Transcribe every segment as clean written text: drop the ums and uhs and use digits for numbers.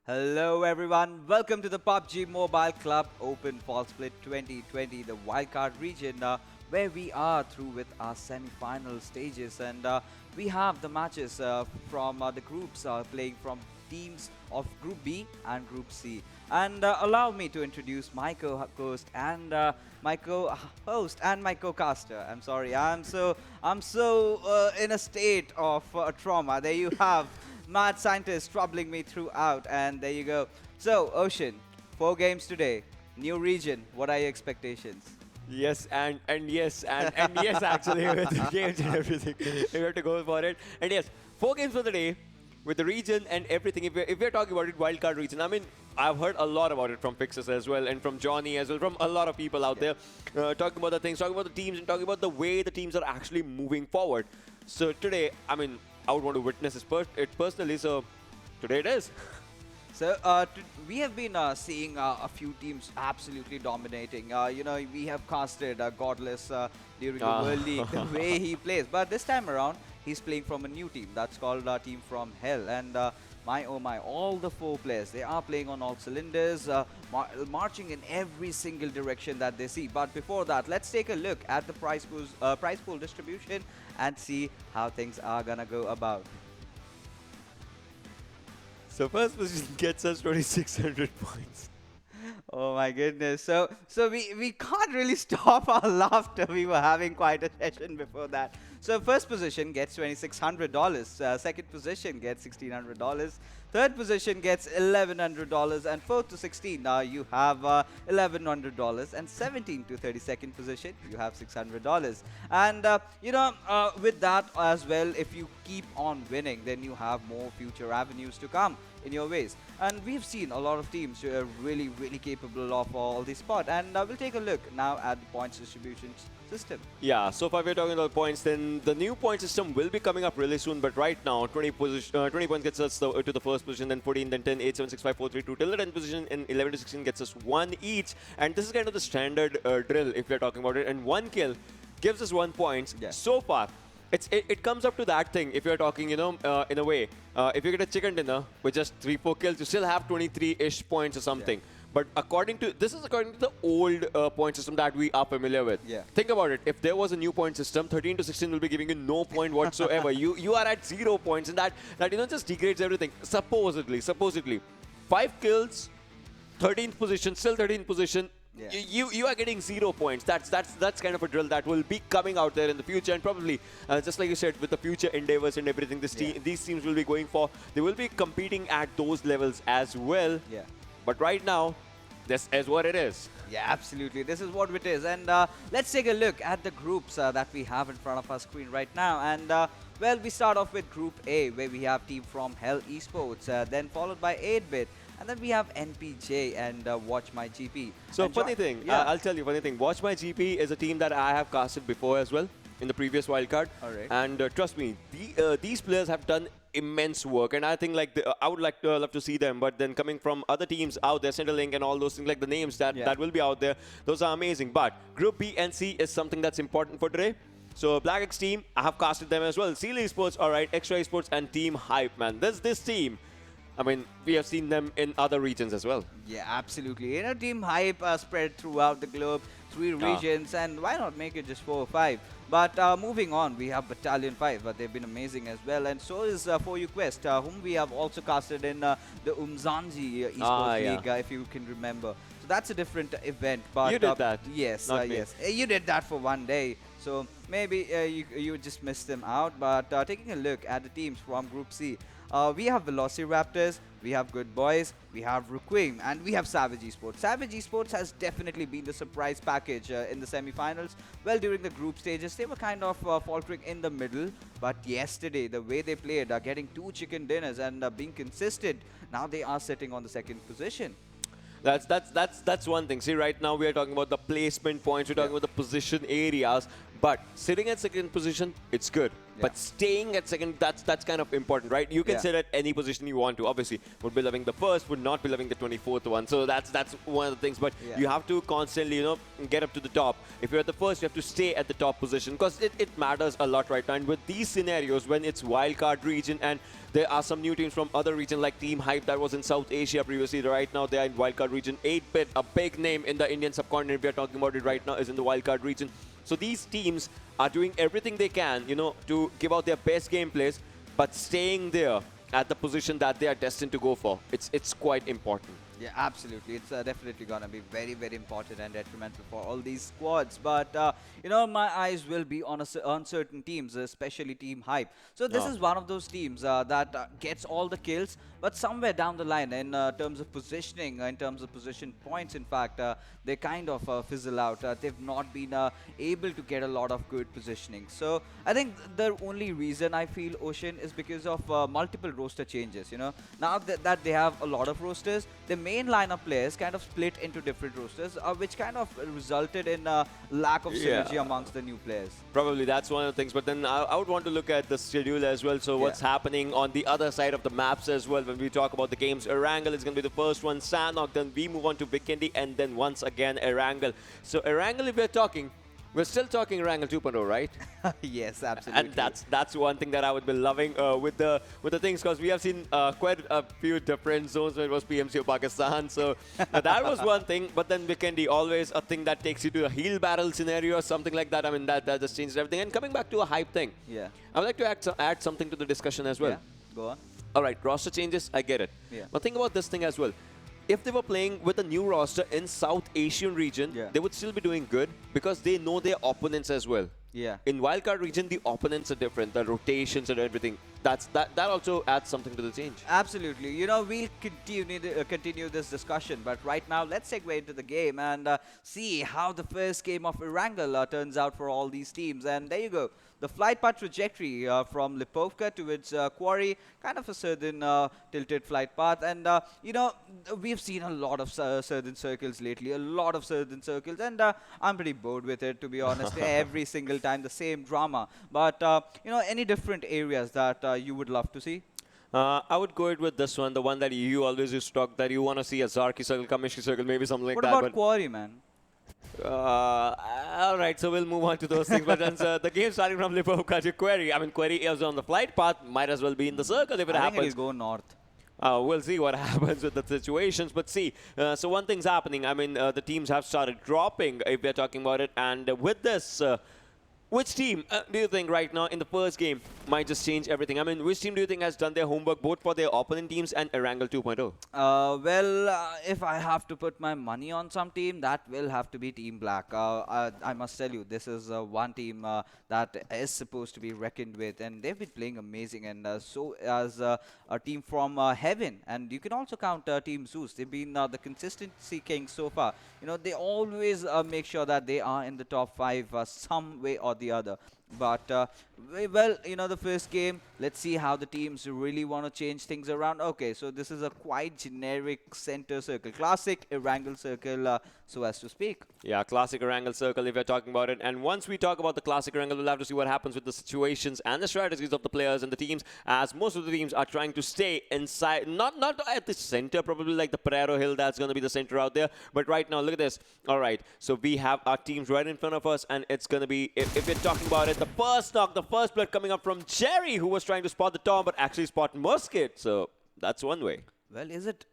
Hello everyone, welcome to the PUBG Mobile Club Open Fall Split 2020, the Wildcard Region, where we are through with our semi-final stages, and we have the matches from the groups playing from teams of Group B and Group C. And allow me to introduce my co-host and my co-host and my co-caster. I'm sorry, I'm so in a state of trauma. There you have mad scientist troubling me throughout, and there you go. So, Ocean, 4 games today, new region. What are your expectations? Yes, and yes, and yes, actually, with the games and everything, we have to go for it. And yes, 4 games for the day, with the region and everything. If we're talking about it, wildcard region, I mean, I've heard a lot about it from Fixes as well, and from Johnny as well, from a lot of people out there, talking about the things, talking about the teams, and talking about the way the teams are actually moving forward. So today, I mean, I would want to witness it personally, so today it is. So we have been seeing a few teams absolutely dominating. We have casted Godless during the World League, the way he plays. But this time around, he's playing from a new team. That's called Team From Hell. And my oh my, all the 4 players, they are playing on all cylinders, marching in every single direction that they see. But before that, let's take a look at the prize pool distribution and see how things are gonna go about. So first position gets us 2,600 points. Oh my goodness. So we can't really stop our laughter. We were having quite a session before that. So first position gets $2,600. Second position gets $1,600. Third position gets $1,100, and 4th to 16 you have $1,100, and 17 to 32nd position you have $600. And with that as well, if you keep on winning, then you have more future avenues to come in your ways. And we've seen a lot of teams who are really capable of all this spot. And we'll take a look now at the points distribution system. Yeah, so far we're talking about points, then the new point system will be coming up really soon, but right now 20 points gets us to the first position, then 14, then 10, 8, 7, 6, 5, 4, 3, 2 till the 10th position, and 11 to 16 gets us 1 each. And this is kind of the standard drill if we're talking about it, and 1 kill gives us 1 point. Yeah. So far it comes up to that thing if you're talking, in a way, if you get a chicken dinner with just 3-4 kills, you still have 23-ish points or something. Yeah. But this is according to the old point system that we are familiar with. Yeah. Think about it. If there was a new point system, 13 to 16 will be giving you no point whatsoever. you are at 0 points, and that just degrades everything. Supposedly, 5 kills, 13th position, still 13th position. Yeah. You are getting 0 points. That's kind of a drill that will be coming out there in the future, and probably just like you said, with the future endeavors and everything, these teams will be going for. They will be competing at those levels as well. Yeah. But right now, this is what it is. Yeah, absolutely. This is what it is. And let's take a look at the groups that we have in front of our screen right now. And well, we start off with Group A, where we have Team From Hell Esports, then followed by 8-Bit. And then we have NPJ and WatchmyGP. So and funny thing, I'll tell you funny thing. WatchmyGP is a team that I have casted before as well in the previous wildcard. All right. And trust me, these players have done immense work, and I think I would love to see them. But then coming from other teams out there, CenterLink and all those things, like the names that will be out there, those are amazing. But Group B and C is something that's important for today. So BlackX team, I have casted them as well. Seal Esports, all right, Extra Esports, and Team Hype, man. This team, I mean, we have seen them in other regions as well. Yeah, absolutely. Team Hype spread throughout the globe, 3 regions, and why not make it just 4 or 5? But moving on, we have Battalion 5, but they've been amazing as well. And so is For You Quest, whom we have also casted in the Umzanji Esports League, if you can remember. So that's a different event. But you did that. Yes, Not me. yes. You did that for 1 day. So maybe you just missed them out. But taking a look at the teams from Group C, we have VelociRaptors, we have GoodBoys, we have Requiem, and we have Savage Esports. Savage Esports has definitely been the surprise package in the semi-finals. Well, during the group stages, they were kind of faltering in the middle. But yesterday, the way they played, getting 2 chicken dinners and being consistent, now they are sitting on the 2nd position. That's one thing. See, right now we are talking about the placement points, we're talking about the position areas, but sitting at 2nd position, it's good. But staying at second, that's kind of important, right? You can sit at any position you want to. Obviously, would be loving the first, would not be loving the 24th one. So that's one of the things. But you have to constantly, get up to the top. If you're at the first, you have to stay at the top position because it matters a lot right now. And with these scenarios, when it's wildcard region and there are some new teams from other regions like Team Hype that was in South Asia previously. Right now, they are in wildcard region. 8-Bit, a big name in the Indian subcontinent we are talking about it right now, is in the wildcard region. So these teams are doing everything they can, to give out their best gameplays, but staying there at the position that they are destined to go for. It's quite important. Yeah, absolutely. It's definitely going to be very, very important and detrimental for all these squads. But, my eyes will be on certain teams, especially Team Hype. So this is one of those teams that gets all the kills, but somewhere down the line, in terms of positioning, in terms of position points, in fact, they kind of fizzle out. They've not been able to get a lot of good positioning. So I think the only reason I feel Ocean is because of multiple roster changes. Now that they have a lot of rosters, the main lineup players kind of split into different rosters, which kind of resulted in a lack of synergy amongst the new players. Probably that's one of the things. But then I would want to look at the schedule as well. So what's happening on the other side of the maps as well when we talk about the games. Erangel is going to be the first one. Sanhok, then we move on to Vikendi, and then once again Erangel. So Erangel, if we're still talking Erangel 2.0, right? Yes, absolutely. And that's one thing that I would be loving with the things, because we have seen quite a few different zones when it was PMCO Pakistan. So that was one thing. But then Vikendi, always a thing that takes you to a heal battle scenario or something like that. I mean, that just changes everything. And coming back to a hype thing, I would like to add something to the discussion as well. Yeah, go on. All right, roster changes, I get it. But think about this thing as well. If they were playing with a new roster in South Asian region, they would still be doing good because they know their opponents as well. In wildcard region, the opponents are different, the rotations and everything. That also adds something to the change. Absolutely. We'll continue this discussion, but right now let's segue into the game and see how the first game of Erangel turns out for all these teams. And there you go. The flight path trajectory from Lipovka to its quarry, kind of a certain tilted flight path. And, we've seen a lot of certain circles lately, a lot of certain circles. And I'm pretty bored with it, to be honest. Every single time, the same drama. But, any different areas that you would love to see? I would go with this one, the one that you always used to talk, that you want to see a Zarki circle, Kamishi circle, maybe something like that. What about quarry, man? All right, so we'll move on to those things. But then the game starting from Lipovka to Quarry. I mean, Quarry is on the flight path. Might as well be in the circle if it happens. I think it'll go north. We'll see what happens with the situations. But see, so one thing's happening. I mean, the teams have started dropping, if we're talking about it. And with this, which team do you think right now in the first game might just change everything? I mean, which team do you think has done their homework both for their opponent teams and Erangel 2.0? If I have to put my money on some team, that will have to be Team Black. I must tell you, this is one team that is supposed to be reckoned with, and they've been playing amazing, and so as a team from Heaven. And you can also count Team Zeus. They've been the consistency king so far. They always make sure that they are in the top 5 some way or the other. But, well, the first game, let's see how the teams really want to change things around. Okay, so this is a quite generic center circle. Classic Erangel circle, so as to speak. Yeah, classic Erangel circle if we're talking about it. And once we talk about the classic Erangel, we'll have to see what happens with the situations and the strategies of the players and the teams, as most of the teams are trying to stay inside, not at the center, probably like the Perero Hill, that's going to be the center out there. But right now, look at this. All right, so we have our teams right in front of us, and it's going to be, if we're talking about it, the first knock, the first blood coming up from Jerry, who was trying to spot the Tom, but actually spot Musket. So that's one way. Well, is it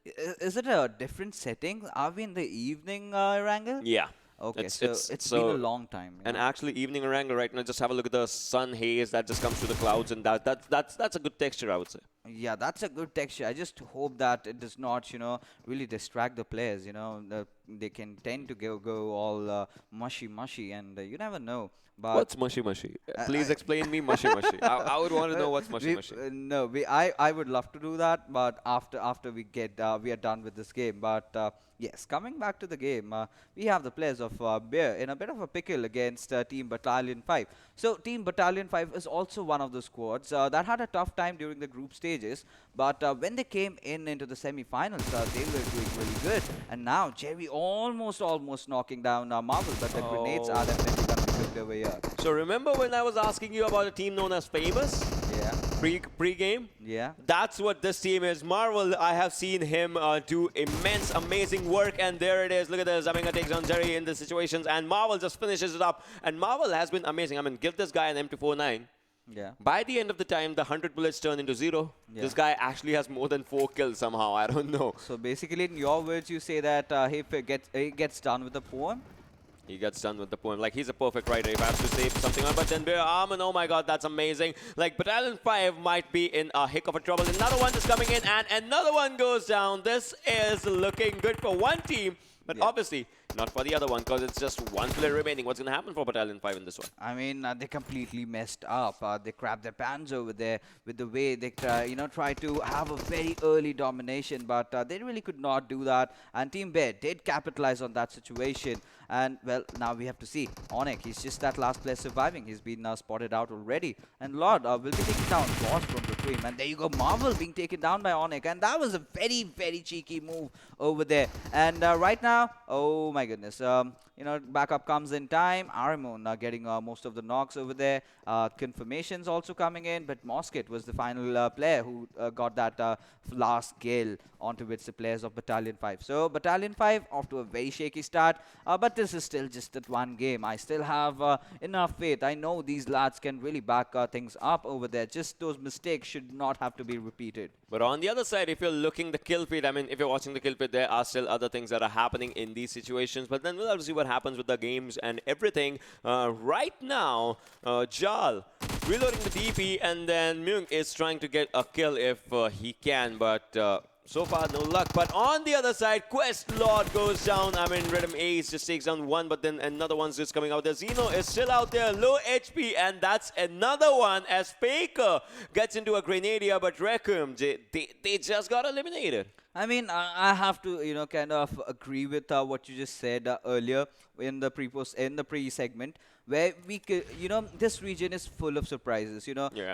a different setting? Are we in the evening, Erangel? Yeah. Okay, it's been a long time. And actually, evening Erangel right now, just have a look at the sun haze that just comes through the clouds, and that's a good texture, I would say. Yeah, that's a good texture. I just hope that it does not, really distract the players. They can tend to go all mushy, and you never know. But what's mushy? Please explain me mushy. I would want to know what's mushy. I would love to do that, but after we are done with this game. But yes, coming back to the game, we have the players of Bear in a bit of a pickle against Team Battalion 5. So Team Battalion 5 is also one of the squads that had a tough time during the group stages, but when they came into the semi-finals, they were doing really good. And now Jerry almost knocking down Marvel, but the grenades are definitely going to be good perfect over here. So remember when I was asking you about a team known as Famous? Yeah. Pre-game? Yeah. That's what this team is. Marvel, I have seen him do immense, amazing work, and there it is. Look at this. Zaminga takes on Jerry in the situations, and Marvel just finishes it up. And Marvel has been amazing. I mean, give this guy an M249. Yeah. By the end of the time, the 100 bullets turn into 0. Yeah. This guy actually has more than 4 kills somehow. I don't know. So basically, in your words, you say that he gets done with the poem. He gets done with the poem. Like, he's a perfect writer if I have to say something on. But then Bear Armin, oh my god, that's amazing. Like, Battalion 5 might be in a heck of a trouble. Another one is coming in, and another one goes down. This is looking good for one team. But obviously, not for the other one, because it's just one player remaining. What's going to happen for Battalion 5 in this one? I mean, they completely messed up. They crapped their pants over there with the way they, try to have a very early domination, but they really could not do that. And Team Bear did capitalize on that situation. And, well, now we have to see. Onik, he's just that last player surviving. He's been spotted out already. And Lord will be taking down Boss from Requiem. And there you go, Marvel being taken down by Onik. And that was a very, very cheeky move over there. And right now, oh my goodness, backup comes in time. Arimon getting most of the knocks over there. Confirmations also coming in. But Mosket was the final player who got that last kill onto which the players of Battalion 5. So Battalion 5 off to a very shaky start. But this is still just that one game. I still have enough faith. I know these lads can really back things up over there. Just those mistakes should not have to be repeated. But on the other side, if you're looking the kill feed, I mean, if you're watching the kill feed, there are still other things that are happening in these situations. But then we'll have to see what happens with the games and everything. Right now, Jal reloading the DP, and then Myung is trying to get a kill if he can. But so far, no luck. But on the other side, Quest Lord goes down. I mean, Rhythm Ace just takes down one, but then another one's just coming out there. Zeno is still out there, low HP, and that's another one as Faker gets into a Grenadier, but Requiem, they just got eliminated. I mean, I have to, kind of agree with what you just said earlier in the pre-segment, where we could, this region is full of surprises,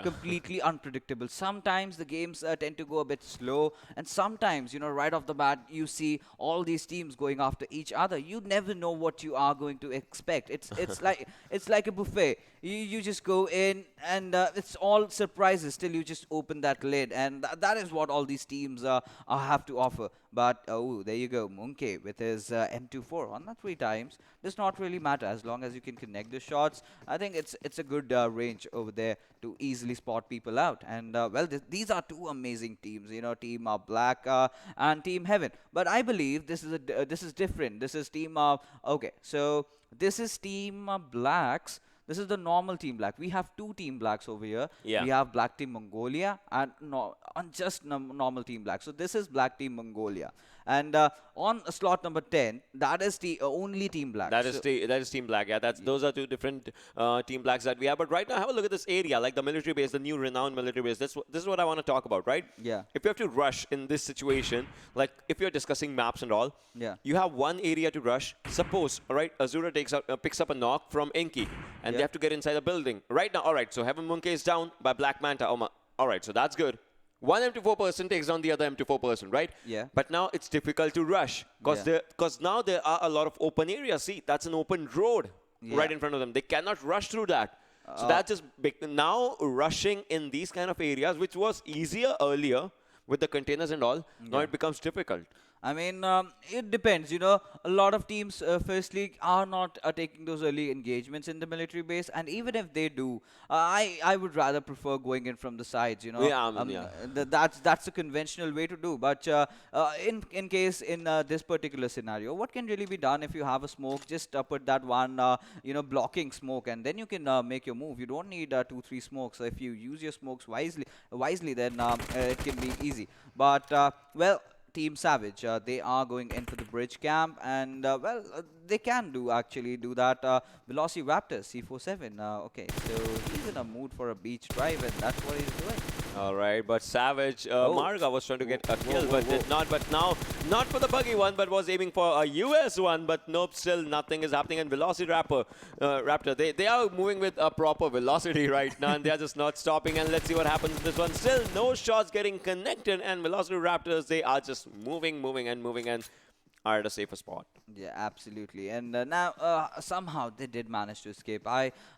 completely unpredictable. Sometimes the games tend to go a bit slow, and sometimes, right off the bat, you see all these teams going after each other. You never know what you are going to expect. It's like a buffet. You just go in, and it's all surprises till you just open that lid, and that is what all these teams have to offer. But oh, there you go, Munke with his M24 on that 3 times. Does not really matter as long as you can connect the shots. I think it's a good range over there to easily spot people out. And well, these are 2 amazing teams, Team Black and Team Heaven. But I believe this is different. This is Team okay, so this is Team Blacks. This is the normal Team Black. We have 2 Team Blacks over here. Yeah. We have BlackTeamMongolia and just normal Team Black. So this is BlackTeamMongolia. And on slot number 10, that is the only Team Black. That is Team Black. Yeah, those are 2 different Team Blacks that we have. But right now, have a look at this area, like the military base, the new renowned military base. This is what I want to talk about, right? Yeah. If you have to rush in this situation, like if you're discussing maps and all, yeah, you have one area to rush. Suppose, all right, Azura picks up a knock from Enki, and they have to get inside the building. Right now, all right, so Heaven Munke is down by Black Manta. All right, so that's good. One M24 person takes down the other M24 person, right? Yeah. But now it's difficult to rush because now there are a lot of open areas. See, that's an open road right in front of them. They cannot rush through that. So that's just big. Now rushing in these kind of areas, which was easier earlier with the containers and all, now it becomes difficult. I mean, it depends. A lot of teams, firstly, are not taking those early engagements in the military base. And even if they do, I would rather prefer going in from the sides, That's a conventional way to do. But in case in this particular scenario, what can really be done if you have a smoke? Just put that one, blocking smoke, and then you can make your move. You don't need 2-3 smokes. If you use your smokes wisely, then it can be easy. But, well, Team Savage, they are going in for the bridge camp, and they can do that. VelociRaptor C47. Okay, so he's in a mood for a beach drive, and that's what he's doing. All right, but Savage Marga was trying to get a kill, but did not. But now, not for the buggy one, but was aiming for a US one. But nope, still nothing is happening. And VelociRaptor, they are moving with a proper velocity right now, and they are just not stopping. And let's see what happens in this one. Still no shots getting connected, and VelociRaptors, they are just moving and are at a safer spot. Yeah, absolutely. And now somehow they did manage to escape.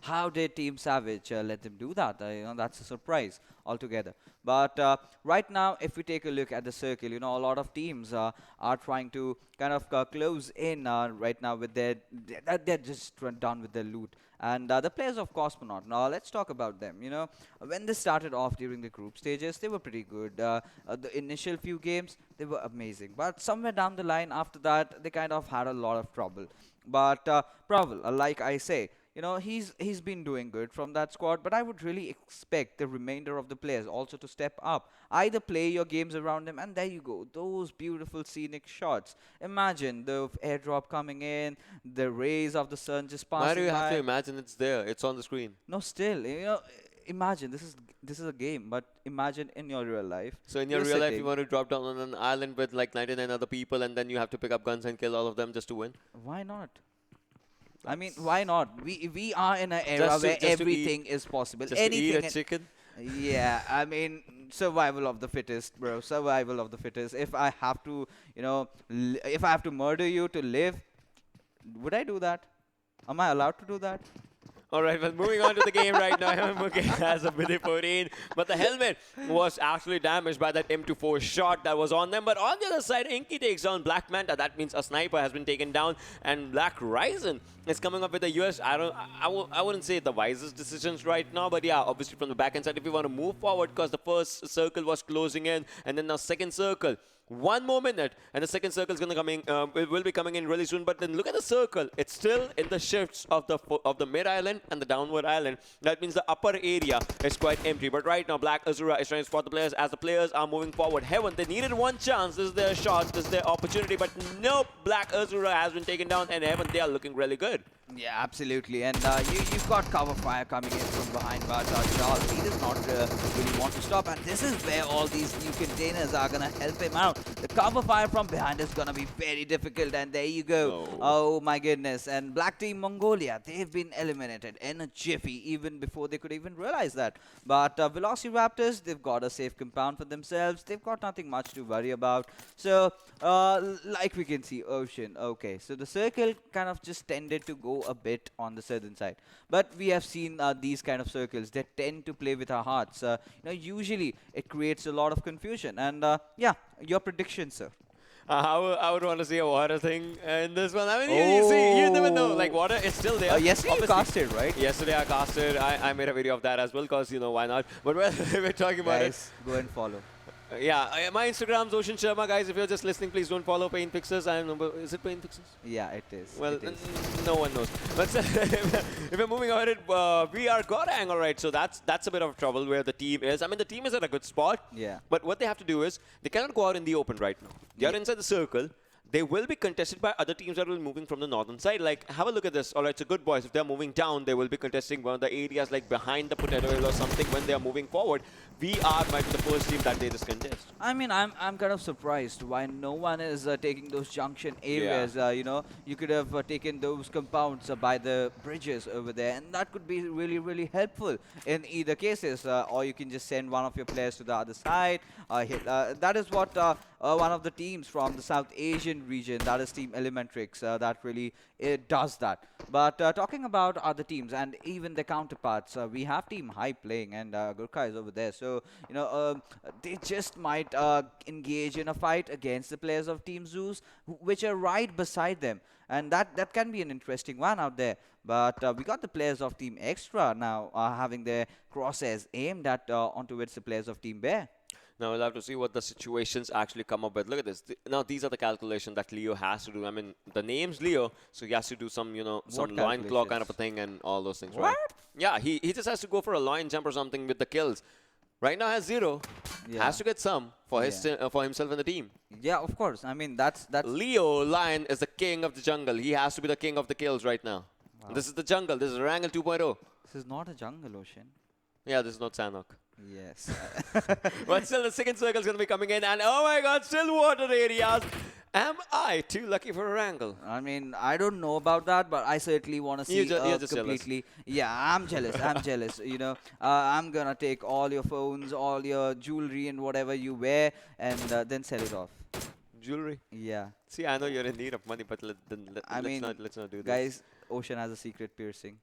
How did Team Savage let them do that? That's a surprise altogether. But right now, if we take a look at the circle, a lot of teams are trying to kind of close in right now with they're just done with their loot. And the players of Cosmonaut, now let's talk about them. When they started off during the group stages, they were pretty good. The initial few games, they were amazing. But somewhere down the line after that, they kind of had a lot of trouble. But Praval, like I say, he's been doing good from that squad, but I would really expect the remainder of the players also to step up. Either play your games around them, and there you go, those beautiful scenic shots. Imagine the airdrop coming in, the rays of the sun just passing by. Why do you have to imagine it's there? It's on the screen. No, still, imagine this is a game, but imagine in your real life. So in your real life, you want to drop down on an island with like 99 other people, and then you have to pick up guns and kill all of them just to win? Why not? I mean, why not? We are in an era where everything is possible. Just Anything. to eat a chicken? Yeah, I mean, survival of the fittest, bro. Survival of the fittest. If I have to, if I have to murder you to live, would I do that? Am I allowed to do that? All right, well, moving on to the game right now. MMK has a minute 14, but the helmet was actually damaged by that M24 shot that was on them. But on the other side, Inky takes down Black Manta. That means a sniper has been taken down, and Black Ryzen is coming up with the US. I wouldn't say the wisest decisions right now, but yeah, obviously from the back end side, if you want to move forward, because the first circle was closing in, and then the second circle. 1 more minute, and the second circle is going to come in. Will be coming in really soon. But then look at the circle; it's still in the shifts of the mid island and the downward island. That means the upper area is quite empty. But right now, Black Azura is trying to spot the players as the players are moving forward. Heaven, they needed one chance. This is their shot. This is their opportunity. But nope, Black Azura has been taken down, and Heaven, they are looking really good. Yeah, absolutely. And you've got cover fire coming in from behind, but Charles, he does not really want to stop. And this is where all these new containers are going to help him out. The cover fire from behind is going to be very difficult. And there you go. Oh, my goodness. And BlackTeamMongolia, they've been eliminated in a jiffy, even before they could even realize that. But VelociRaptors, they've got a safe compound for themselves. They've got nothing much to worry about. So, like we can see, Ocean. Okay, so the circle kind of just tended to go a bit on the southern side, but we have seen these kind of circles that tend to play with our hearts. Usually it creates a lot of confusion. And yeah, your prediction, sir. I would want to see a water thing in this one. I mean, you see, you never know. Like, water is still there. Yesterday you casted, right? Yesterday I casted. I made a video of that as well, because, why not? But we're talking about Guys, go and follow. Yeah, my Instagram's Ocean Sharma, guys. If you're just listening, please don't follow Pain Fixers. I don't know, is it Pain Fixers? Yeah, it is. Well, it is. No one knows. But if we're moving on, we are Gorang, all right. So that's a bit of trouble where the team is. I mean, the team is at a good spot. Yeah. But what they have to do is they cannot go out in the open right now. They are inside the circle. They will be contested by other teams that will be moving from the northern side. Like, have a look at this. All right, so GoodBoys, if they're moving down, they will be contesting one of the areas like behind the potato hill or something when they are moving forward. VR might be the first team that they just contest. I mean, I'm kind of surprised why no one is taking those junction areas. Yeah. You could have taken those compounds by the bridges over there, and that could be really, really helpful in either cases. Or you can just send one of your players to the other side. That is what one of the teams from the South Asian region, that is Team Elementrix, that really does that. But talking about other teams and even the counterparts, we have Team High playing, and Gurkha is over there. So, they just might engage in a fight against the players of Team Zeus, which are right beside them. And that can be an interesting one out there. But we got the players of Team Extra now having their crosshairs aimed at onto the players of Team Bear. Now we'll have to see what the situations actually come up with. Look at this. Now these are the calculations that Leo has to do. I mean, the name's Leo, so he has to do some, some loin claw kind of a thing and all those things, right? Yeah, he just has to go for a loin jump or something with the kills. Right now has 0. Yeah. Has to get some for for himself and the team. Yeah, of course. I mean, that's Leo Lion is the king of the jungle. He has to be the king of the kills right now. Wow. This is the jungle. This is Erangel 2.0. This is not a jungle, Ocean. Yeah, this is not Sanhok. Yes. But still, the second circle is going to be coming in. And oh my god, still water areas. Am I too lucky for Erangel? I mean, I don't know about that, but I certainly want to see you're just completely. Yeah, I'm jealous. I'm jealous. I'm going to take all your phones, all your jewelry and whatever you wear and then sell it off. jewelry. Yeah. See, I know you're in need of money, but I mean, let's not do this. guys, Ocean has a secret piercing.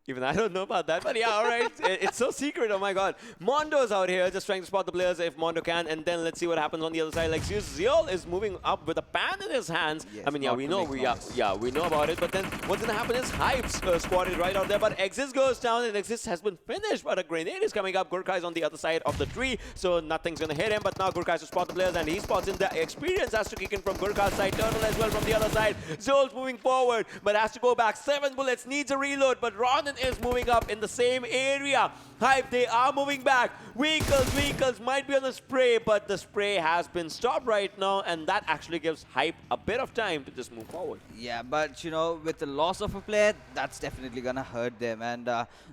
Even I don't know about that, but yeah, all right. It's so secret, oh my god. Mondo's out here just trying to spot the players if Mondo can, and then let's see what happens on the other side. Like, Zeol is moving up with a pan in his hands. Yes, I mean, yeah, we know about it, but then what's gonna happen is Hype's spotted right out there, but Exist goes down, and Exist has been finished, but a grenade is coming up. Gurkha is on the other side of the tree, so nothing's gonna hit him, but now Gurkha has to spot the players, and he spots in. The experience has to kick in from Gurkha's side, Turtle as well from the other side. Zeol's moving forward, but has to go back. 7 bullets, needs a reload, but Ronan is moving up in the same area. Hype, they are moving back. Vehicles might be on the spray, but the spray has been stopped right now, and that actually gives Hype a bit of time to just move forward. Yeah, but you know, with the loss of a player, that's definitely gonna hurt them. And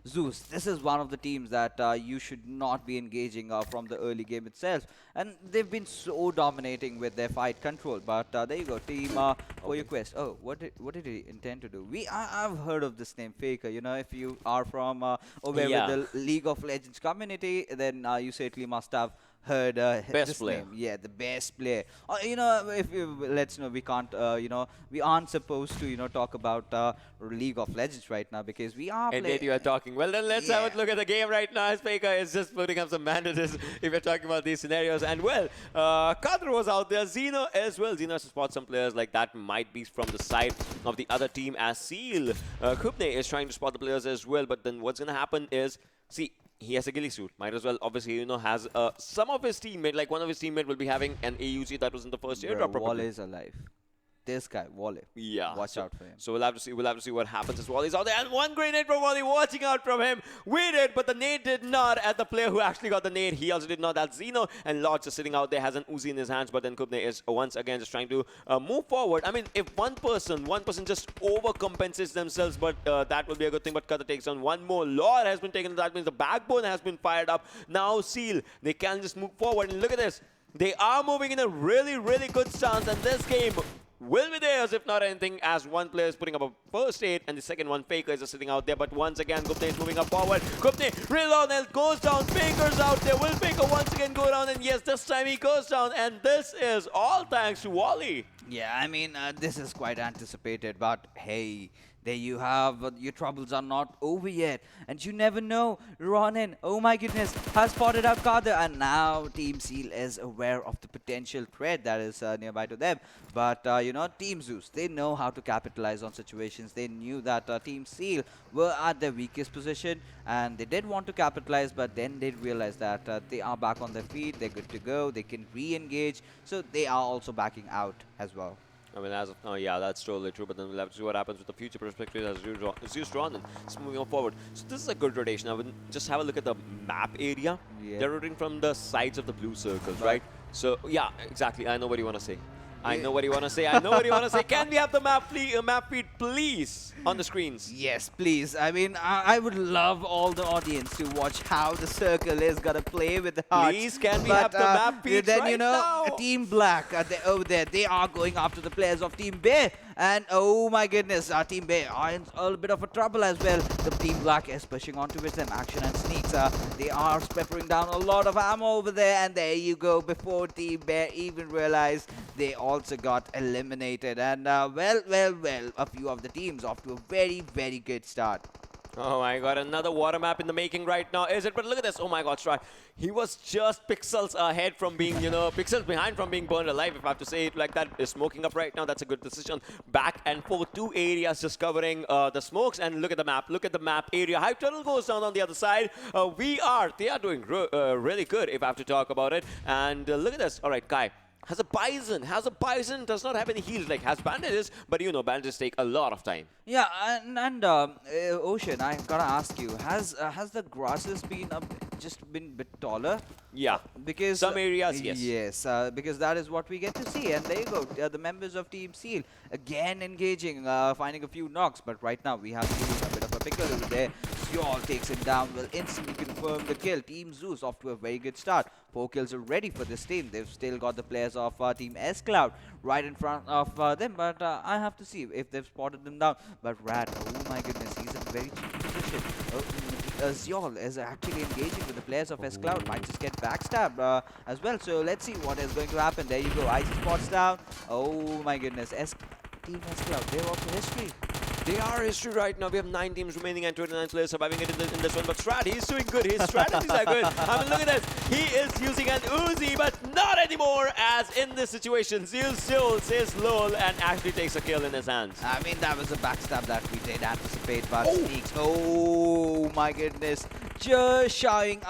Zeus, this is one of the teams that you should not be engaging from the early game itself. And they've been so dominating with their fight control. But there you go, team for your quest. Oh, what did he intend to do? I've heard of this name, Faker. You know, if you are from aware with the League of Legends community, then you certainly must have heard best this player. name. Yeah, the best player. You know, if you let's know, we can't. You know, we aren't supposed to. You know, talk about League of Legends right now because we are. And yet you are talking. Well, then let's have a look at the game right now. As Faker is just putting up some bandages if you're talking about these scenarios. And well, Kadr was out there. Zeno as well. Zeno has to spot some players like that. Might be from the side of the other team as Seal. Kupne is trying to spot the players as well. But then what's going to happen is, see, he has a ghillie suit. Might as well, obviously, you know, has some of his teammate, like one of his teammate will be having an AUG that was in the first airdrop. Wall is alive. This guy, Wally. Yeah. Watch out for him. So we'll have to see. We'll have to see what happens as Wally's out there. And one grenade from Wally, watching out from him. We did, but the nade did not. At the player who actually got the nade, he also did not. That's Zeno. And Lodge just sitting out there, has an Uzi in his hands. But then Kubne is once again just trying to move forward. I mean, if one person just overcompensates themselves, but that will be a good thing. But Qatar takes on one more. Lord has been taken. That means the backbone has been fired up. Now Seal, they can just move forward. And look at this. They are moving in a really, really good stance. And this game will be theirs, if not anything, as one player is putting up a first aid and the second one, Faker, is just sitting out there. But once again, Gupte is moving up forward. Gupte, reload and goes down. Faker's out there. Will Faker once again go down? And yes, this time he goes down. And this is all thanks to Wally. Yeah, I mean, this is quite anticipated. But hey, there you have, your troubles are not over yet. And you never know, Ronin, oh my goodness, has spotted out Kader. And now Team Seal is aware of the potential threat that is nearby to them. But, you know, Team Zeus, they know how to capitalize on situations. They knew that Team Seal were at their weakest position. And they did want to capitalize, but then they realized that they are back on their feet. They're good to go. They can re-engage. So they are also backing out as well. I mean, as of now, yeah, that's totally true. But then we'll have to see what happens with the future perspective as Zeus Ronin is moving on forward. So this is a good rotation. I would just have a look at the map area. Yeah. They're rotating from the sides of the blue circles, right? So, yeah, exactly. I know what you want to say. I know what you want to say. I know what you want to say. Can we have the map feed, please, on the screens? Yes, please. I mean, I would love all the audience to watch how the circle is gonna play with the hearts. Please, can we have the map feed then, right you know, now? Team Black, over there, they are going after the players of Team Bear. And oh my goodness, Team Bear are in a little bit of a trouble as well. The Team Black is pushing on towards them. Action and sneaks. They are peppering down a lot of ammo over there. And there you go. Before Team Bear even realized, they also got eliminated. And well, a few of the teams off to a very, very good start. Oh my god, another water map in the making right now, is it? But look at this. Oh my god, Stry. He was just pixels ahead from being, you know, pixels behind from being burned alive, if I have to say it like that. Is smoking up right now. That's a good decision. Back and forth, 2 areas just covering the smokes. And look at the map. Look at the map area. Hype Turtle goes down on the other side. They are doing really good, if I have to talk about it. And look at this. All right, Kai. Has a Bison, does not have any heals, like has bandages, but you know, bandages take a lot of time. Yeah, and Ocean, I gotta ask you, has the grasses been just been a bit taller? Yeah, because some areas, yes. Yes, because that is what we get to see. And there you go, the members of Team Seal again engaging, finding a few knocks. But right now we have a bit of a pickle over there. Yall takes him down, will instantly confirm the kill. Team Zeus off to a very good start. 4 kills already for this team. They've still got the players of Team S.Cloud right in front of them. But I have to see if they've spotted them down. But Rad, oh my goodness, he's in a very cheap position. Oh, Zeol is actually engaging with the players of S.Cloud. Might just get backstabbed as well. So let's see what is going to happen. There you go. Ice spots down. Oh my goodness. Team S.Cloud, they're off to history. They are history right now. We have 9 teams remaining and 29 players surviving it in this one. But Strat, he's doing good. His strategies are good. I mean, look at this. He is using an Uzi, but not anymore, as in this situation, Zeus says lol and actually takes a kill in his hands. I mean, that was a backstab that we did anticipate, but Sneaks. Oh my goodness. Just shying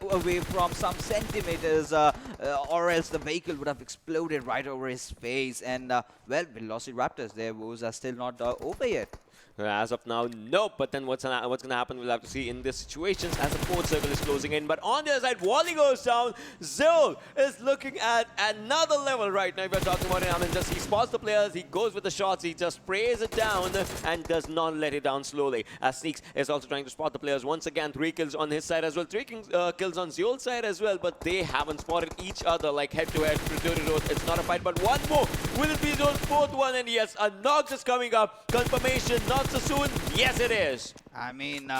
away from some centimeters, or else the vehicle would have exploded right over his face. And, well, VelociRaptors, their woes are still not over yet. As of now, nope. But then what's going to happen, we'll have to see in these situations as the fourth circle is closing in. But on the other side, Wally goes down. Zeol is looking at another level right now. If we're talking about it, I mean, just he spots the players, he goes with the shots, he just sprays it down and does not let it down slowly. As Sneaks is also trying to spot the players. Once again, 3 kills on his side as well. 3 kills on Zeol's side as well. But they haven't spotted each other like head-to-head. It's not a fight, but one more. Will it be Zeol's 4th one? And yes, a knock is coming up. Confirmation, not so soon. Yes, it is. I mean,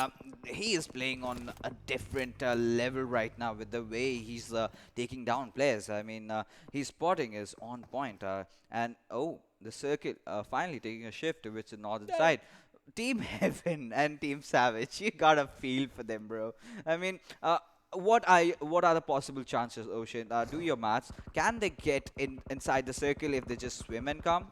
he is playing on a different level right now with the way he's taking down players. I mean, his spotting is on point. And, oh, the circuit finally taking a shift towards the northern side. Team Heaven and Team Savage, you got a feel for them, bro. I mean, what are the possible chances, Ocean? Do your maths. Can they get inside the circle if they just swim and come?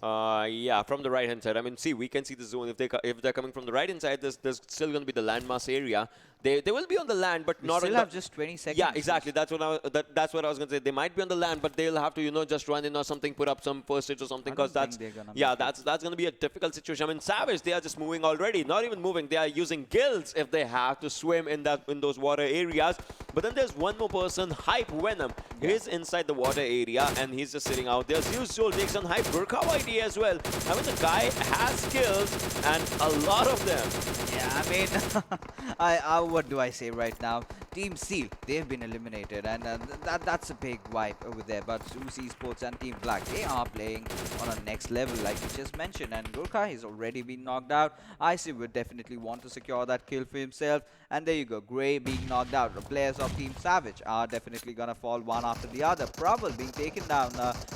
Yeah, from the right-hand side. I mean, see, we can see the zone. If they're coming from the right-hand side, there's still going to be the landmass area. They will be on the land, but not on the... still have just 20 seconds. Yeah, exactly. That's what I was going to say. They might be on the land, but they'll have to, you know, just run in or something, put up some first hits or something, because that's going to be a difficult situation. I mean, Savage, they are just moving already. Not even moving. They are using gills if they have to swim in those water areas. But then there's one more person, Hype Venom. He's inside the water area, and he's just sitting out there. Zeus takes on Hype Gurkha ID as well. I mean, the guy has skills, and a lot of them. Yeah, I mean, what do I say right now? Team Seal, they've been eliminated, and that's a big wipe over there. But ZeusEsports and Team Black, they are playing on a next level, like you just mentioned. And Gurkha has already been knocked out. Icy would definitely want to secure that kill for himself. And there you go, Grey being knocked out. The players of Team Savage are definitely gonna fall one after the other. Probably being taken down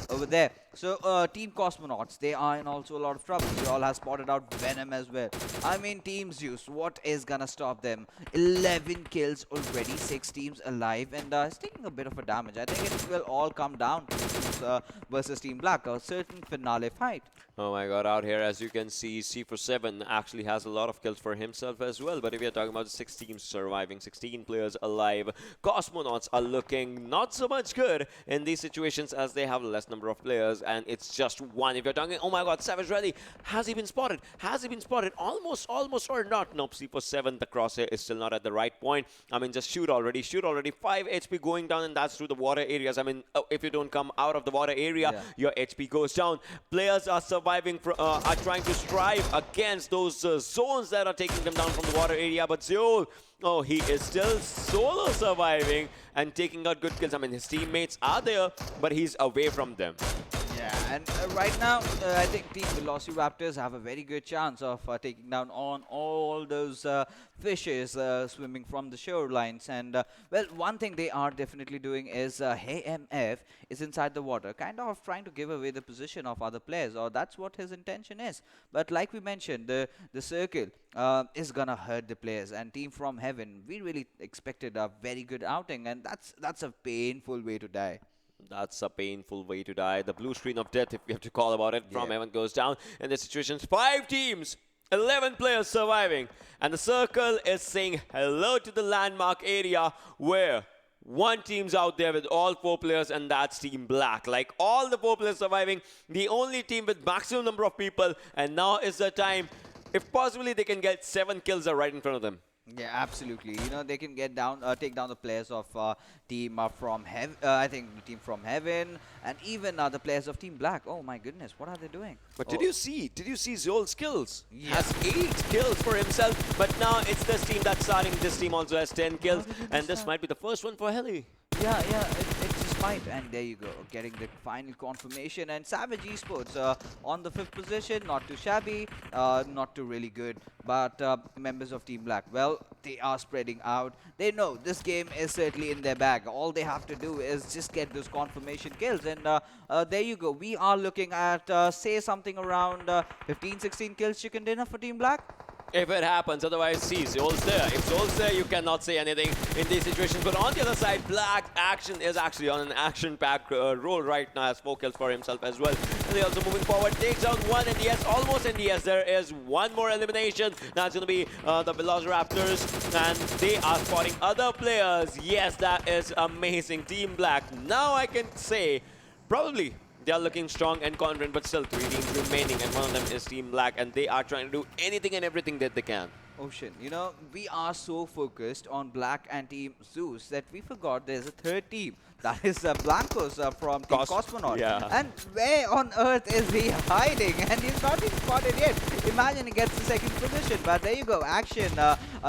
over there. So Team Cosmonauts, they are in also a lot of trouble. They all have spotted out Venom as well. I mean, Team Zeus, what is gonna stop them? 11 kills already, 6 teams alive, and it's taking a bit of a damage. I think it will all come down to Zeus versus Team Black, a certain finale fight. Oh my god, out here, as you can see, C47 actually has a lot of kills for himself as well. But if you're talking about 6 teams surviving, 16 players alive, Cosmonauts are looking not so much good in these situations as they have less number of players, and it's just one. If you're talking, oh my god, Savage ready. Has he been spotted? Has he been spotted? Almost, or not. Nope, C47, the crosshair is still not at the right point. I mean, just shoot already. 5 HP going down, and that's through the water areas. I mean, if you don't come out of the water area, your HP goes down. Players are surviving, are trying to strive against those zones that are taking them down from the water area. But Zeol, oh, he is still solo surviving and taking out good kills. I mean, his teammates are there, but he's away from them. Yeah, and right now, I think Team VelociRaptors have a very good chance of taking down on all those fishes swimming from the shorelines. And, well, one thing they are definitely doing is Hey MF is inside the water, kind of trying to give away the position of other players, or that's what his intention is. But like we mentioned, the circle is gonna hurt the players. And Team FromHeaven, we really expected a very good outing, and that's a painful way to die. That's a painful way to die. The blue screen of death, if we have to call about it, FromHeaven goes down. In the situations, 5 teams, 11 players surviving. And the circle is saying hello to the landmark area where one team's out there with all 4 players, and that's Team Black. Like, all the 4 players surviving, the only team with maximum number of people. And now is the time, if possibly they can get 7 kills are right in front of them. Yeah, absolutely. You know, they can get down, take down the players of Team FromHeaven. I think Team FromHeaven, and even the players of Team Black. Oh my goodness, what are they doing? But did you see Zeol's skills? Yeah. Has 8 kills for himself. But now it's this team that's starting. This team also has 10 kills, and this might be the first one for Heli. Yeah, it just fight. And there you go, getting the final confirmation. And Savage Esports on the 5th position, not too shabby, not too really good. But members of Team Black, well, they are spreading out. They know this game is certainly in their bag. All they have to do is just get those confirmation kills. And there you go. We are looking at, say, something around 15-16 kills chicken dinner for Team Black. If it happens, otherwise, see, Zeus there. If Zeus there, you cannot say anything in these situations. But on the other side, Black Action is actually on an action-packed roll right now, as 4 kills for himself as well. And they're also moving forward, takes down 1 NDS, almost NDS. There is 1 more elimination. Now it's going to be the VelociRaptors, and they are spotting other players. Yes, that is amazing. Team Black. Now I can say, probably, they are looking strong and confident, but still 3 teams remaining, and one of them is Team Black, and they are trying to do anything and everything that they can. Ocean, you know, we are so focused on Black and Team Zeus that we forgot there's a 3rd team. That is Blancos from Team Cosmonaut. Yeah. And where on earth is he hiding? And he's not been spotted yet. Imagine he gets the 2nd position. But there you go, Action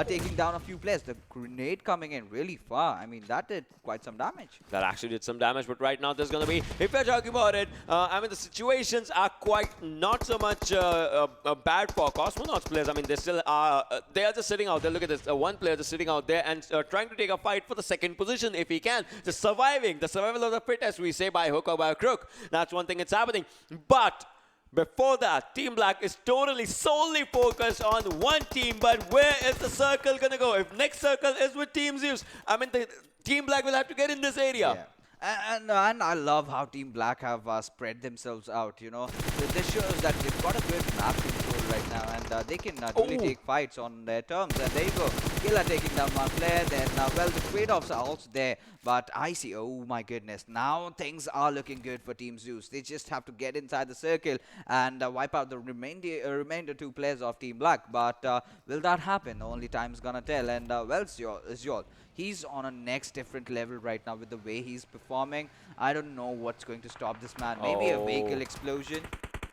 taking down a few players. The grenade coming in really far. I mean, that did quite some damage. That actually did some damage, but right now there's going to be, if we're talking about it, I mean, the situations are quite not so much bad for Cosmonauts players. I mean, they still are, they are just sitting out there. Look at this, one player just sitting out there and trying to take a fight for the 2nd position if he can. Just surviving, the survival of the fittest, we say, by hook or by crook. That's one thing that's happening. But before that, Team Black is totally solely focused on one team. But where is the circle going to go? If next circle is with Team Zeus, I mean, the Team Black will have to get in this area. Yeah. And I love how Team Black have spread themselves out, you know. This shows that they've got a good map control right now, and they can really take fights on their terms. And there you go. Killer taking down one player. Then, well, the trade-offs are also there. But I see, oh my goodness, now things are looking good for Team Zeus. They just have to get inside the circle and wipe out the remainder 2 players of Team Black. But will that happen? Only time's gonna tell. And, well, Zeus, he's on a next different level right now with the way he's performing. I don't know what's going to stop this man. Maybe a vehicle explosion.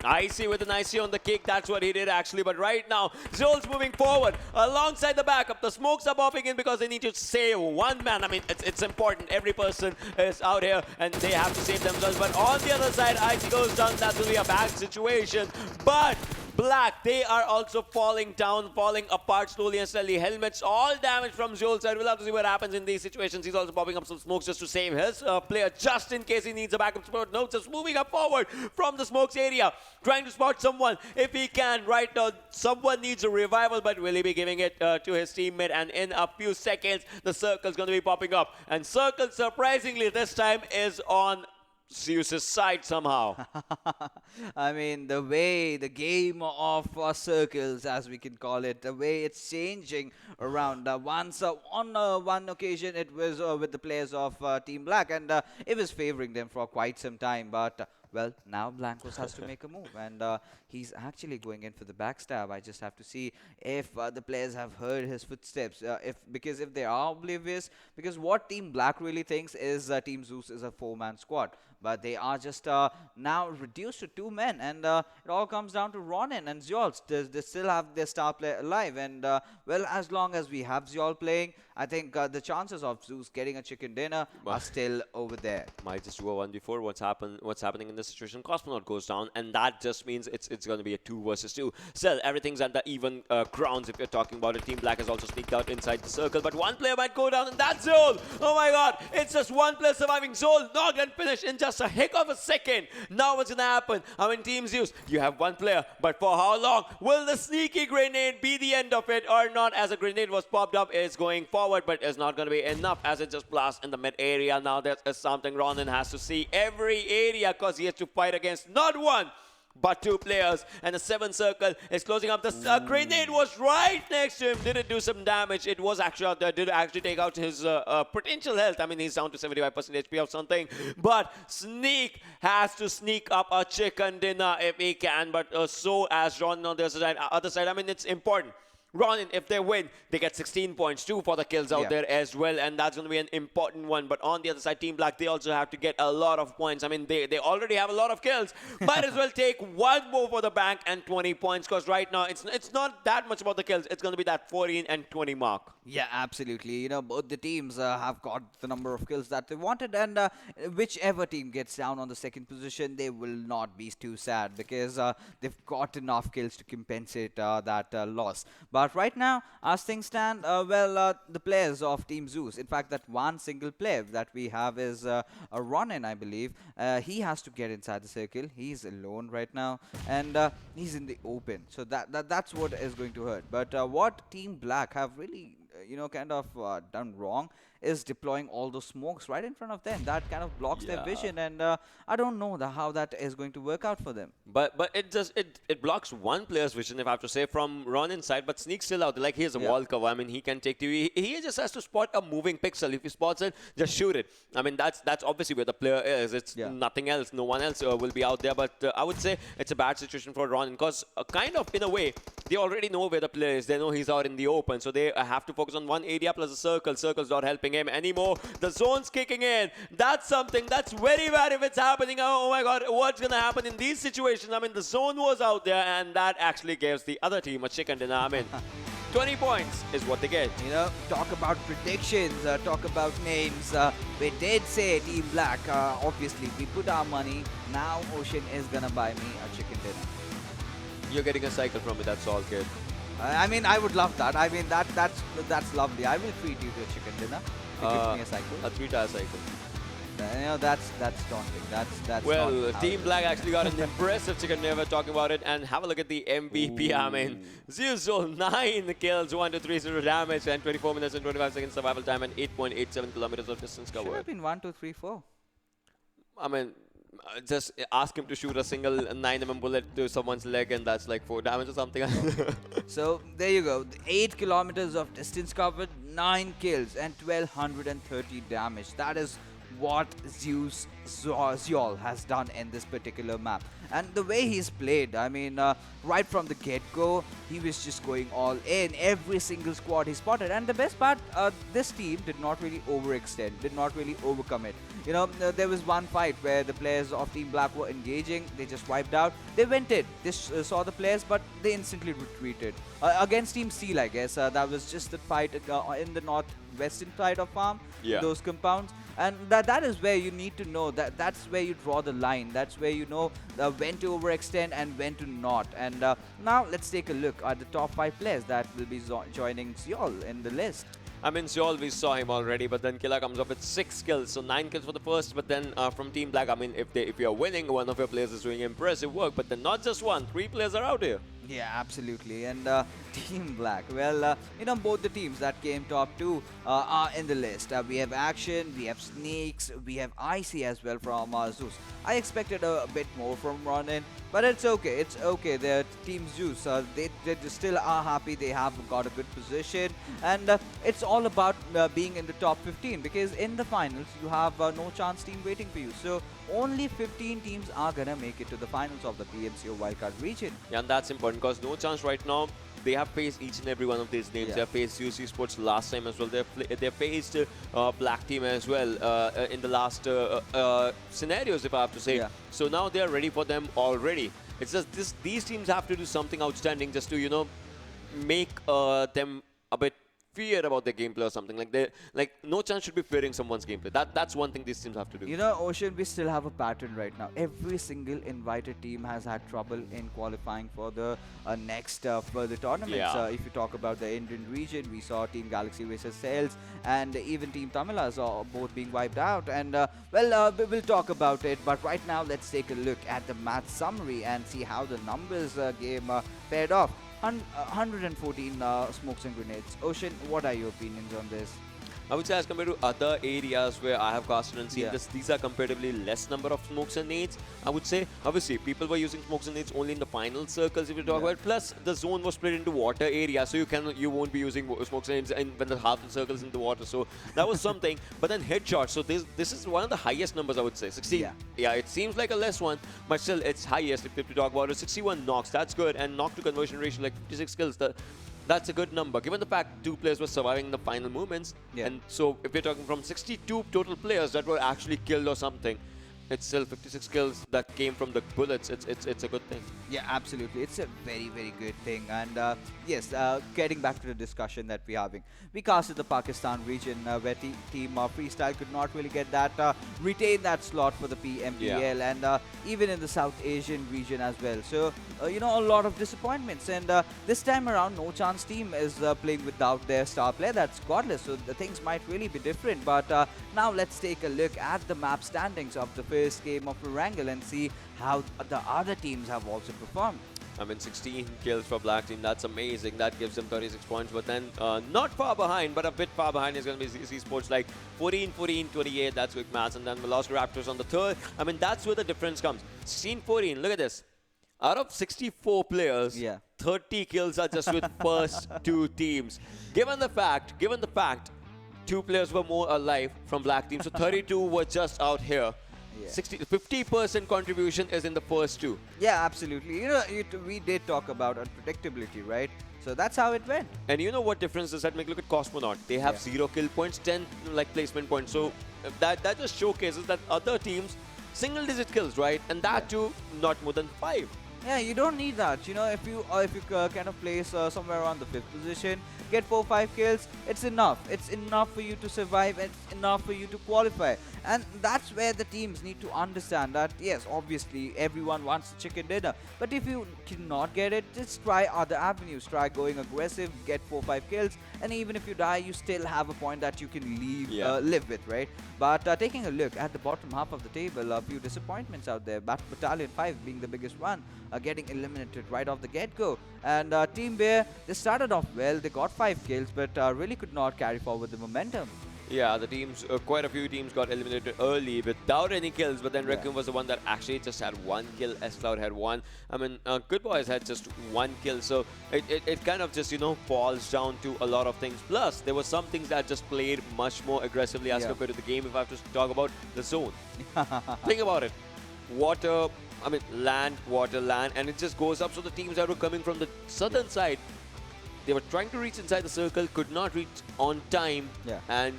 Icy with an IC on the kick, that's what he did actually. But right now, Zol's moving forward alongside the backup. The smokes are popping in because they need to save one man. I mean, it's important. Every person is out here and they have to save themselves. But on the other side, Icy goes down. That will be a bad situation. But Black, they are also falling down, falling apart slowly and steadily. Helmets all damaged from Zol's side. We'll have to see what happens in these situations. He's also popping up some smokes just to save his player, just in case he needs a backup support. No, just moving up forward from the smokes area, trying to spot someone if he can. Right now, someone needs a revival, but will he be giving it to his teammate? And in a few seconds, the circle's going to be popping up. And circle, surprisingly, this time is on Zeus's side somehow. I mean, the way the game of circles, as we can call it, the way it's changing around. Once on one occasion, it was with the players of Team Black, and it was favoring them for quite some time. But well, now Blancos has to make a move, and he's actually going in for the backstab. I just have to see if the players have heard his footsteps, because if they are oblivious, because what Team Black really thinks is Team Zeus is a 4-man squad, but they are just now reduced to 2 men, and it all comes down to Ronin and Zeus. They still have their star player alive, and well, as long as we have Zeus playing, I think the chances of Zeus getting a chicken dinner are still over there. Might just do a 1v4. What's happening in this situation? Cosmonaut goes down, and that just means it's going to be a 2 versus 2. Still, everything's at the even grounds if you're talking about it. Team Black has also sneaked out inside the circle, but one player might go down, and that's Zol. Oh my god, it's just one player surviving. Zol knocked and finished in just a hick of a second. Now what's going to happen? I mean, Team Zeus, you have one player, but for how long? Will the sneaky grenade be the end of it or not? As a grenade was popped up, it's going forward, but it's not going to be enough as it just blasts in the mid area. Now there is something Ronin has to see every area because he has to fight against not 1 but 2 players, and the 7th circle is closing up. The grenade was right next to him. Did it do some damage? It was actually out there. Did it actually take out his potential health? I mean, he's down to 75% HP or something. But Sneak has to sneak up a chicken dinner if he can. But so as Ron on the other side, I mean, it's important. Ronin, if they win, they get 16 points, 2 for the kills out there as well, and that's going to be an important one. But on the other side, Team Black, they also have to get a lot of points. I mean, they already have a lot of kills. Might as well take one more for the bank and 20 points, because right now it's not that much about the kills. It's going to be that 14 and 20 mark. Yeah, absolutely. You know, both the teams have got the number of kills that they wanted, and whichever team gets down on the second position, they will not be too sad, because they've got enough kills to compensate that loss. But right now, as things stand, the players of Team Zeus, in fact, that one single player that we have is Ronin, I believe. He has to get inside the circle. He's alone right now, and he's in the open. So that's what is going to hurt. But what Team Black have really kind of done wrong is deploying all those smokes right in front of them. That kind of blocks their vision, and I don't know how that is going to work out for them. But it blocks one player's vision, if I have to say, from Ronin's side, but Sneak's still out there. Like, he has a wall cover. I mean, he can take TV. He just has to spot a moving pixel. If he spots it, just shoot it. I mean, that's obviously where the player is. It's nothing else. No one else will be out there. But I would say it's a bad situation for Ronin, because kind of, in a way, they already know where the player is. They know he's out in the open, so they have to focus on one area plus a circle. Circle's not helping him anymore. The zone's kicking in. That's something that's very bad if it's happening. Oh my god, what's gonna happen in these situations? I mean, the zone was out there, and that actually gives the other team a chicken dinner. I mean, 20 points is what they get. You know, talk about predictions, talk about names. We did say Team Black, obviously we put our money. Now Ocean is gonna buy me a chicken dinner. You're getting a cycle from it, that's all, kid. I mean, I would love that. I mean, that's lovely. I will treat you to a chicken dinner. If you give me a cycle. A 3-tire cycle. That's daunting. That's well, Team Black actually got an impressive chicken dinner. Talking about it, and have a look at the MVP. I mean, Zeus 9 kills, 1-3-0 damage, and 24 minutes and 25 seconds survival time, and 8.87 kilometers of distance covered. Should have been 1, 2, 3, 4. I mean, just ask him to shoot a single 9mm bullet to someone's leg, and that's like 4 damage or something. So there you go. 8 kilometers of distance covered, 9 kills, and 1230 damage. That is what Zeus has done in this particular map. And the way he's played, I mean, right from the get-go, he was just going all in. Every single squad he spotted. And the best part, this team did not really overextend, did not really overcome it. You know, there was one fight where the players of Team Black were engaging. They just wiped out. They went in. They saw the players, but they instantly retreated. Against Team Steel, I guess, that was just the fight in the northwestern side of farm, those compounds. And that is where you need to know that's where you draw the line. That's where you know when to overextend and when to not. And now let's take a look at the top 5 players that will be joining Zeus in the list. I mean, Zeus, we saw him already, but then Killer comes up with 6 kills, so 9 kills for the first. But then from Team Black, I mean, if you're winning, one of your players is doing impressive work. But then not just one, 3 players are out here. Yeah, absolutely. And Team Black, well, you know, both the teams that came top 2 are in the list. We have Action, we have Sneaks, we have Icy as well from Zeus. I expected a bit more from Ronin, but it's okay. It's okay. They're Team Zeus. They still are happy. They have got a good position, and it's all about being in the top 15, because in the finals you have no chance team waiting for you. So only 15 teams are gonna make it to the finals of the PMCO Wildcard Region. Yeah, and that's important, because no chance right now. They have faced each and every one of these names. They have faced ZeusEsports last time as well. They've faced Black Team as well in the last scenarios, if I have to say. So now they are ready for them already. It's just these teams have to do something outstanding just to, you know, make them a bit fear about their gameplay or something. Like no chance should be fearing someone's gameplay. That's one thing these teams have to do. You know, Ocean, we still have a pattern right now. Every single invited team has had trouble in qualifying for the next further tournaments. If you talk about the Indian region, we saw Team Galaxy versus Sales, and even Team Tamilas are both being wiped out. And we'll talk about it. But right now, let's take a look at the match summary and see how the numbers game paired off. 114 smokes and grenades. Ocean, what are your opinions on this? I would say as compared to other areas where I have casted and seen this, these are comparatively less number of smokes and nades. I would say, obviously, people were using smokes and nades only in the final circles, if you talk about. Plus, the zone was split into water area, so you won't be using smokes and nades when the half the circles in the water. So that was something. But then headshots. So this is one of the highest numbers, I would say. 16. Yeah, it seems like a less one, but still, it's highest if you talk about it. 61 knocks. That's good, and knock to conversion ratio like 56 kills. That's a good number, given the fact 2 players were surviving the final moments. Yeah. And so if we're talking from 62 total players that were actually killed or something, it's still 56 kills that came from the bullets. It's a good thing. Yeah, absolutely. It's a very, very good thing. And yes, getting back to the discussion that we're having, we casted the Pakistan region where team Freestyle could not really get that, retain that slot for the PMPL, and even in the South Asian region as well. So, you know, a lot of disappointments. And this time around, No Chance team is playing without their star player. That's Godless. So the things might really be different. But now let's take a look at the map standings of the first game of Erangel and see how the other teams have also performed. I mean, 16 kills for Black Team. That's amazing. That gives them 36 points. But then, not far behind, but a bit far behind is going to be ZeusEsports, like 14, 14, 28. That's quick maths. And then VelociRaptors on the third. I mean, that's where the difference comes. 16, 14. Look at this. Out of 64 players, 30 kills are just with first 2 teams. Given the fact 2 players were more alive from Black Team, so 32 were just out here. 50% contribution is in the first 2. Yeah, absolutely. You know, we did talk about unpredictability, right? So that's how it went. And you know what difference does that make? Look at Cosmonaut. They have 0 kill points, 10 like placement points. So that just showcases that other teams single-digit kills, right? And that too, not more than 5. Yeah, you don't need that. You know, if you kind of place somewhere around the 5th position, get 4-5 kills, it's enough. It's enough for you to survive. It's enough for you to qualify. And that's where the teams need to understand that, yes, obviously, everyone wants the chicken dinner. But if you cannot get it, just try other avenues. Try going aggressive, get 4-5 kills, and even if you die, you still have a point that you can live with, right? But taking a look at the bottom half of the table, a few disappointments out there. Battalion 5 being the biggest one, getting eliminated right off the get-go. And Team Bear, they started off well. They got 5 kills, but really could not carry forward the momentum. Yeah, the teams, quite a few teams got eliminated early without any kills, but then Requiem was the one that actually just had 1 kill. S.Cloud had 1. I mean, GoodBoys had just 1 kill, so it kind of just, you know, falls down to a lot of things. Plus, there were some things that just played much more aggressively as compared to the game. If I have to talk about the zone, think about it. Water, I mean, land, water, land, and it just goes up. So the teams that were coming from the southern side, they were trying to reach inside the circle, could not reach on time. And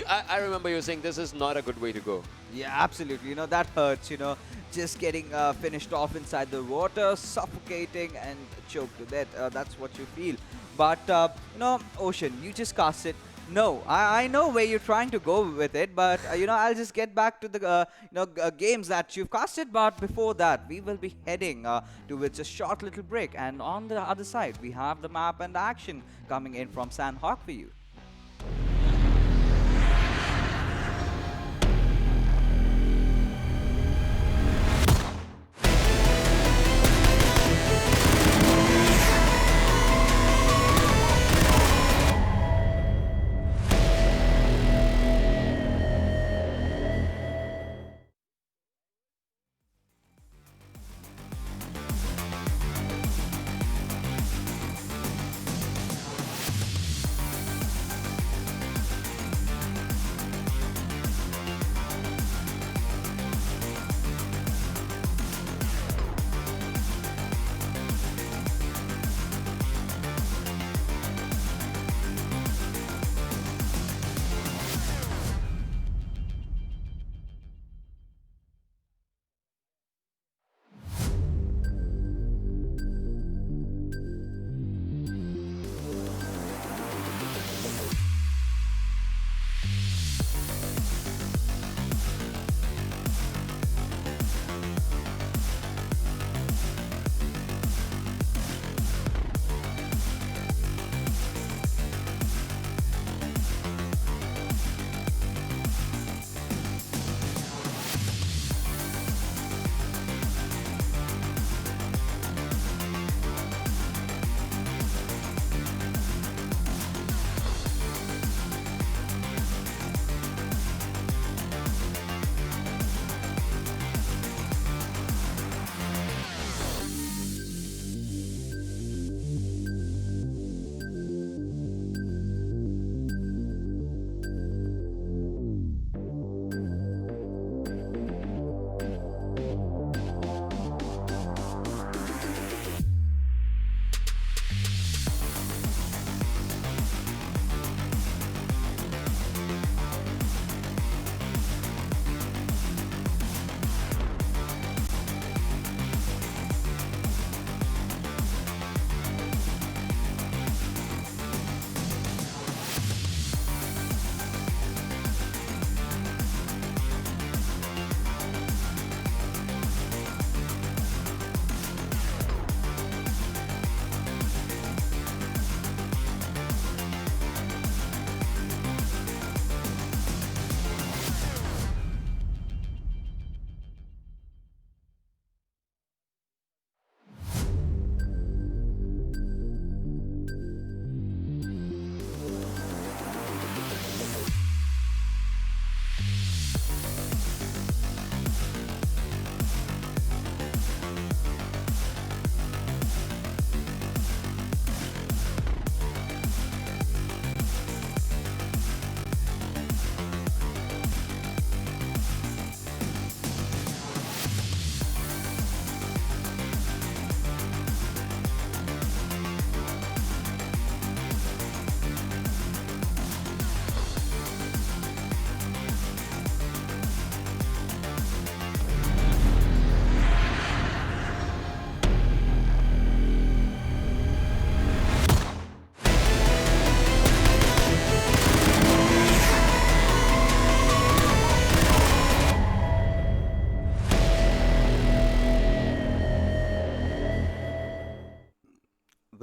I remember you saying this is not a good way to go. Yeah, absolutely. You know, that hurts, you know, just getting finished off inside the water, suffocating and choked to death. That's what you feel. But, you know, Ocean, you just cast it. No, I know where you're trying to go with it, but you know, I'll just get back to the games that you've casted. But before that, we will be heading towards a short little break, and on the other side, we have the map and the action coming in from Sanhok for you.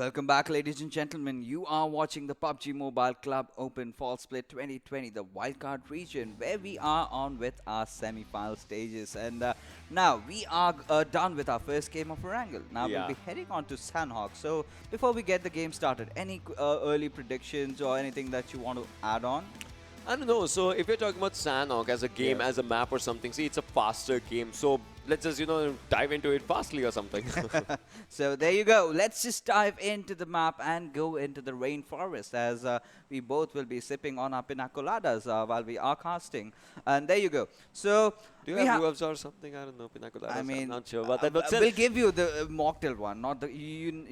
Welcome back, ladies and gentlemen. You are watching the PUBG Mobile Club Open Fall Split 2020, the Wildcard Region, where we are on with our semi-final stages. And now we are done with our first game of Erangel. Now we'll be heading on to Sanhok. So before we get the game started, any early predictions or anything that you want to add on? I don't know. So if you're talking about Sanhok as a game, as a map or something, see, it's a faster game. So let's just, dive into it fastly or something. So there you go. Let's just dive into the map and go into the rainforest as we both will be sipping on our pina coladas while we are casting. And there you go. So do you have ruafza or something? I don't know. Pina coladas. I mean, I'm not sure about that. But we'll give you the mocktail one, not the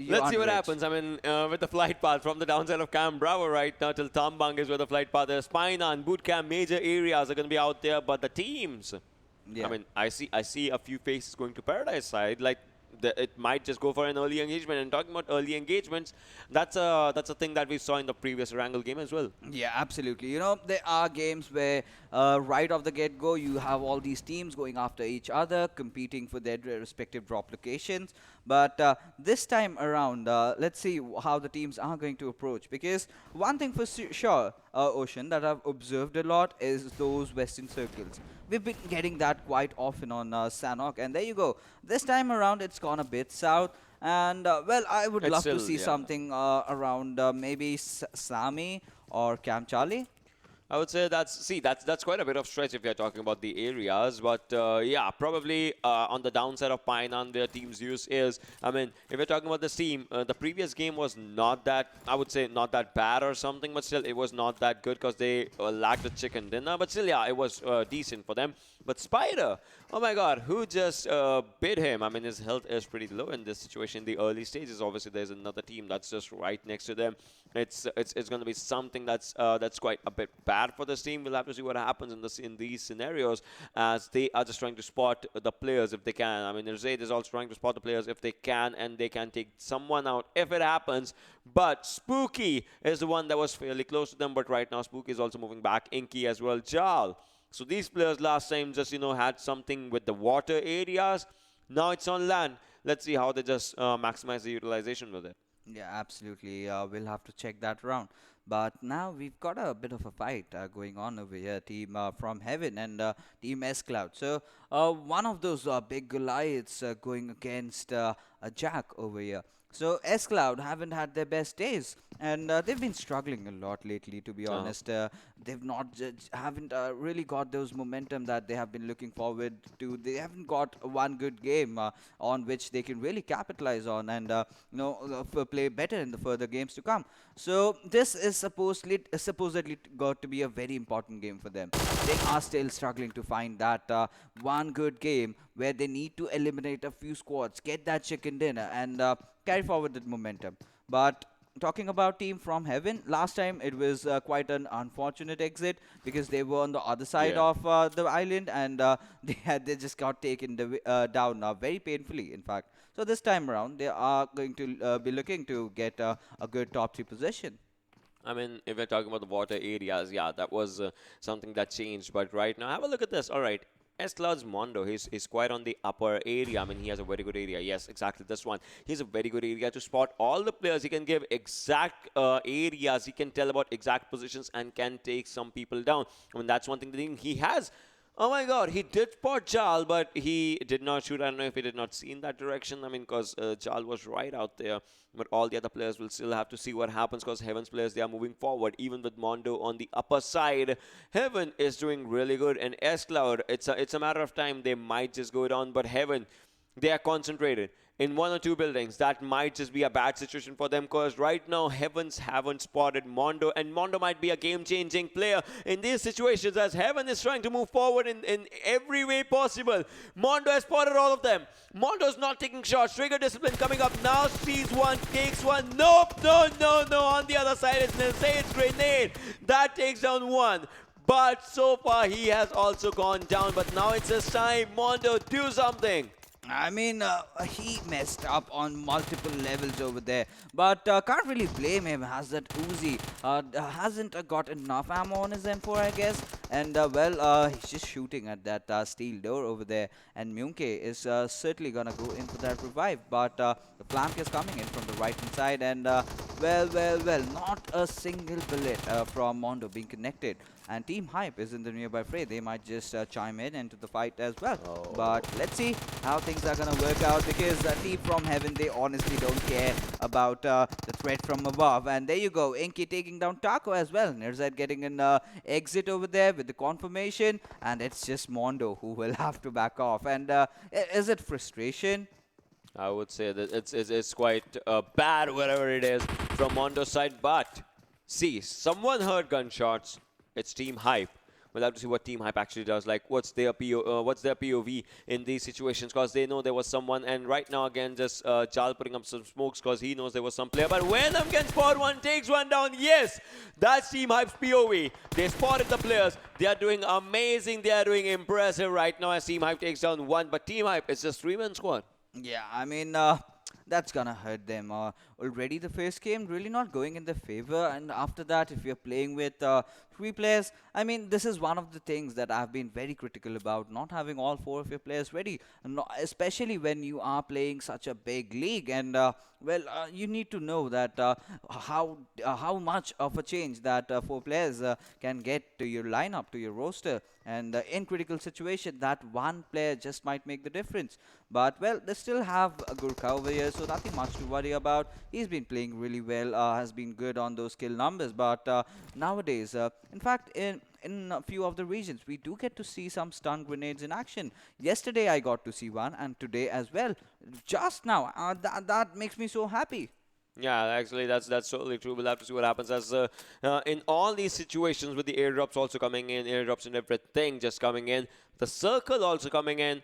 let's see what happens. I mean, with the flight path from the downside of Cam Bravo right now till Tambang is where the flight path is. Spina and Bootcamp major areas are going to be out there, but the teams. Yeah. I mean, I see a few faces going to Paradise side. Like, it might just go for an early engagement. And talking about early engagements, that's a thing that we saw in the previous Erangel game as well. Yeah, absolutely. There are games where right off the get-go, you have all these teams going after each other, competing for their respective drop locations. But this time around, let's see how the teams are going to approach. Because one thing for sure, Ocean, that I've observed a lot is those western circles. We've been getting that quite often on Sanhok. And there you go. This time around, it's gone a bit south. And, well, I would love to see something around maybe Sami or Camp Charlie. I would say that's quite a bit of stretch if you're talking about the areas, but yeah, probably on the downside of Painan where team's use is. I mean, if you're talking about this team, the previous game was not that, I would say, not that bad or something, but still it was not that good because they lacked the chicken dinner. But still, yeah, it was decent for them. But Spider, oh my God, who just bit him? I mean, his health is pretty low in this situation in the early stages. Obviously, there's another team that's just right next to them. It's going to be something that's quite a bit bad for this team. We'll have to see what happens in these scenarios as they are just trying to spot the players if they can. I mean, Zaid is also trying to spot the players if they can, and they can take someone out if it happens. But Spooky is the one that was fairly close to them, but right now Spooky is also moving back. Inky as well, Jal. So these players last time just, had something with the water areas. Now it's on land. Let's see how they just maximize the utilization with it. Yeah, absolutely. We'll have to check that around. But now we've got a bit of a fight going on over here. Team FromHeaven and Team S.Cloud. So one of those big Goliaths going against a Jack over here. So S.Cloud haven't had their best days, and they've been struggling a lot lately, to be honest. They've haven't really got those momentum that they have been looking forward to. They haven't got one good game on which they can really capitalize on and play better in the further games to come. So this is supposedly got to be a very important game for them. They are still struggling to find that one good game where they need to eliminate a few squads, get that chicken dinner, and carry forward that momentum. But talking about Team FromHeaven, last time it was quite an unfortunate exit because they were on the other side of the island, and they just got taken down very painfully, in fact. So this time around, they are going to be looking to get a good top 3 position. I mean, if we're talking about the water areas, yeah, that was something that changed. But right now, have a look at this. All right. S.Cloud's Mondo, he's quite on the upper area. I mean, he has a very good area. Yes, exactly this one. He has a very good area to spot all the players. He can give exact areas. He can tell about exact positions and can take some people down. I mean, that's one thing that he has. Oh my God, he did spot Jal, but he did not shoot. I don't know if he did not see in that direction. I mean, because Jal was right out there. But all the other players will still have to see what happens because Heaven's players, they are moving forward. Even with Mondo on the upper side, Heaven is doing really good. And S.Cloud, it's a matter of time. They might just go down. But Heaven, they are concentrated in 1 or 2 buildings. That might just be a bad situation for them because right now Heavens haven't spotted Mondo, and Mondo might be a game-changing player in these situations as Heaven is trying to move forward in every way possible. Mondo has spotted all of them. Mondo's not taking shots. Trigger discipline coming up now. Sees one, takes one. Nope, no. On the other side is Zaid's grenade. That takes down one. But so far he has also gone down. But now it's his time. Mondo, do something. I mean, he messed up on multiple levels over there, but can't really blame him. Has that Uzi hasn't got enough ammo on his M4, I guess, and he's just shooting at that steel door over there. And Myunke is certainly gonna go in for that revive, but the flank is coming in from the right hand side, and not a single bullet from Mondo being connected. And Team Hype is in the nearby fray. They might just chime in into the fight as well. But let's see how things are going to work out, because Team FromHeaven, they honestly don't care about the threat from above. And there you go. Inky taking down Taco as well. Nirzad getting an exit over there with the confirmation. And it's just Mondo who will have to back off. And is it frustration? I would say that it's quite bad, wherever it is, from Mondo's side. But see, someone heard gunshots. It's Team Hype. We'll have to see what Team Hype actually does. Like, what's their POV in these situations? Because they know there was someone, and right now again, just Chal putting up some smokes because he knows there was some player. But Venom can spot one, takes one down. Yes, that's Team Hype's POV. They spotted the players. They are doing amazing. They are doing impressive right now as Team Hype takes down one. But Team Hype is just 3-man squad. Yeah, I mean, that's gonna hurt them. Already the first game really not going in their favor, and after that, if you're playing with 3 players, I mean, this is one of the things that I've been very critical about, not having all 4 of your players ready, especially when you are playing such a big league. And you need to know that how much of a change that 4 players can get to your lineup, to your roster. And in critical situation, that one player just might make the difference. But well, they still have a Gurkha over here, so nothing much to worry about. He's been playing really well, has been good on those kill numbers. But nowadays, in fact, in a few of the regions, we do get to see some stun grenades in action. Yesterday, I got to see one, and today as well. Just now, that makes me so happy. Yeah, actually, that's totally true. We'll have to see what happens as in all these situations with the airdrops also coming in, airdrops and everything just coming in, the circle also coming in.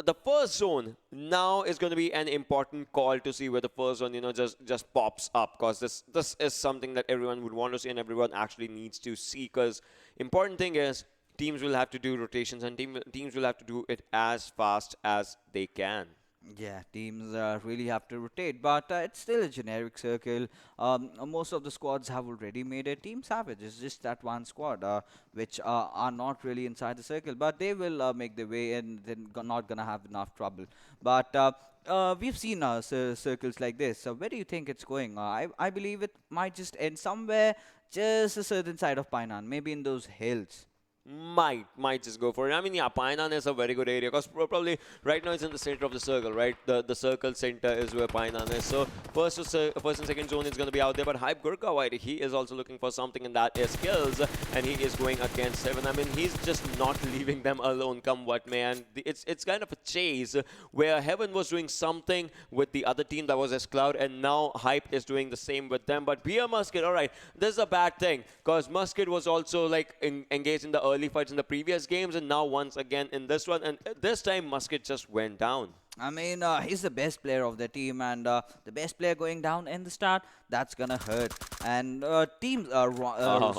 The first zone now is going to be an important call to see where the first zone, just pops up, because this is something that everyone would want to see and everyone actually needs to see. Because important thing is teams will have to do rotations, and teams will have to do it as fast as they can. Yeah, teams really have to rotate, but it's still a generic circle. Most of the squads have already made it. Team Savage is just that one squad, which are not really inside the circle, but they will make their way in. They're not gonna have enough trouble. But we've seen circles like this. So where do you think it's going? I believe it might just end somewhere, just a certain side of Painan, maybe in those hills. Might just go for it. I mean, yeah, Painan is a very good area, because probably right now it's in the center of the circle, right? The circle center is where Painan is. So first and second zone is going to be out there, but Hype Gurkha White, he is also looking for something, and that is kills, and he is going against 7. I mean, he's just not leaving them alone, come what may. And it's kind of a chase where Heaven was doing something with the other team, that was S.Cloud, and now Hype is doing the same with them. But Beer Musket, all right, this is a bad thing, because Musket was also like engaged in the early fights in the previous games, and now once again in this one, and this time Musket just went down. I mean, he's the best player of the team, and the best player going down in the start, that's gonna hurt. And teams are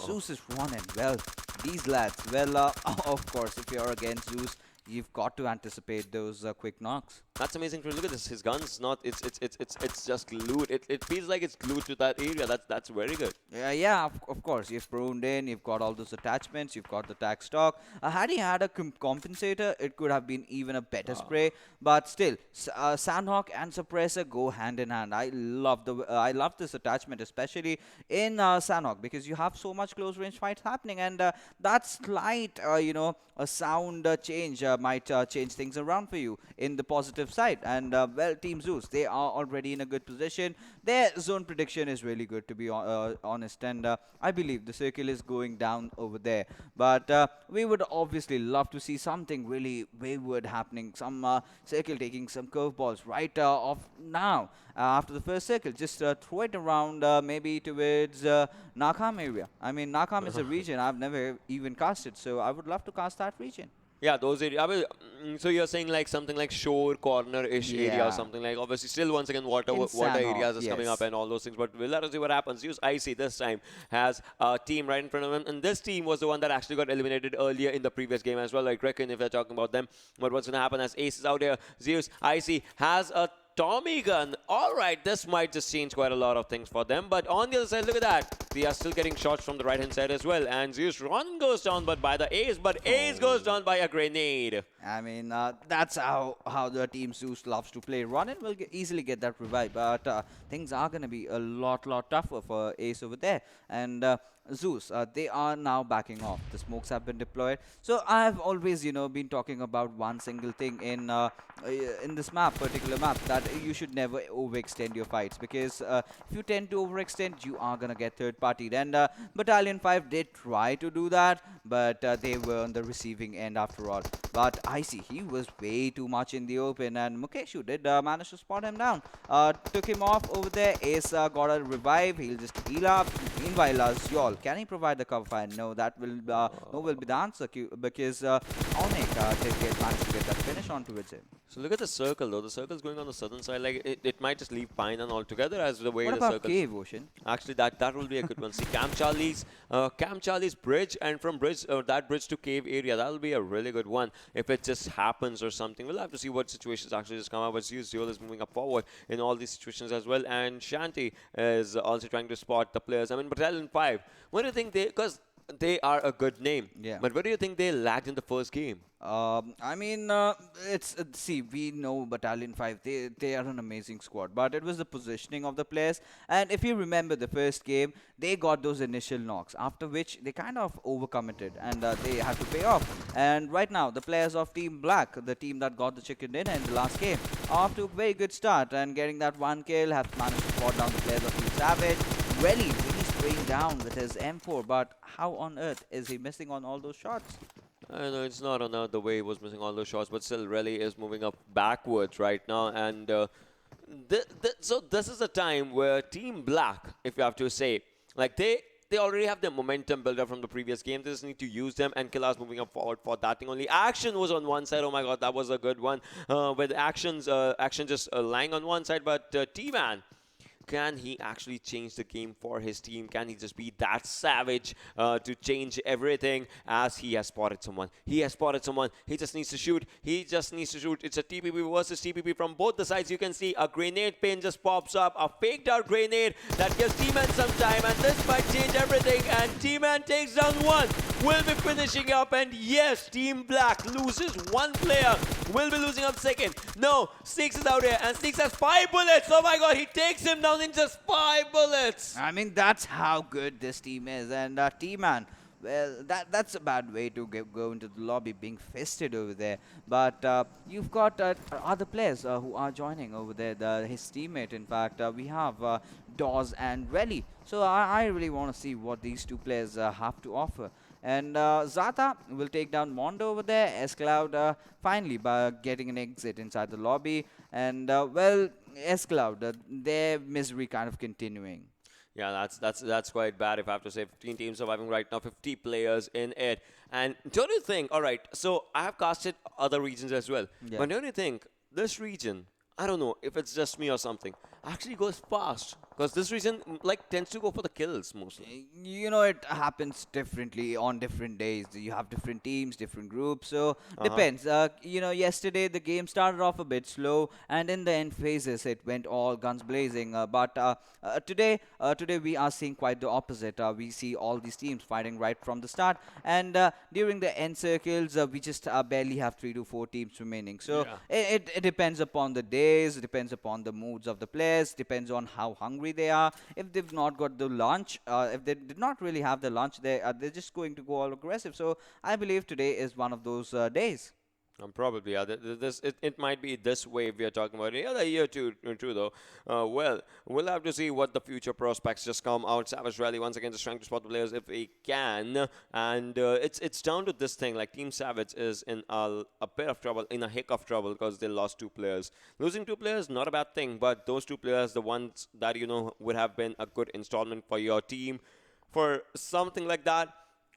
Zeus is running. Well, these lads, of course, if you're against Zeus, you've got to anticipate those quick knocks. That's amazing. Look at this. His gun's not. It's just glued. It feels like it's glued to that area. That's very good. Yeah. Of course, you've pruned in. You've got all those attachments. You've got the tag stock. Had he had a compensator, it could have been even a better spray. But still, Sanhok and suppressor go hand in hand. I love this attachment, especially in Sanhok, because you have so much close range fights happening, and that slight a sound change might change things around for you in the positive side. And well, Team Zeus, they are already in a good position. Their zone prediction is really good, to be honest, and I believe the circle is going down over there. But we would obviously love to see something really wayward happening, some circle taking some curveballs right off now after the first circle. Just throw it around maybe towards Nakam area. I mean, Nakam is a region I've never even casted, so I would love to cast that region. Yeah, those areas. I mean, so you're saying like something like shore corner-ish area or Yeah. something like. Obviously, still once again, water In water Sanhok, areas is coming up yes. and all those things. But we'll let us see what happens. Use IC this time has a team right in front of him, and this team was the one that actually got eliminated earlier in the previous game as well. Like Requiem, if you're talking about them. But what's gonna happen as Ace is out here? Zeus IC has a Tommy gun. All right, this might just change quite a lot of things for them. But on the other side, look at that. They are still getting shots from the right-hand side as well. And Zeus run goes down, but by the Ace. But Ace goes down by a grenade. I mean, that's how the team Zeus loves to play. Ronin will easily get that revive, but things are going to be a lot tougher for Ace over there. And Zeus, they are now backing off. The smokes have been deployed. So I've always, been talking about one single thing in this particular map, that you should never overextend your fights, because if you tend to overextend, you are going to get third-partied. And Battalion 5 did try to do that, but they were on the receiving end after all. But I see he was way too much in the open, and Mukeshu did manage to spot him down. Took him off over there. Ace got a revive. He'll just heal up. Meanwhile, Zyol, can he provide the cover fire? No, that will no will be the answer, because Onik did manage to get that finish onto it. So look at the circle though. The circle's going on the southern side. Like it might just leave Painan altogether as the way What the about circle. Cave Ocean? Actually, that will be a good one. See, Cam Charlie's bridge, and from bridge that bridge to cave area, that will be a really good one if it just happens or something. We'll have to see what situations actually just come up. But Zeus is moving up forward in all these situations as well, and Shanti is also trying to spot the players. I mean, Battalion 5. What do you think because they are a good name. Yeah. But what do you think they lacked in the first game? I mean, it's see, we know Battalion 5, they are an amazing squad, but it was the positioning of the players. And if you remember the first game, they got those initial knocks, after which they kind of overcommitted, and they had to pay off. And right now, the players of Team Black, the team that got the chicken dinner in the last game, are off to a very good start, and getting that one kill, have managed to spot down the players of Team Savage. Really spraying down with his M4, but how on earth is he missing on all those shots? I know it's not on the way he was missing all those shots, but still really is moving up backwards right now. And so this is a time where Team Black, if you have to say, like they already have their momentum built up from the previous game. They just need to use them, and Killar's moving up forward for that thing only. Action was on one side. Oh my god, that was a good one. With Action just lying on one side, but T-Man, can he actually change the game for his team? Can he just be that savage to change everything, as he has spotted someone? He has spotted someone. He just needs to shoot. He just needs to shoot. It's a TPP versus TPP from both the sides. You can see a grenade pin just pops up, a faked out grenade that gives T-Man some time, and this might change everything. And T-Man takes down one. Will be finishing up, and yes, Team Black loses one player. Will be losing up second. No, Six is out here, and Six has 5 bullets. Oh my god, he takes him down in just 5 bullets. I mean, that's how good this team is. And T-Man, well, that's a bad way to go into the lobby, being fisted over there. But you've got other players who are joining over there. His teammate, in fact, we have Dawes and Relly. So I really want to see what these two players have to offer. And Zata will take down Mondo over there. S.Cloud finally by getting an exit inside the lobby. And well, S.Cloud, their misery kind of continuing. Yeah, that's quite bad, if I have to say. 15 teams surviving right now, 50 players in it. And don't you think, all right, so I have casted other regions as well. Yeah. But don't you think this region, I don't know if it's just me or something, actually goes fast? Because this region like tends to go for the kills mostly. You know, it happens differently on different days. You have different teams, different groups, so depends. You know, yesterday the game started off a bit slow, and in the end phases it went all guns blazing. But today we are seeing quite the opposite. We see all these teams fighting right from the start, and during the end circles we just barely have 3 to 4 teams remaining. So it depends upon the days, it depends upon the moods of the players, depends on how hungry they are. If they've not got the lunch, if they did not really have the lunch, they're just going to go all aggressive. So I believe today is one of those days. Probably, yeah. It might be this way we are talking about. The other year too though. Well, we'll have to see what the future prospects just come out. Savage Rally once again just trying to spot the players if he can, and it's down to this thing. Like Team Savage is in a bit of trouble, in a hick of trouble, because they lost 2 players. Losing 2 players, not a bad thing, but those 2 players, the ones that would have been a good installment for your team, for something like that.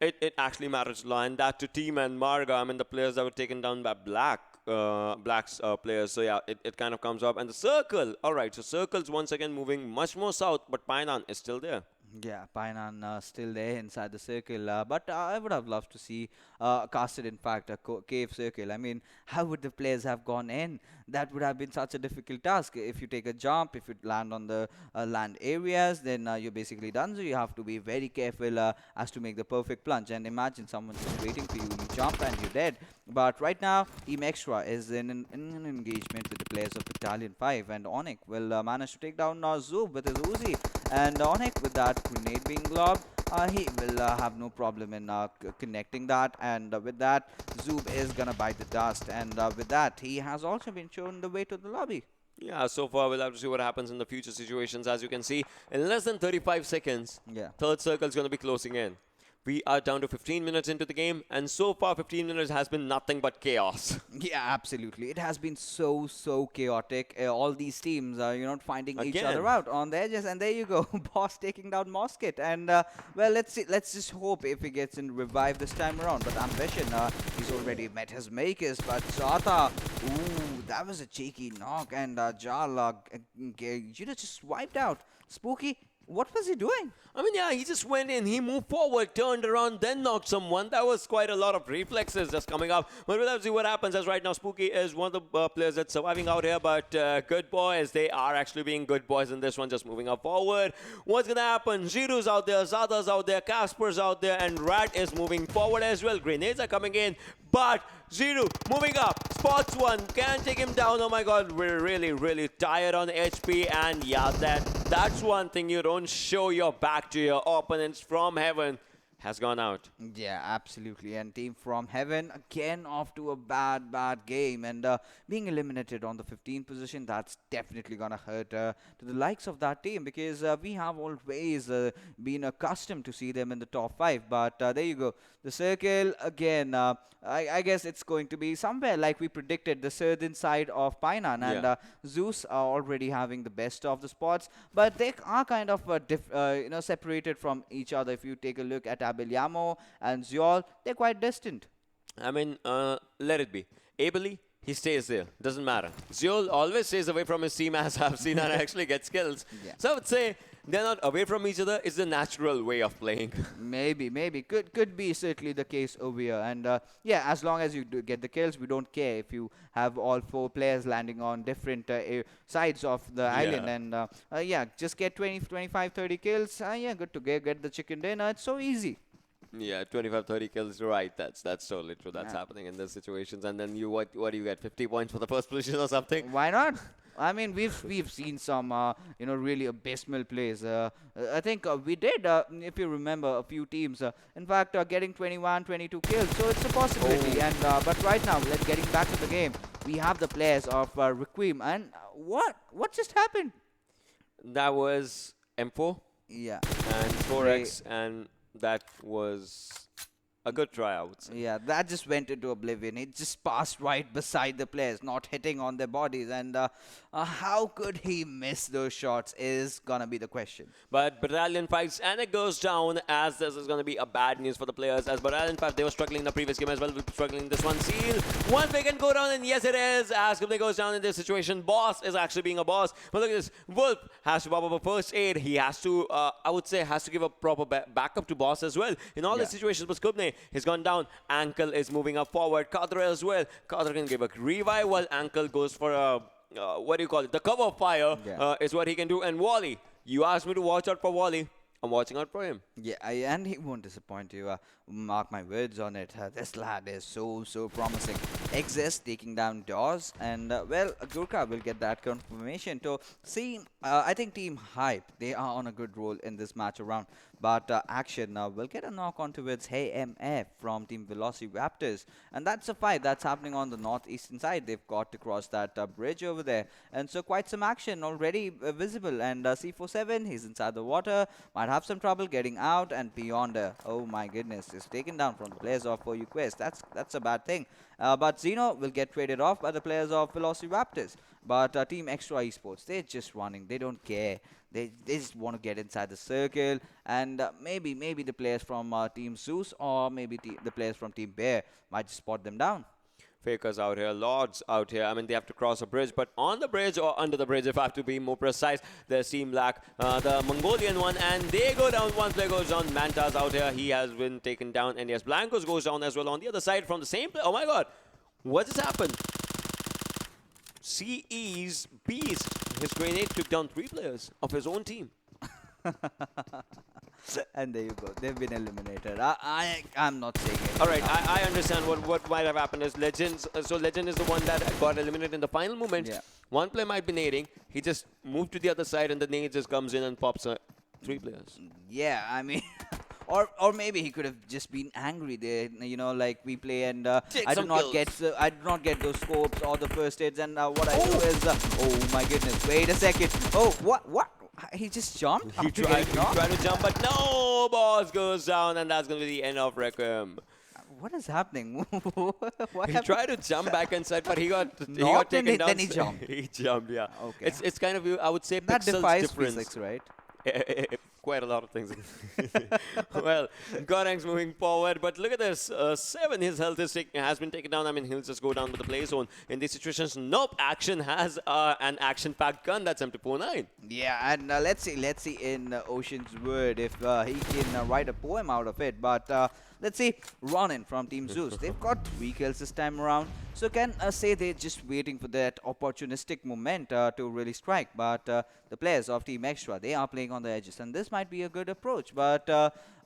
it actually matters a lot, and that to Team and Marga, I mean, the players that were taken down by Black's players. So yeah, it kind of comes up. And the Circle, all right, so Circle's once again moving much more south, but Painan is still there. Yeah, Painan still there inside the circle, but I would have loved to see casted, in fact, a cave circle. I mean, how would the players have gone in? That would have been such a difficult task. If you take a jump, if you land on the land areas, then you're basically done. So you have to be very careful as to make the perfect plunge. And imagine someone just waiting for you. You jump and you're dead. But right now, Team Extra is in an engagement with the players of Battalion 5, and Onyx will manage to take down Zoob with his Uzi. And Onyx, with that grenade being lobbed, he will have no problem in connecting that, and with that, Zoob is gonna bite the dust, and with that, he has also been shown the way to the lobby. Yeah, so far we'll have to see what happens in the future situations. As you can see, in less than 35 seconds, third circle is going to be closing in. We are down to 15 minutes into the game, and so far 15 minutes has been nothing but chaos. Yeah, absolutely. It has been so chaotic. All these teams are, finding each other out on the edges, and there you go, Boss taking down Mosket. And well, let's see. Let's just hope if he gets in revive this time around. But Ambition, he's already met his makers. But Zata, ooh, that was a cheeky knock, and Jal, just wiped out. Spooky. What was he doing? I mean, yeah, he just went in, he moved forward, turned around, then knocked someone. That was quite a lot of reflexes just coming up. But we'll have to see what happens, as right now Spooky is one of the players that's surviving out here. But GoodBoys, they are actually being good boys in this one, just moving up forward. What's going to happen? Ziru's out there, Zada's out there, Casper's out there, and Rat is moving forward as well. Grenades are coming in, but Ziru moving up, spots one, can't take him down. Oh my god, we're really tired on HP, and yeah, that's one thing you don't show your back to your opponents. FromHeaven has gone out. Yeah, absolutely. And Team FromHeaven again off to a bad game, and being eliminated on the 15th position, that's definitely gonna hurt to the likes of that team, because we have always been accustomed to see them in the top 5. But there you go, the circle again. I guess it's going to be somewhere like we predicted, the southern side of Painan, and Zeus are already having the best of the spots, but they are kind of separated from each other. If you take a look at Abelyamo and Ziol, they're quite distant. I mean, let it be. Abely, he stays there. Doesn't matter. Ziol always stays away from his team, as I've seen, and actually gets kills. Yeah. So I would say they're not away from each other. It's the natural way of playing. Maybe. Could be certainly the case over here. And yeah, as long as you do get the kills, we don't care if you have all 4 players landing on different sides of the island. And yeah, just get 20, 25, 30 kills. Yeah, good to get the chicken dinner. It's so easy. Yeah, 25, 30 kills, right. That's totally true. That's happening in those situations. And then what do you get? 50 points for the first position or something? Why not? I mean, we've seen some really abysmal plays. I think we did, if you remember, a few teams. In fact, getting 21, 22 kills. So it's a possibility. And but right now, getting back to the game, we have the players of Requiem. And what just happened? That was M4. Yeah. And 4X, and that was a good try, I would say. Yeah, that just went into oblivion. It just passed right beside the players, not hitting on their bodies. And how could he miss those shots is gonna be the question. But Battalion fights, and it goes down, as this is gonna be a bad news for the players. As Battalion 5, they were struggling in the previous game as well. We're struggling in this one. Seal, one pick and go down, and yes, it is. As Kubne goes down in this situation, Boss is actually being a boss. But look at this. Wolf has to pop up a first aid. He has to, I would say, has to give a proper backup to Boss as well. In all these situations, but Kubne, he's gone down. Ankle is moving up forward. Kadra as well. Kadra can give a revive while Ankle goes for a, what do you call it? The cover fire is what he can do. And Wally, you asked me to watch out for Wally. I'm watching out for him. Yeah, and he won't disappoint you. Mark my words on it. This lad is so promising. Exist taking down Dawes, and well, Gurkha will get that confirmation. So, see, I think Team Hype, they are on a good roll in this match around. But Action will get a knock onto its HMF from Team VelociRaptors. And that's a fight that's happening on the northeastern side. They've got to cross that bridge over there. And so quite some action already visible. And C47, he's inside the water. Might have some trouble getting out. And Beyonder, oh my goodness, is taken down from the players of For You Quest. That's a bad thing. But Zeno will get traded off by the players of VelociRaptors. But Team Extra Esports, they're just running. They don't care. They just want to get inside the circle. And maybe the players from Team Zeus or maybe the players from Team Bear might just spot them down. Fakers out here, Lords out here. I mean, they have to cross a bridge, but on the bridge or under the bridge, if I have to be more precise, there's Team Black, the Mongolian one, and they go down. One player goes down. Manta's out here. He has been taken down, and yes, Blancos goes down as well on the other side from the same player. Oh my God, what just happened? CE's Beast, his grenade took down 3 players of his own team. And there you go. They've been eliminated. I'm not saying it. All right, I understand what might have happened is Legends. So Legend is the one that got eliminated in the final moment. Yeah. One player might be nading. He just moved to the other side, and the nade just comes in and pops 3 players. Yeah, I mean, or maybe he could have just been angry there. You know, like we play and I do not get those scopes or the first aids, and what I do is oh my goodness, wait a second. Oh, what? He just jumped? He tried to jump, but no, boss goes down, and that's going to be the end of Requiem. What is happening? What He happened? tried to jump back inside, but he got Knocked taken and down. then he jumped. He jumped, yeah. Okay. It's kind of, I would say, That pixels defies difference. physics, right? Quite a lot of things. Well, Gorang's moving forward, but look at this. 7, his health has been taken down. I mean, he'll just go down with the play zone. In these situations, nope, Action has an action-packed gun. That's MP49. Yeah, and let's see in Ocean's word if he can write a poem out of it. But let's see, Ronin from Team Zeus. They've got 3 kills this time around. So can say they're just waiting for that opportunistic moment to really strike. But the players of Team Extra, they are playing on the edges, and this might be a good approach. But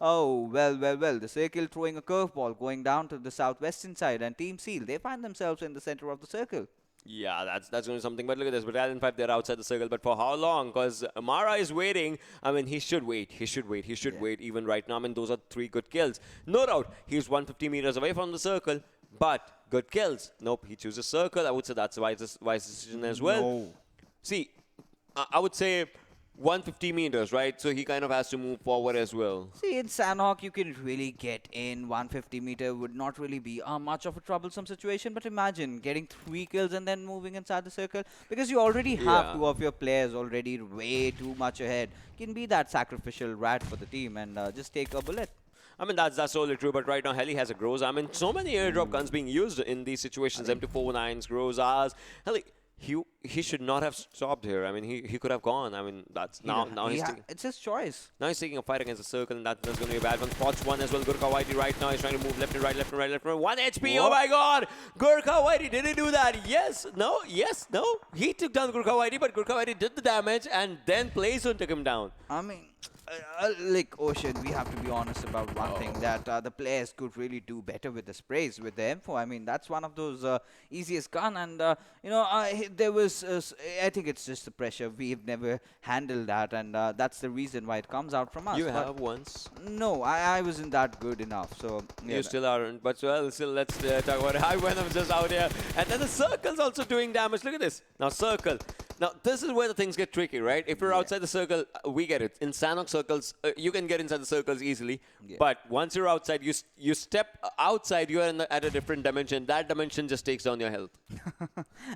oh, well, the circle throwing a curveball going down to the southwestern side, and Team Seal, they find themselves in the center of the circle. Yeah, that's going to be something. But look at this. Battalion 5, they're outside the circle. But for how long? Because Mara is waiting. I mean, he should wait. He should wait even right now. I mean, those are 3 good kills. No doubt, he's 150 meters away from the circle. But good kills. Nope, he chooses circle. I would say that's a wise decision as well. No. See, I would say 150 meters, right? So he kind of has to move forward as well. See, in Sanhok, you can really get in 150 meter would not really be much of a troublesome situation. But imagine getting 3 kills and then moving inside the circle, because you already have 2 of your players already way too much ahead. Can be that sacrificial rat for the team and just take a bullet. I mean, that's totally true, but right now Heli has a Groza. I mean, so many airdrop guns being used in these situations. M249s, Grozas. Heli, he should not have stopped here. I mean, he could have gone. I mean, that's now he's it's his choice. now he's taking a fight against the circle, and that's going to be a bad one. Spots one as well. Gurkha Whitey right now. He's trying to move left and right, left and right, left and right. 1 HP. Whoa. Oh my God! Gurkha Whitey, did he do that? Yes. No. Yes. No. He took down Gurkha Whitey, but Gurkha Whitey did the damage, and then Playzone took him down. I mean, like Ocean, we have to be honest about one thing, that the players could really do better with the sprays, with the M4. I mean, that's one of those easiest gun, and you know, there was, I think it's just the pressure. We've never handled that, and that's the reason why it comes out from us. You But have once. no, I wasn't that good enough. So yeah, You still aren't, but well, still let's talk about it. High Venom's just out here, and then the circle's also doing damage. Look at this. Now circle. Now this is where the things get tricky, right? If you're outside the circle, we get it. In Sanhok circles, you can get inside the circles easily. Yeah. But once you're outside, you step outside, you're at a different dimension. That dimension just takes down your health.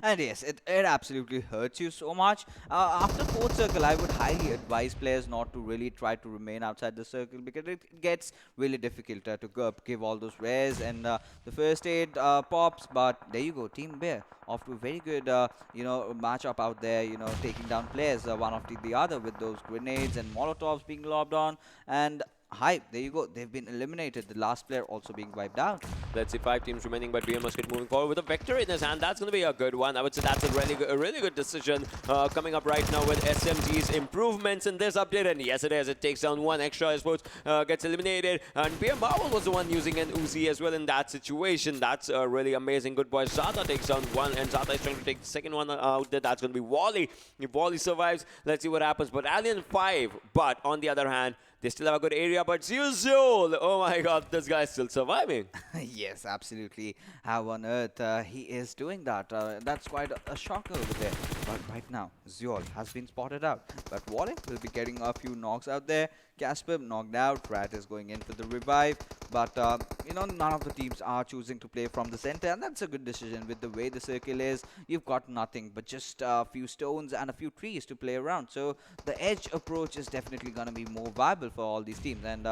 and yes, it absolutely hurts you so much. After 4th circle, I would highly advise players not to really try to remain outside the circle, because it gets really difficult to give all those rares, and the first aid pops. But there you go, Team Bear off to a very good you know, matchup out there, you know, taking down players one after the other with those grenades and molotovs being lobbed on. And hype, there you go, they've been eliminated, the last player also being wiped out. Let's see, 5 teams remaining, but BM must get moving forward with a victor in his hand. That's going to be a good one. I would say that's a really good decision coming up right now with SMG's improvements in this update. And yes, it is. It takes down 1 extra. Esports gets eliminated. And PM Marvel was the one using an Uzi as well in that situation. That's really amazing. GoodBoys. Zata takes down 1, and Zata is trying to take the second one out there. That's going to be Wally. If Wally survives, let's see what happens. But Alien 5, but on the other hand, they still have a good area, but ZeusEsports, oh my God, this guy's still surviving. Yes, absolutely. How on earth he is doing that? That's quite a shocker over there. But right now, Zeol has been spotted out. But Wally will be getting a few knocks out there. Casper knocked out. Rat is going in for the revive. But none of the teams are choosing to play from the center, and that's a good decision. With the way the circle is, you've got nothing but just a few stones and a few trees to play around. So the edge approach is definitely going to be more viable for all these teams. And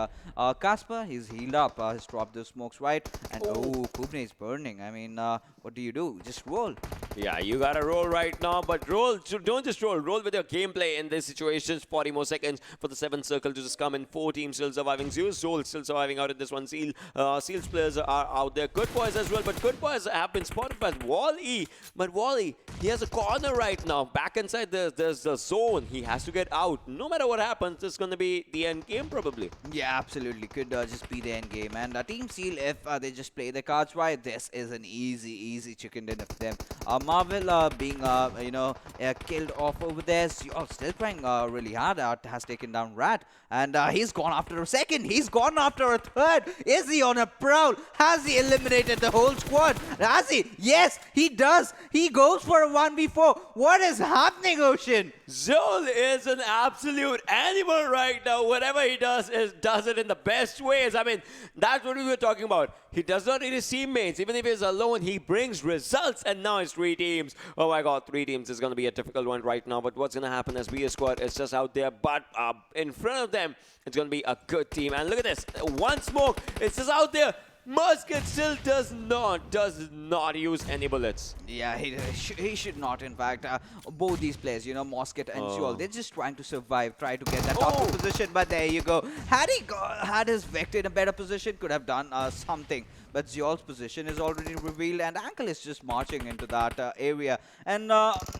Casper, he's healed up. He's dropped those smokes right. And Kubne is burning. I mean, what do you do? Just roll. Yeah, you gotta roll right now, but don't just roll with your gameplay in this situation. 40 more seconds for the 7th circle to just come in. 4 teams still surviving. Zeus Soul still surviving out in this one. Seals players are out there. GoodBoys as well, but GoodBoys have been spotted by Wally. But Wally, he has a corner right now. Back inside, there's the zone. He has to get out. No matter what happens, it's gonna be the end game probably. Yeah, absolutely. Could just be the end game. And Team Seal, if they just play the cards right, this is an easy chicken dinner for them. Marvel being killed off over there. Still trying really hard. Has taken down Rat, and he's gone after a second. He's gone after a third. Is he on a prowl? Has he eliminated the whole squad? Has he? Yes, he does. He goes for a 1v4. What is happening, Ocean? Zol is an absolute animal right now. Whatever he does it in the best ways. I mean, that's what we were talking about. He does not need his teammates. Even if he's alone, he brings results. And now it's 3 teams. Oh my God, 3 teams is going to be a difficult one right now. But what's going to happen as BS Squad is just out there. But in front of them, it's going to be a good team. And look at this. One smoke. It's just out there. Musket still does not use any bullets. Yeah, he should not. In fact, both these players, Musket and Joel, they're just trying to survive, try to get that top position. But there you go. Had he had his Vector in a better position, could have done something. But Zeol's position is already revealed, and Ankle is just marching into that area. And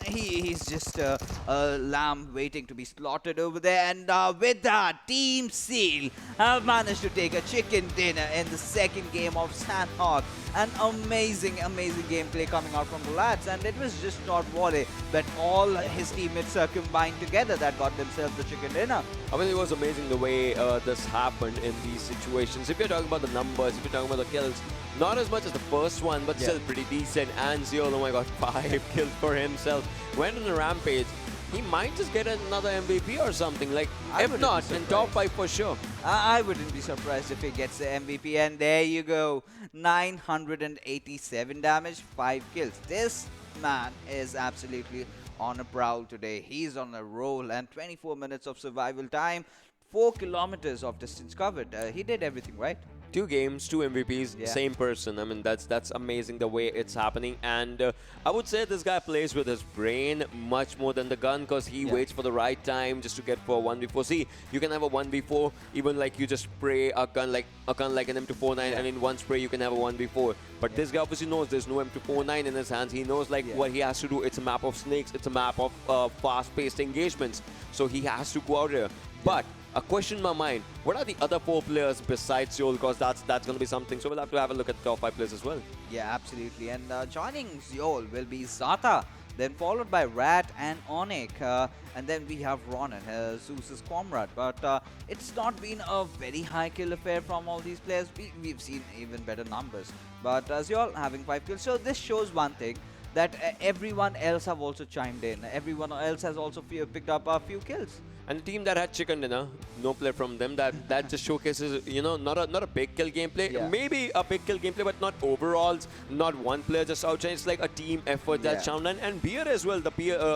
he's just a lamb waiting to be slaughtered over there. And with that, Team Seal have managed to take a chicken dinner in the second game of Sanhok. An amazing gameplay coming out from the lads. And it was just not Wally, but all his teammates combined together that got themselves the chicken dinner. I mean, it was amazing the way this happened in these situations. If you're talking about the numbers, if you're talking about the kills, not as much as the first one, but still pretty decent. And Zeol, oh my God, 5 kills for himself. Went on a rampage. He might just get another MVP or something. Like, if not, in top 5 for sure. I wouldn't be surprised if he gets the MVP. And there you go. 987 damage, 5 kills. This man is absolutely on a prowl today. He's on a roll, and 24 minutes of survival time, 4 kilometers of distance covered. He did everything right. 2 games, 2 MVPs, same person. I mean, that's amazing the way it's happening. And I would say this guy plays with his brain much more than the gun, because he waits for the right time just to get for a 1v4. See, you can have a 1v4 even like you just spray a gun like an M249, and in one spray you can have a 1v4. But this guy obviously knows there's no M249 in his hands. He knows like what he has to do. It's a map of snakes. It's a map of fast-paced engagements. So he has to go out here. But a question in my mind, what are the other 4 players besides Zeol? Because that's going to be something. So we'll have to have a look at the top 5 players as well. Yeah, absolutely. And joining Zeol will be Zata, then followed by Rat and Onik. And then we have Ronan, Zeus's comrade. But it's not been a very high kill affair from all these players. We've seen even better numbers. But Zeol having 5 kills. So this shows one thing, that everyone else have also chimed in. Everyone else has also picked up a few kills. And the team that had chicken dinner, no player from them, that just showcases, not a big kill gameplay. Maybe a big kill gameplay, but not overalls, not one player just outshine. It's like a team effort that's shown. And Beer as well, the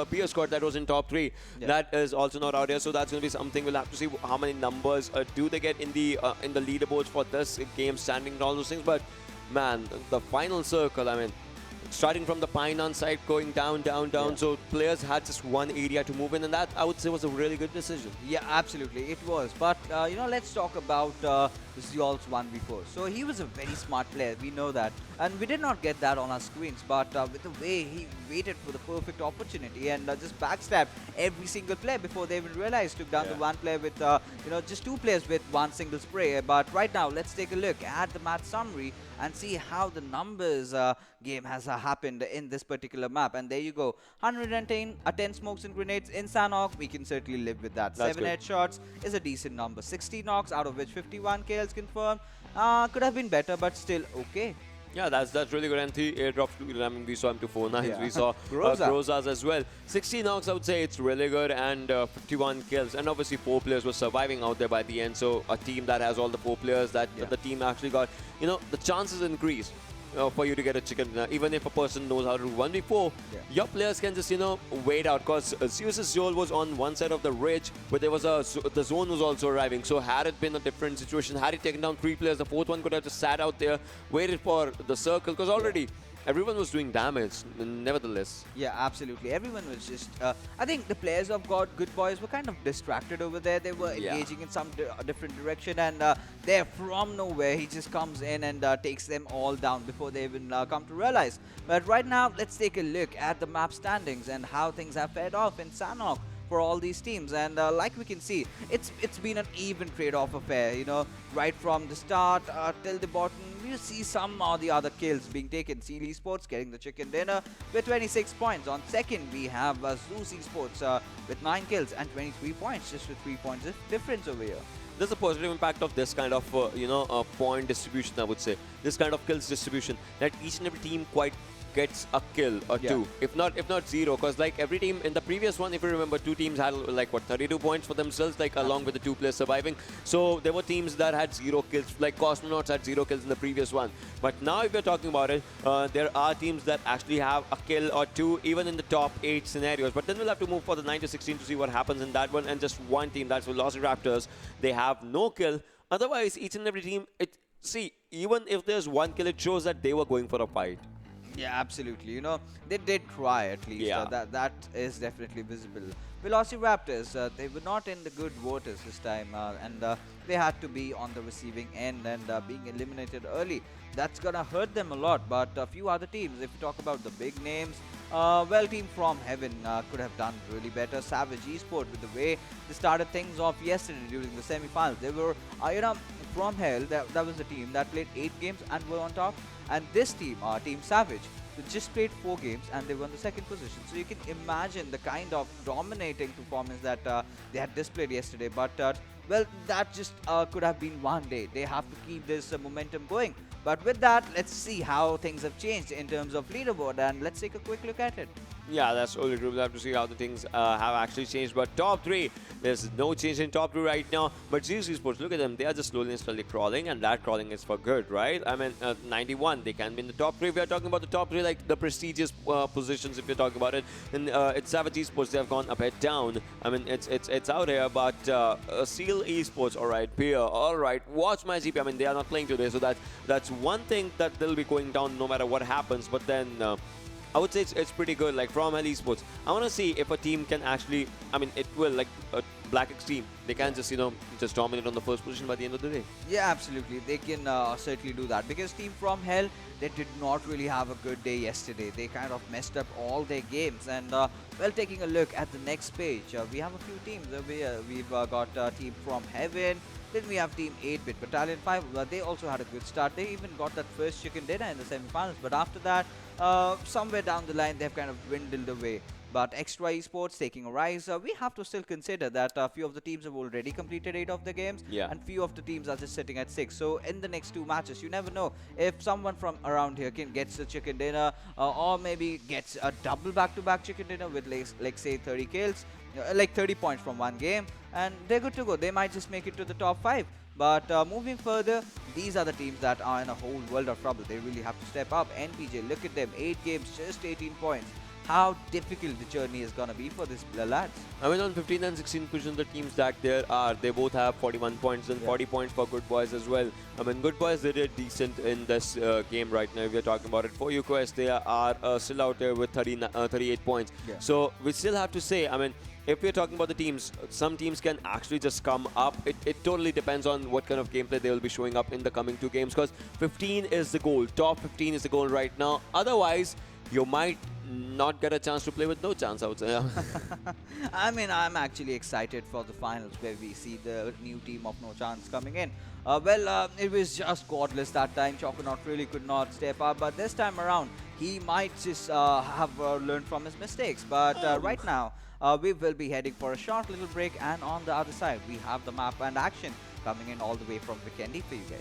Beer squad that was in top 3, that is also not out here. So that's going to be something. We'll have to see how many numbers do they get in the leaderboards for this game, standing and all those things. But man, the final circle, I mean, starting from the Painan side, going down. So players had just one area to move in, and that I would say was a really good decision. Yeah, absolutely, it was. But let's talk about Zeol's 1v4. So he was a very smart player, we know that, and we did not get that on our screens. But with the way he waited for the perfect opportunity and just backstabbed every single player before they even realized, took down the one player with just 2 players with 1 single spray. But right now, let's take a look at the match summary and see how the numbers game has happened in this particular map. And there you go, 110 smokes and grenades in Sanhok. We can certainly live with that. 7 headshots is a decent number. 60 knocks, out of which 51 kills confirmed. Could have been better, but still okay. Yeah, that's really good. And the airdrops, I mean, we saw him to 4 9s. Yeah. We saw Groza. Grozas as well. 60 knocks, I would say it's really good. And 51 kills. And obviously 4 players were surviving out there by the end. So a team that has all the 4 players, that the team actually got, you know, the chances increase. For you to get a chicken dinner. Even if a person knows how to do 1v4, your players can just, you know, wait out. Because Zeus's Joel was on one side of the ridge, but there was the zone was also arriving. So had it been a different situation, had he taken down 3 players, the 4th one could have just sat out there, waited for the circle. Because already everyone was doing damage, nevertheless. Yeah, absolutely. Everyone was just... I think the players of GoodBoys were kind of distracted over there. They were engaging in some different direction, and there from nowhere, he just comes in and takes them all down before they even come to realize. But right now, let's take a look at the map standings and how things have fared off in Sanhok for all these teams. And like we can see, it's been an even trade-off affair, you know, right from the start till the bottom. You see some or the other kills being taken. ZeusEsports getting the chicken dinner with 26 points. On second, we have ZeusEsports with 9 kills and 23 points, just with 3 points difference over here. There's a positive impact of this kind of, you know, point distribution, I would say. This kind of kills distribution, that each and every team quite gets a kill or 2, if not 0, because like every team in the previous one, if you remember, 2 teams had like what, 32 points for themselves, like along with the 2 players surviving. So there were teams that had 0 kills, like Cosmonauts had 0 kills in the previous one. But now if you're talking about it, there are teams that actually have a kill or 2 even in the top 8 scenarios. But then we'll have to move for the 9 to 16 to see what happens in that one. And just one team, that's VelociRaptors, they have no kill. Otherwise, each and every team, see, even if there's 1 kill, it shows that they were going for a fight. Yeah, absolutely. You know, they did try at least. Yeah. That is definitely visible. VelociRaptors, they were not in the good waters this time, and they had to be on the receiving end and being eliminated early. That's gonna hurt them a lot. But a few other teams, if you talk about the big names, well, team FromHeaven could have done really better. Savage Esport, with the way they started things off yesterday during the semi-finals, they were, you know, from hell, that was the team that played 8 games and were on top. And this team, Team Savage, they just played 4 games and they won the 2nd position. So you can imagine the kind of dominating performance that they had displayed yesterday. But, well, that just could have been one day. They have to keep this momentum going. But with that, let's see how things have changed in terms of leaderboard, and let's take a quick look at it. Yeah, that's totally true. We'll have to see how the things have actually changed. But top 3, there's no change in top 3 right now. But ZeusEsports, look at them. They are just slowly and slowly crawling, and that crawling is for good, right? I mean, 91, they can be in the top 3. If we are talking about the top 3, like the prestigious positions, if you're talking about it, then it's Savage Esports. They have gone a bit down. I mean, it's out here. But Seal Esports, all right. Peer, all right. WatchmyGP, I mean, they are not playing today. So that's one thing that they'll be going down no matter what happens. But then... I would say it's pretty good, like from Nepal Esports. I want to see if a team can actually, I mean, it will, like Black X team, they can just, you know, just dominate on the first position by the end of the day. Yeah, absolutely. They can certainly do that, because Team From Hell, they did not really have a good day yesterday. They kind of messed up all their games. And, well, taking a look at the next page, we have a few teams. We've got Team From Heaven. Then we have Team 8-Bit Battalion 5. They also had a good start. They even got that first chicken dinner in the semi-finals. But after that, somewhere down the line, they've kind of dwindled away. But Extra Esports taking a rise. We have to still consider that a few of the teams have already completed 8 of the games. Yeah. And few of the teams are just sitting at 6. So in the next 2 matches, you never know if someone from around here can get the chicken dinner, or maybe gets a double back-to-back chicken dinner with like say 30 kills. Like 30 points from one game, and they're good to go. They might just make it to the top 5. But moving further, these are the teams that are in a whole world of trouble. They really have to step up. NPJ, look at them, 8 games, just 18 points. How difficult the journey is going to be for these lads. I mean, on 15 and 16 position, the teams that there are, they both have 41 points and 40 points for GoodBoys as well. I mean, GoodBoys, they did decent in this game right now. If we're talking about it, for UQuest, they are still out there with 38 points. Yeah. So we still have to say, I mean, if we're talking about the teams, some teams can actually just come up. It totally depends on what kind of gameplay they will be showing up in the coming 2 games, because 15 is the goal. Top 15 is the goal right now. Otherwise, you might not get a chance to play with no chance, I would say. I mean, I'm actually excited for the finals where we see the new team of No Chance coming in. Well, it was just godless that time. Cosmonaut really could not step up, but this time around, he might just have learned from his mistakes. But right now, we will be heading for a short little break, and on the other side, we have the map and action coming in all the way from Vikendi for you guys.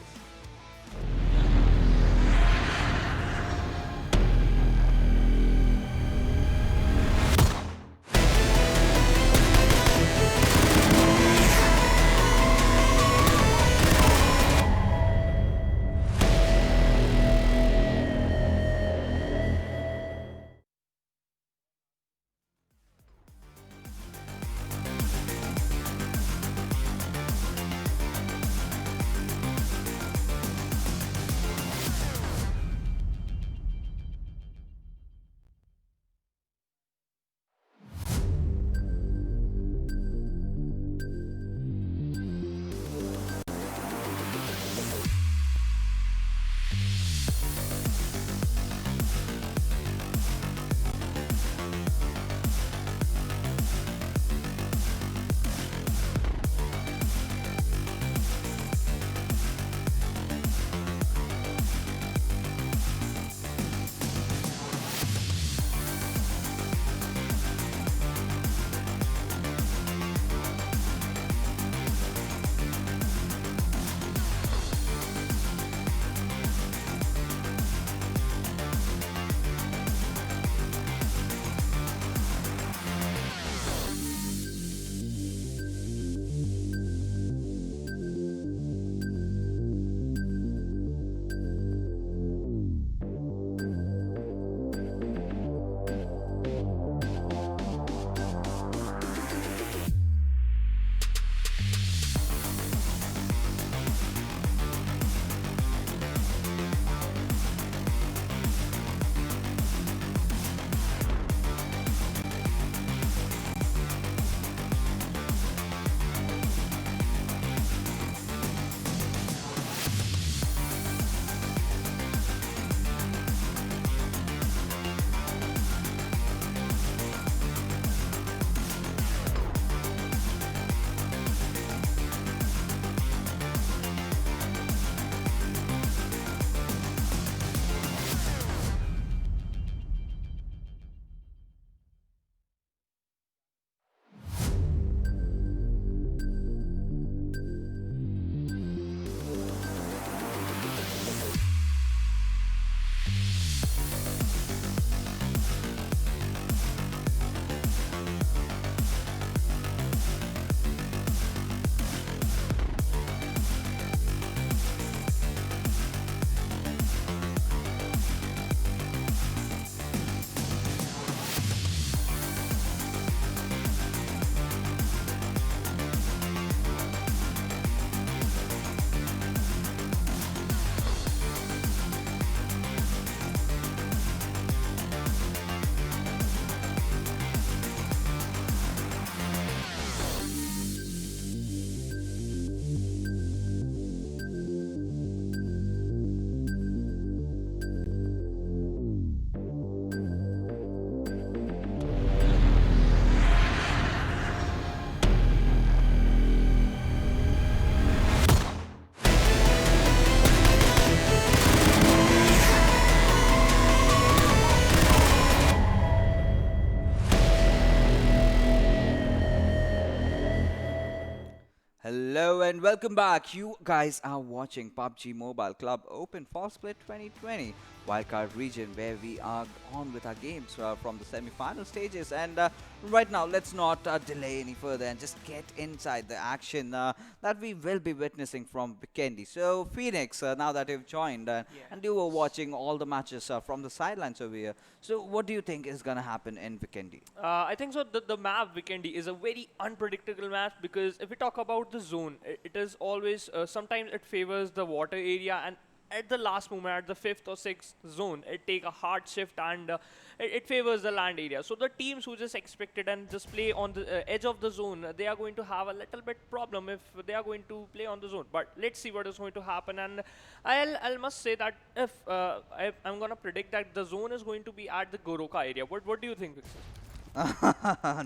Hello and welcome back. You guys are watching PUBG Mobile Club Open Fall Split 2020 Wildcard Region, where we are on with our games from the semi-final stages. And right now, let's not delay any further and just get inside the action that we will be witnessing from Vikendi. So, Phoenix, now that you've joined and you were watching all the matches from the sidelines over here, so what do you think is going to happen in Vikendi? I think so. The map Vikendi is a very unpredictable map because if we talk about the zone, it is always sometimes it favors the water area, and at the last moment, at the 5th or 6th zone, it take a hard shift and it favors the land area. So the teams who just expect it and just play on the edge of the zone, they are going to have a little bit problem if they are going to play on the zone. But let's see what is going to happen. And I must say that if I'm gonna predict that the zone is going to be at the Goroka area. What do you think, Vixen?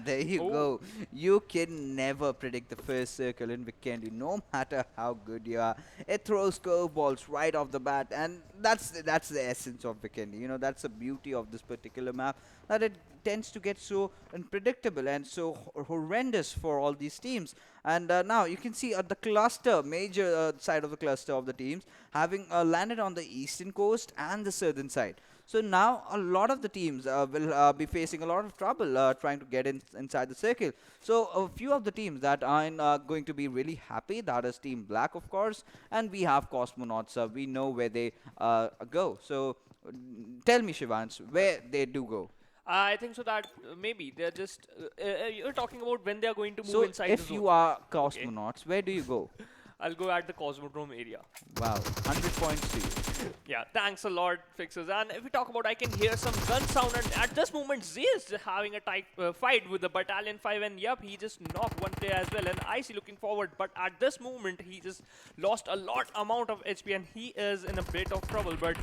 There you go. You can never predict the first circle in Vikendi, no matter how good you are. It throws curveballs right off the bat, and that's the essence of Vikendi. You know, that's the beauty of this particular map, that it tends to get so unpredictable and so horrendous for all these teams. And now you can see the cluster, major side of the cluster of the teams, having landed on the eastern coast and the southern side. So now a lot of the teams will be facing a lot of trouble trying to get inside the circle. So a few of the teams that are going to be really happy, that is Team Black, of course, and we have Cosmonauts. We know where they go. So tell me, Shivans, where they do go. I think so that maybe they're just you're talking about when they are going to move So inside the if zone. you are Cosmonauts, where do you go? I'll go at the Cosmodrome area. Wow, 100 points to you. Yeah, thanks a lot, Fixers. And if we talk about, I can hear some gun sound, and at this moment, Z is having a tight fight with the Battalion 5, and yep, he just knocked one player as well, and I see looking forward, but at this moment, he just lost a lot amount of HP, and he is in a bit of trouble, but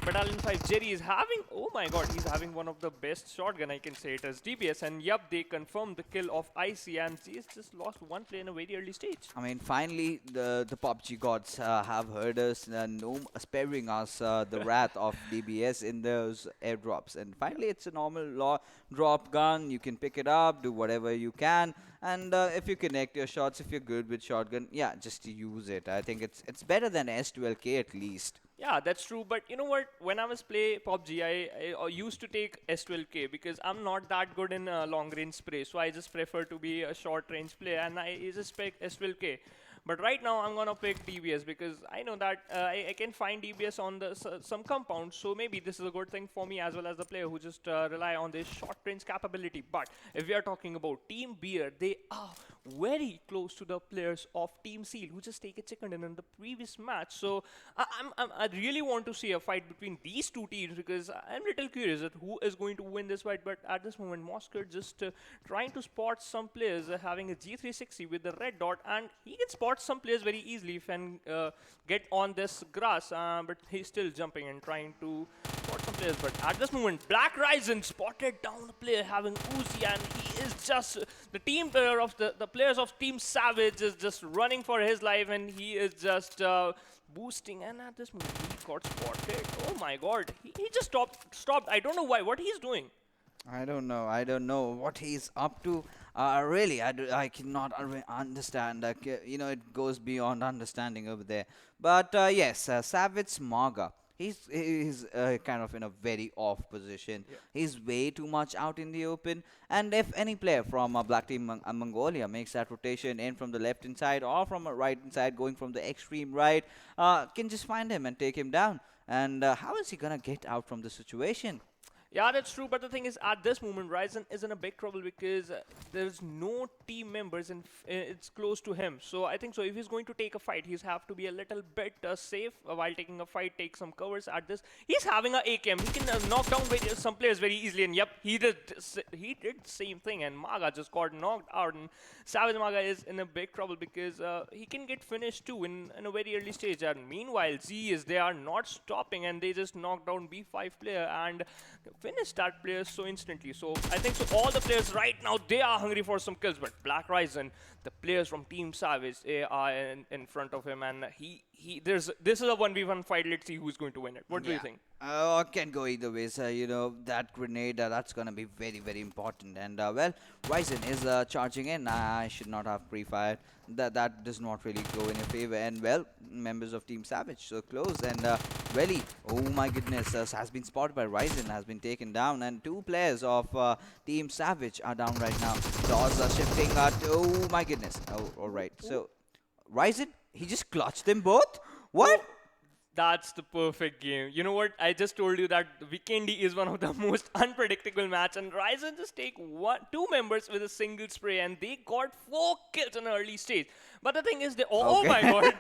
Battalion 5 Jerry is having, oh my god, he's having one of the best shotgun, I can say it as DBS, and yep, they confirmed the kill of IC, and Z has just lost one player in a very early stage. I mean, finally, the PUBG gods have heard us, no sparing us the wrath of DBS in those airdrops. And finally, it's a normal drop gun. You can pick it up, do whatever you can. And if you connect your shots, if you're good with shotgun, yeah, just use it. I think it's better than S12K at least. Yeah, that's true. But you know what? When I was play PUBG, I used to take S12K because I'm not that good in long range spray. So I just prefer to be a short range player, and I just pick S12K. But right now, I'm gonna pick DBS because I know that I can find DBS on the some compounds. So maybe this is a good thing for me as well as the player who just rely on this short range capability. But if we are talking about Team Beer, they are very close to the players of Team Seal who just take a chicken in the previous match. So I really want to see a fight between these two teams because I'm a little curious at who is going to win this fight. But at this moment, Moscow just trying to spot some players having a G360 with the red dot, and he can spot some players very easily if and get on this grass, but he's still jumping and trying to spot some players. But at this moment, Black Ryzen spotted down a player having Uzi, and he is just the team player of the players of Team Savage is just running for his life, and he is just boosting. And at this moment, he got spotted. Oh my God, he just stopped. I don't know why. What he's doing? I don't know. I don't know what he's up to. Really, I cannot understand. You know, it goes beyond understanding over there. But yes, Savage Maga. He's kind of in a very off position. Yeah. He's way too much out in the open. And if any player from Black Team Mongolia makes that rotation in from the left hand side or from a right hand side, going from the extreme right, can just find him and take him down. And how is he gonna get out from the situation? Yeah, that's true. But the thing is, at this moment, Ryzen is in a big trouble because there's no team members and it's close to him. So I think so. If he's going to take a fight, he's have to be a little bit safe while taking a fight. Take some covers at this. He's having a AKM. He can knock down some players very easily. And yep, he did the same thing. And Maga just got knocked out. And Savage Maga is in a big trouble because he can get finished too in a very early stage. And meanwhile, they are not stopping and they just knocked down B5 player and finish that player so instantly. So I think so all the players right now, they are hungry for some kills, but Black Ryzen, the players from Team Savage, they are in front of him, and this is a 1v1 fight. Let's see who's going to win it. What do you think? Can go either ways. You know, that grenade, that's going to be very, very important. And, well, Ryzen is charging in. I should not have pre-fired. That does not really go in your favor. And, well, members of Team Savage so close. And, Welly, oh my goodness, has been spotted by Ryzen, has been taken down. And 2 players of Team Savage are down right now. Doors are shifting. Oh my goodness. Oh, all right. So, Ryzen, he just clutched them both? What? That's the perfect game. You know what? I just told you that Vikendi is one of the most unpredictable match, and Ryzen just take 2 members with a single spray, and they got 4 kills in an early stage. But the thing is, oh my god!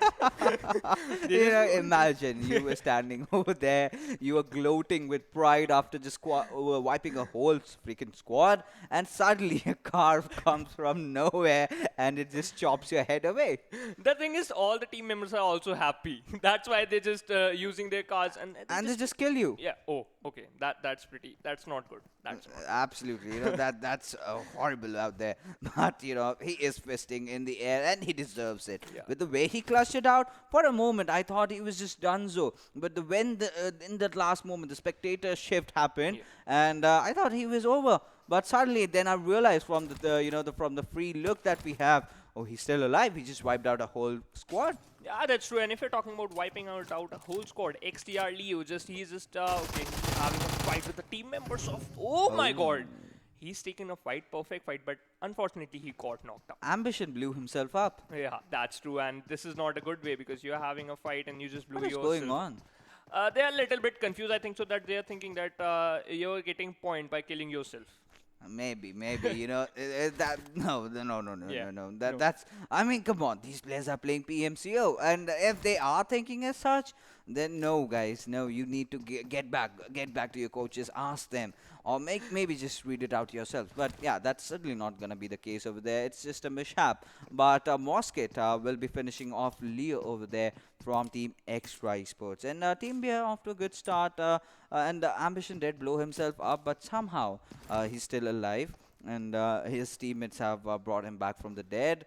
You know, imagine you were standing over there, you were gloating with pride after just wiping a whole freaking squad, and suddenly a car comes from nowhere and it just chops your head away. The thing is, all the team members are also happy. That's why they just using their cars and they just kill you. Yeah. Oh, okay. That's not good. That's not. Absolutely. You know, that's horrible out there. But you know, he is fisting in the air and he deserves it. Yeah. With the way he clutched it out, for a moment I thought he was just donezo. But when in that last moment the spectator shift happened, and I thought he was over. But suddenly then I realized from from the free look that we have, oh, he's still alive. He just wiped out a whole squad. Yeah, that's true. And if you're talking about wiping out a whole squad, XTR Leo he's just okay, having a fight with the team members of. Oh my god, he's taking a perfect fight, but unfortunately he got knocked out. Ambition blew himself up. Yeah, that's true, and this is not a good way because you're having a fight and you just blew What is yourself. going on? They are a little bit confused. I think so that they are thinking that you're getting point by killing yourself. Maybe, you know, no. No. That's, I mean, come on, these players are playing PMCO, and if they are thinking as such, then no, guys, no, you need to get back to your coaches, ask them, or maybe just read it out yourself. But yeah, that's certainly not gonna be the case over there. It's just a mishap. But Mosket will be finishing off Leo over there from Team Extra Esports, and Team Beer off to a good start. And Ambition did blow himself up, but somehow he's still alive, and his teammates have brought him back from the dead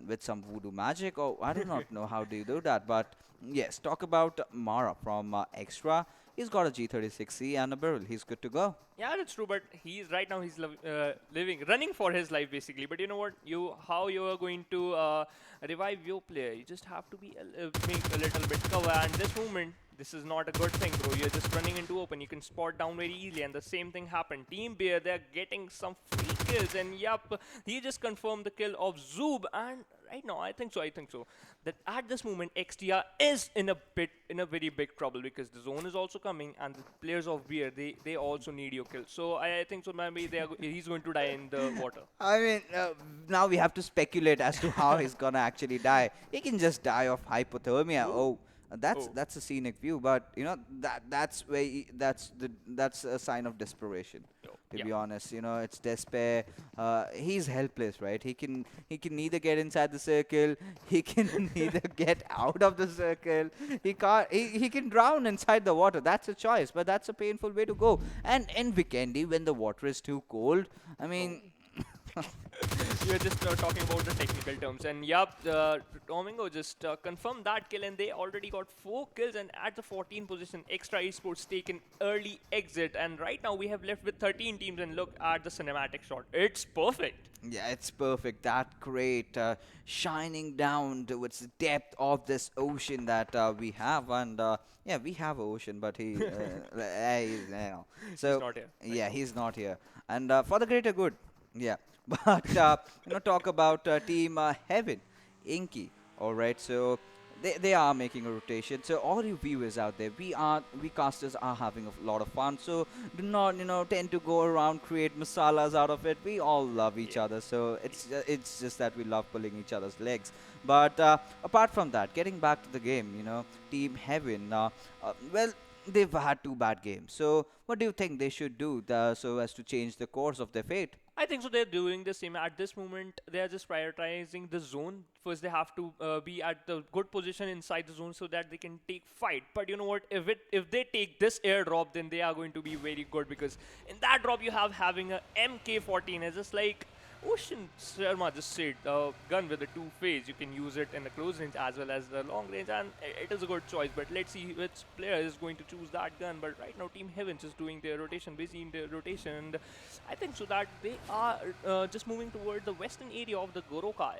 with some voodoo magic. Oh, I do not know how do you do that, but yes, talk about Mara from Extra. He's got a G36C and a barrel. He's good to go. Yeah, that's true. But he's running for his life basically. But you know what? How you are going to revive your player? You just have to be make a little bit cover. And this moment, this is not a good thing, bro. You're just running into open. You can spot down very easily, and the same thing happened. Team Bear, they're getting some free kills, and yup, he just confirmed the kill of Zoob. And right now, I think so. That at this moment, XTR is in a very big trouble because the zone is also coming, and the players of Beer, they also need your kill. So I think so. Maybe he's going to die in the water. I mean, now we have to speculate as to how he's gonna actually die. He can just die of hypothermia. Oh. That's a scenic view, but you know that's a sign of desperation. To be honest, you know, it's despair. He's helpless, right? He can neither get inside the circle, he can neither get out of the circle. He can drown inside the water. That's a choice, but that's a painful way to go. And in Vikendi, when the water is too cold, I mean. You're just talking about the technical terms, and yup, Domingo just confirmed that kill, and they already got 4 kills, and at the 14th position, Extra Esports take an early exit, and right now we have left with 13 teams, and look at the cinematic shot. It's perfect. Yeah, it's perfect. That great shining down towards the depth of this ocean that we have, and yeah, we have an ocean, but he's He's not here. Yeah, he's not here, and for the greater good. Yeah. But talk about Team Heaven, Inky. All right, so they are making a rotation. So all you viewers out there, we casters are having a lot of fun. So do not tend to go around create masalas out of it. We all love each other. So it's just that we love pulling each other's legs. But apart from that, getting back to the game, Team Heaven. Well, they've had 2 bad games. So what do you think they should do so as to change the course of their fate? I think so. They're doing the same at this moment. They are just prioritizing the zone. First, they have to be at the good position inside the zone so that they can take fight. But you know what? If they take this airdrop, then they are going to be very good because in that drop you have having a MK14. It's just like Ocean Sharma just said, gun with the two phase. You can use it in the close range as well as the long range, and it is a good choice. But let's see which player is going to choose that gun. But right now, Team Heaven is doing their rotation, busy in their rotation, and I think so that they are just moving toward the western area of the Goroka.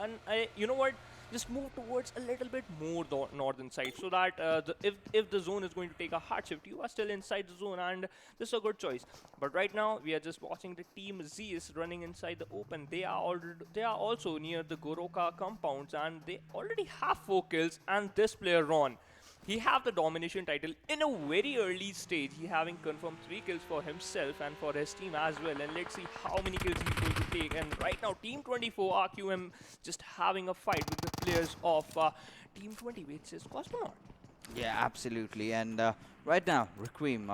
And you know what? Just move towards a little bit more northern side so that if the zone is going to take a hard shift, you are still inside the zone, and this is a good choice. But right now we are just watching the team Zeus running inside the open. They are also near the Goroka compounds, and they already have 4 kills. And this player Ron, he have the domination title in a very early stage. He having confirmed 3 kills for himself and for his team as well. And let's see how many kills he's going to take. And right now, Team 24 RQM just having a fight with the players of Team 20, which is Cosmonaut. Yeah, absolutely. And right now, Requiem,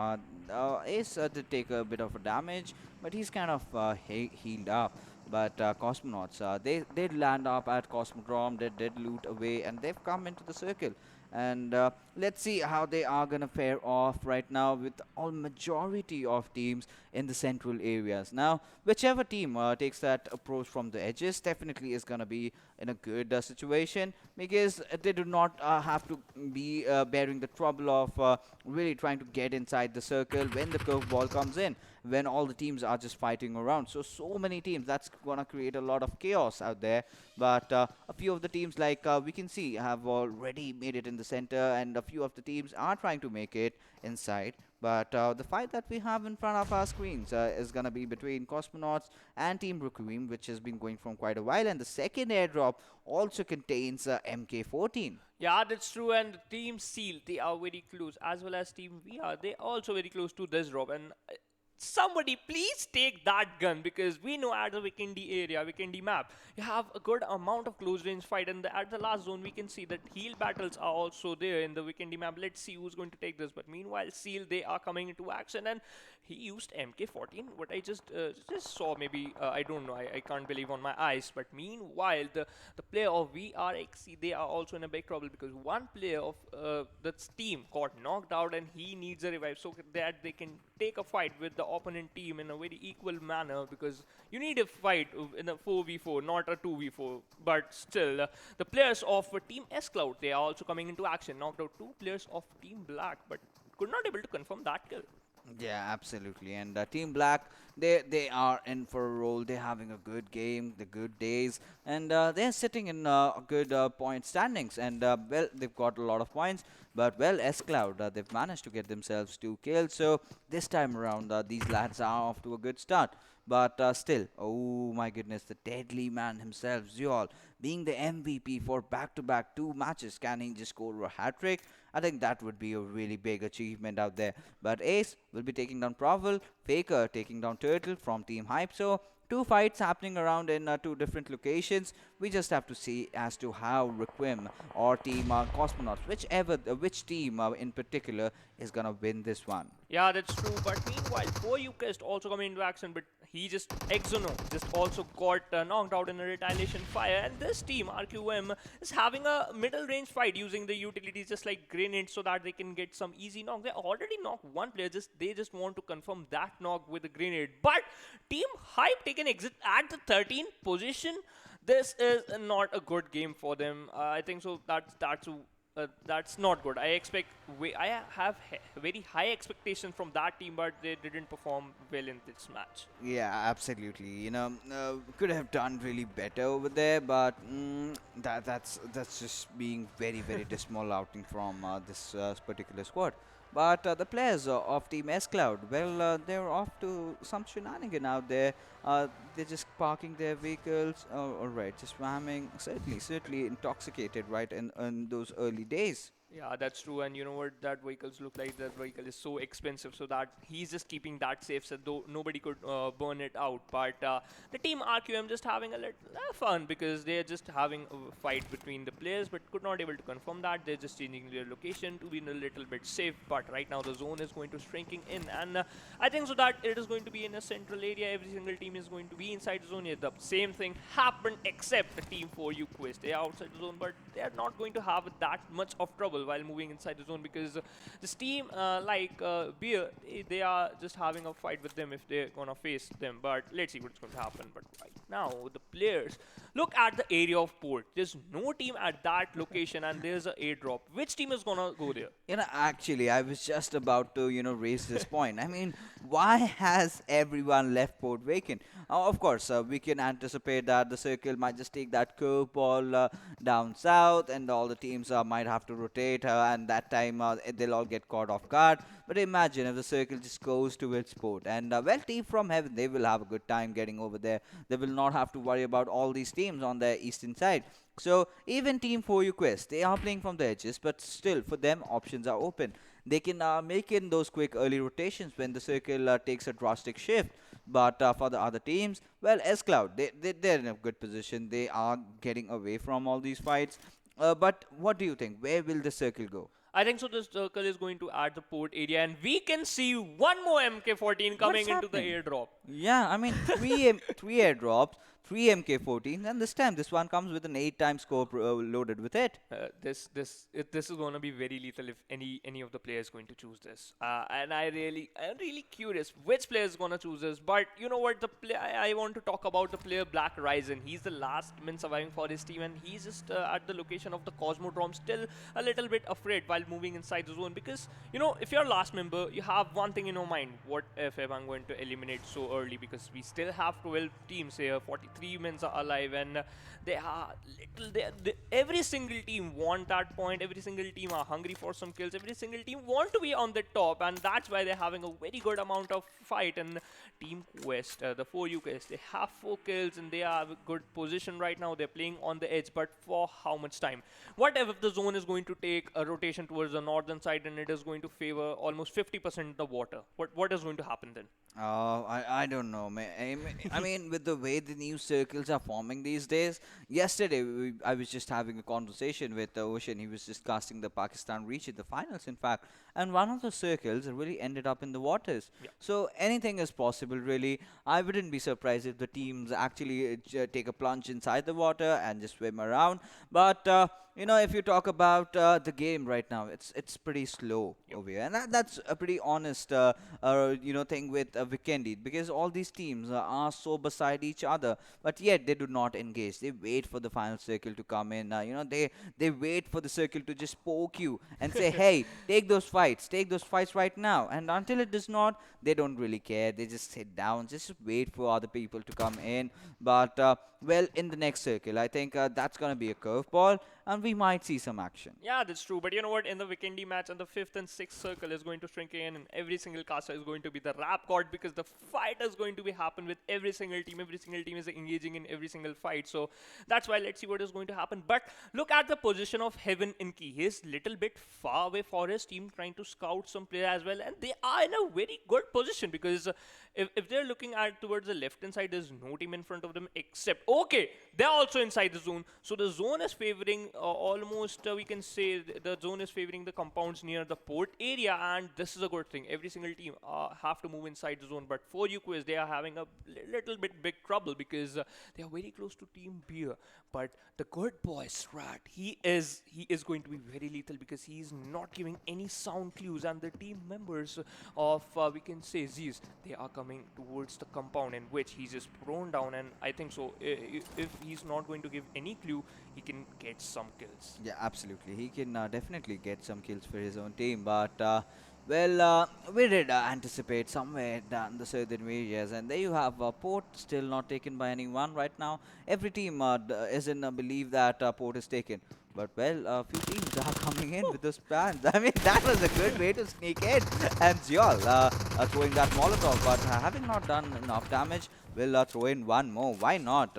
Ace did take a bit of a damage, but he's kind of healed up. But Cosmonauts, they did land up at Cosmodrome, they did loot away, and they've come into the circle. And let's see how they are going to fare off right now with all majority of teams in the central areas. Now, whichever team takes that approach from the edges definitely is going to be in a good situation, because they do not have to be bearing the trouble of really trying to get inside the circle when the curveball comes in, when all the teams are just fighting around. So many teams, that's going to create a lot of chaos out there. But a few of the teams, like we can see, have already made it in the center, and a few of the teams are trying to make it inside. But the fight that we have in front of our screens is going to be between Cosmonauts and Team Requiem, which has been going from quite a while. And the second airdrop also contains MK14. Yeah, that's true. And Team Seal, they are very close, as well as Team VR. They are also very close to this drop. And somebody please take that gun, because we know at the Vikendi area, Vikendi map, you have a good amount of close range fight, and at the last zone we can see that heal battles are also there in the Vikendi map. Let's see who's going to take this. But meanwhile, Seal, they are coming into action, and he used MK14. What I just saw, maybe I don't know, I can't believe on my eyes. But meanwhile, the player of VRXC, they are also in a big trouble, because one player of the team got knocked out and he needs a revive so that they can take a fight with the opponent team in a very equal manner, because you need a fight in a 4v4, not a 2v4. But still, the players of Team S.Cloud, they are also coming into action, knocked out 2 players of Team Black, but could not able to confirm that kill. Yeah, absolutely. And Team Black, they are in for a role. They're having a good game, the good days, and they're sitting in a good point standings. And well, they've got a lot of points. But well, S.Cloud, they've managed to get themselves 2 kills. So this time around, these lads are off to a good start. But still, oh my goodness, the deadly man himself, Zeol, being the MVP for back-to-back 2 matches, can he just score a hat-trick? I think that would be a really big achievement out there. But Ace will be taking down Provel, Faker taking down Turtle from Team Hype. So 2 fights happening around in 2 different locations. We just have to see as to how Requiem or Team Cosmonauts, which team in particular is gonna win this one. Yeah, that's true. But meanwhile, Foyukest also coming into action, but he just Exono just also got knocked out in a retaliation fire. And this team, RQM, is having a middle range fight using the utilities just like grenades so that they can get some easy knock. They already knocked one player, they just want to confirm that knock with a grenade. But Team Hype take an exit at the 13th position. This is not a good game for them. I think so. That's not good. I have very high expectations from that team, but they didn't perform well in this match. Yeah, absolutely. You know, could have done really better over there, but that's just being very dismal outing from this particular squad. But the players of Team S.Cloud, well, they're off to some shenanigan out there. They're just parking their vehicles, all right, just swamming, certainly intoxicated, right, in those early days. Yeah, that's true. And you know what? That vehicles look like that vehicle is so expensive, so that he's just keeping that safe, so though nobody could burn it out. But the team RQM just having a little fun because they're just having a fight between the players, but could not able to confirm that. They're just changing their location to be a little bit safe. But right now the zone is going to shrinking in, and I think so that it is going to be in a central area. Every single team is going to be inside the zone. Yeah, the same thing happened except the team 4U Quest. They are outside the zone, but they are not going to have that much of trouble while moving inside the zone, because this team like Beer, they are just having a fight with them if they're gonna face them. But let's see what's going to happen. But right now the players look at the area of port. There's no team at that location, and there's an airdrop. Which team is gonna go there? Actually, I was just about to, raise this point. I mean, why has everyone left port vacant? Of course, we can anticipate that the circle might just take that curveball down south, and all the teams might have to rotate, and that time they'll all get caught off guard. But imagine if the circle just goes towards port, and well, team from heaven, they will have a good time getting over there. They will not have to worry about all these teams on the eastern side. So even Team 4U Quest, they are playing from the edges, but still for them options are open. They can make in those quick early rotations when the circle takes a drastic shift. But for the other teams, well, S.Cloud, they're in a good position. They are getting away from all these fights. But what do you think? Where will the circle go? I think so. This circle is going to add the port area, and we can see one more MK14 coming into the airdrop. Yeah, I mean, three airdrops, three MK14, and this time this one comes with an 8-time scope loaded with it. This is going to be very lethal if any of the players going to choose this. And I'm really curious which player is going to choose this. But you know what? I want to talk about the player Black Ryzen. He's the last man surviving for his team, and he's just at the location of the Cosmonaut, still a little bit afraid while moving inside the zone, because if you're last member, you have one thing in your mind: what if I'm going to eliminate so early? Because we still have 12 teams here, 43 men are alive, and they are every single team want that point. Every single team are hungry for some kills. Every single team want to be on the top, and that's why they're having a very good amount of fight. And Team Quest, the 4U Quest, they have 4 kills, and they are in a good position right now. They're playing on the edge, but for how much time? What if the zone is going to take a rotation towards the northern side, and it is going to favor almost 50% the water? What is going to happen then? I don't know, man. I mean, with the way the new circles are forming these days, yesterday I was just having a conversation with Ocean. He was just casting the Pakistan region, the finals, in fact, and one of the circles really ended up in the waters. Yeah. So anything is possible, really. I wouldn't be surprised if the teams actually take a plunge inside the water and just swim around. But if you talk about the game right now, it's pretty slow over here, and that's a pretty honest, thing with Vikendi, because all these teams are so beside each other, but yet they do not engage. They wait for the final circle to come in. They wait for the circle to just poke you and say, "Hey, take those fights right now." And until it does not, they don't really care. They just sit down, just wait for other people to come in. But well, in the next circle, I think that's gonna be a curveball, and we might see some action. Yeah, that's true. But you know what? In the Vikendi match, and the 5th and 6th circle is going to shrink in, and every single caster is going to be the rap god, because the fight is going to be happen with every single team. Every single team is engaging in every single fight. So that's why let's see what is going to happen. But look at the position of Heaven in Key. He's little bit far away for his team, trying to scout some player as well, and they are in a very good position, because if they're looking at towards the left hand side, there's no team in front of them except, okay, they're also inside the zone. So the zone is favoring almost, we can say the zone is favoring the compounds near the port area, and this is a good thing. Every single team have to move inside the zone. But for UQuest, they are having a little bit big trouble, because they are very close to Team Beer. But the GoodBoys rat, he is going to be very lethal, because he is not giving any sound clues, and the team members of we can say Zeus, they are coming towards the compound, in which he's just thrown down. And I think so if he's not going to give any clue, he can get some kills. Yeah, absolutely. He can definitely get some kills for his own team, but well, we did anticipate somewhere down the southern areas, and there you have Port still not taken by anyone right now. Every team is in belief that Port is taken. But well, a few teams are coming in with those plans. I mean, that was a good way to sneak in. And Ziol throwing that Molotov, but having not done enough damage. will throw in one more. Why not?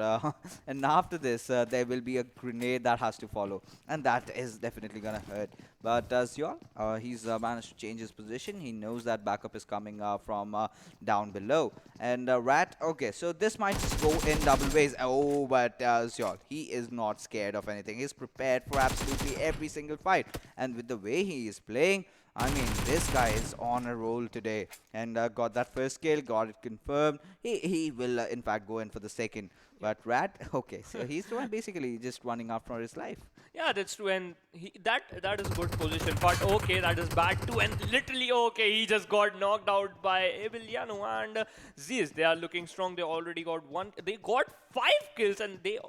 And after this, there will be a grenade that has to follow, and that is definitely gonna hurt. But Sion, he's managed to change his position. He knows that backup is coming from down below. And Rat, okay, so this might just go in double ways. Oh, but Sion, he is not scared of anything. He's prepared for absolutely every single fight. And with the way he is playing, I mean, this guy is on a roll today, and got that first kill, got it confirmed. He will, in fact, go in for the second. But Rat, okay, so he's basically just running after his life. Yeah, that's true, and that is good position. But okay, that is bad too, and literally okay, he just got knocked out by Emiliano and Zeus. They are looking strong. They already got one. They got 5 kills, and they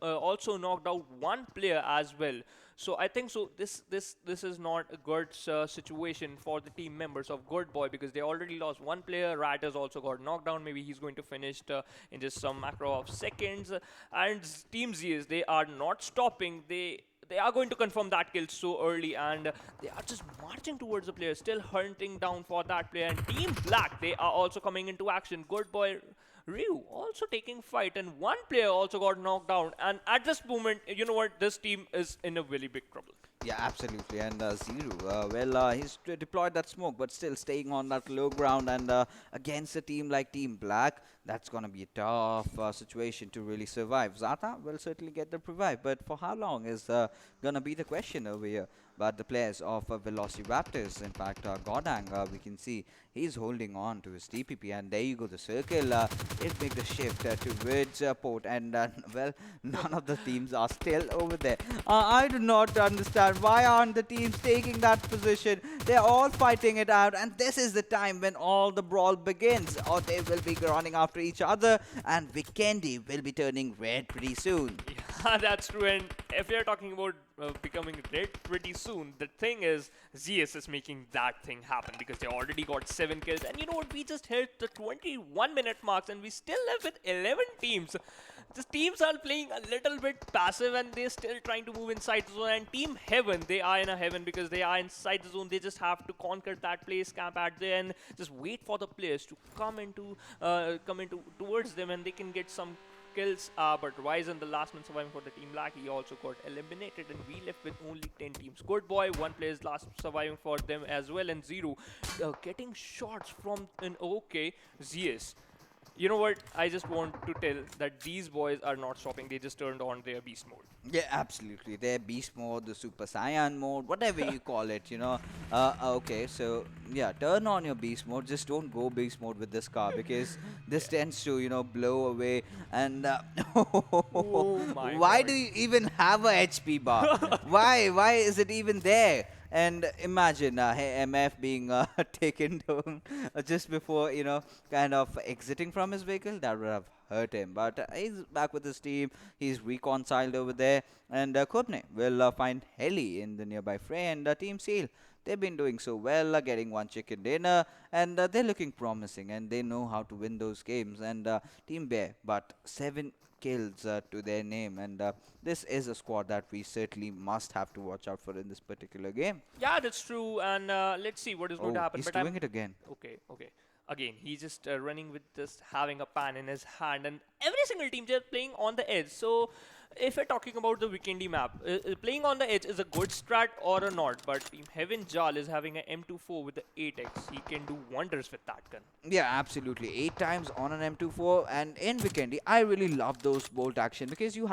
also knocked out one player as well. So I think so. This is not a good situation for the team members of GoodBoy, because they already lost one player. Rat has also got knocked down. Maybe he's going to finish in just some macro of seconds. And Team ZS, they are not stopping. They are going to confirm that kill so early, and they are just marching towards the player, still hunting down for that player. And Team Black, they are also coming into action. GoodBoy Ryu also taking fight, and one player also got knocked down. And at this moment, you know what, this team is in a really big trouble. Yeah, absolutely. And Zero, he's deployed that smoke, but still staying on that low ground. And against a team like Team Black, that's going to be a tough situation to really survive. Zata will certainly get the revive, but for how long is going to be the question over here. But the players of VelociRaptors, in fact, Godang, we can see he's holding on to his TPP. And there you go, the circle. It make the shift towards port. And, well, none of the teams are still over there. I do not understand. Why aren't the teams taking that position? They're all fighting it out. And this is the time when all the brawl begins. Or they will be running after each other. And Vikendi will be turning red pretty soon. Yeah, that's true. And if you're talking about becoming red pretty soon, the thing is, ZS is making that thing happen, because they already got 7 kills. And you know what? We just hit the 21-minute marks, and we still left with 11 teams. The teams are playing a little bit passive, and they're still trying to move inside the zone. And Team Heaven, they are in a heaven because they are inside the zone. They just have to conquer that place camp at the end. Just wait for the players to come into towards them, and they can get some kills. But Ryzen, the last man surviving for the Team Black, he also got eliminated, and we left with only 10 teams. GoodBoy, one player is last surviving for them as well, and Zero getting shots from an okay ZS. You know what? I just want to tell that these boys are not stopping. They just turned on their beast mode. Yeah, absolutely. Their beast mode, the Super Saiyan mode, whatever you call it, you know. Okay, so yeah, turn on your beast mode. Just don't go beast mode with this car, because this tends to, you know, blow away. And Oh my why God. do you even have a HP bar? Why is it even there? And imagine MF being taken down just before, you know, kind of exiting from his vehicle. That would have hurt him. But he's back with his team. He's reconciled over there. And Kopne will find Heli in the nearby fray. And Team Seal, they've been doing so well, getting one chicken dinner. And they're looking promising. And they know how to win those games. And Team Bear, but 7 kills to their name, and this is a squad that we certainly must have to watch out for in this particular game. Yeah, that's true. And let's see what is going to happen. He's But doing it again. Okay. Again, he's just running with this, having a pan in his hand, and every single team just playing on the edge. So if we're talking about the Vikendi map, playing on the edge is a good strat or a not, but Team Heaven Jal is having an M24 with the 8x. He can do wonders with that gun. Yeah, absolutely. 8 times on an M24, and in Vikendi, I really love those bolt action, because you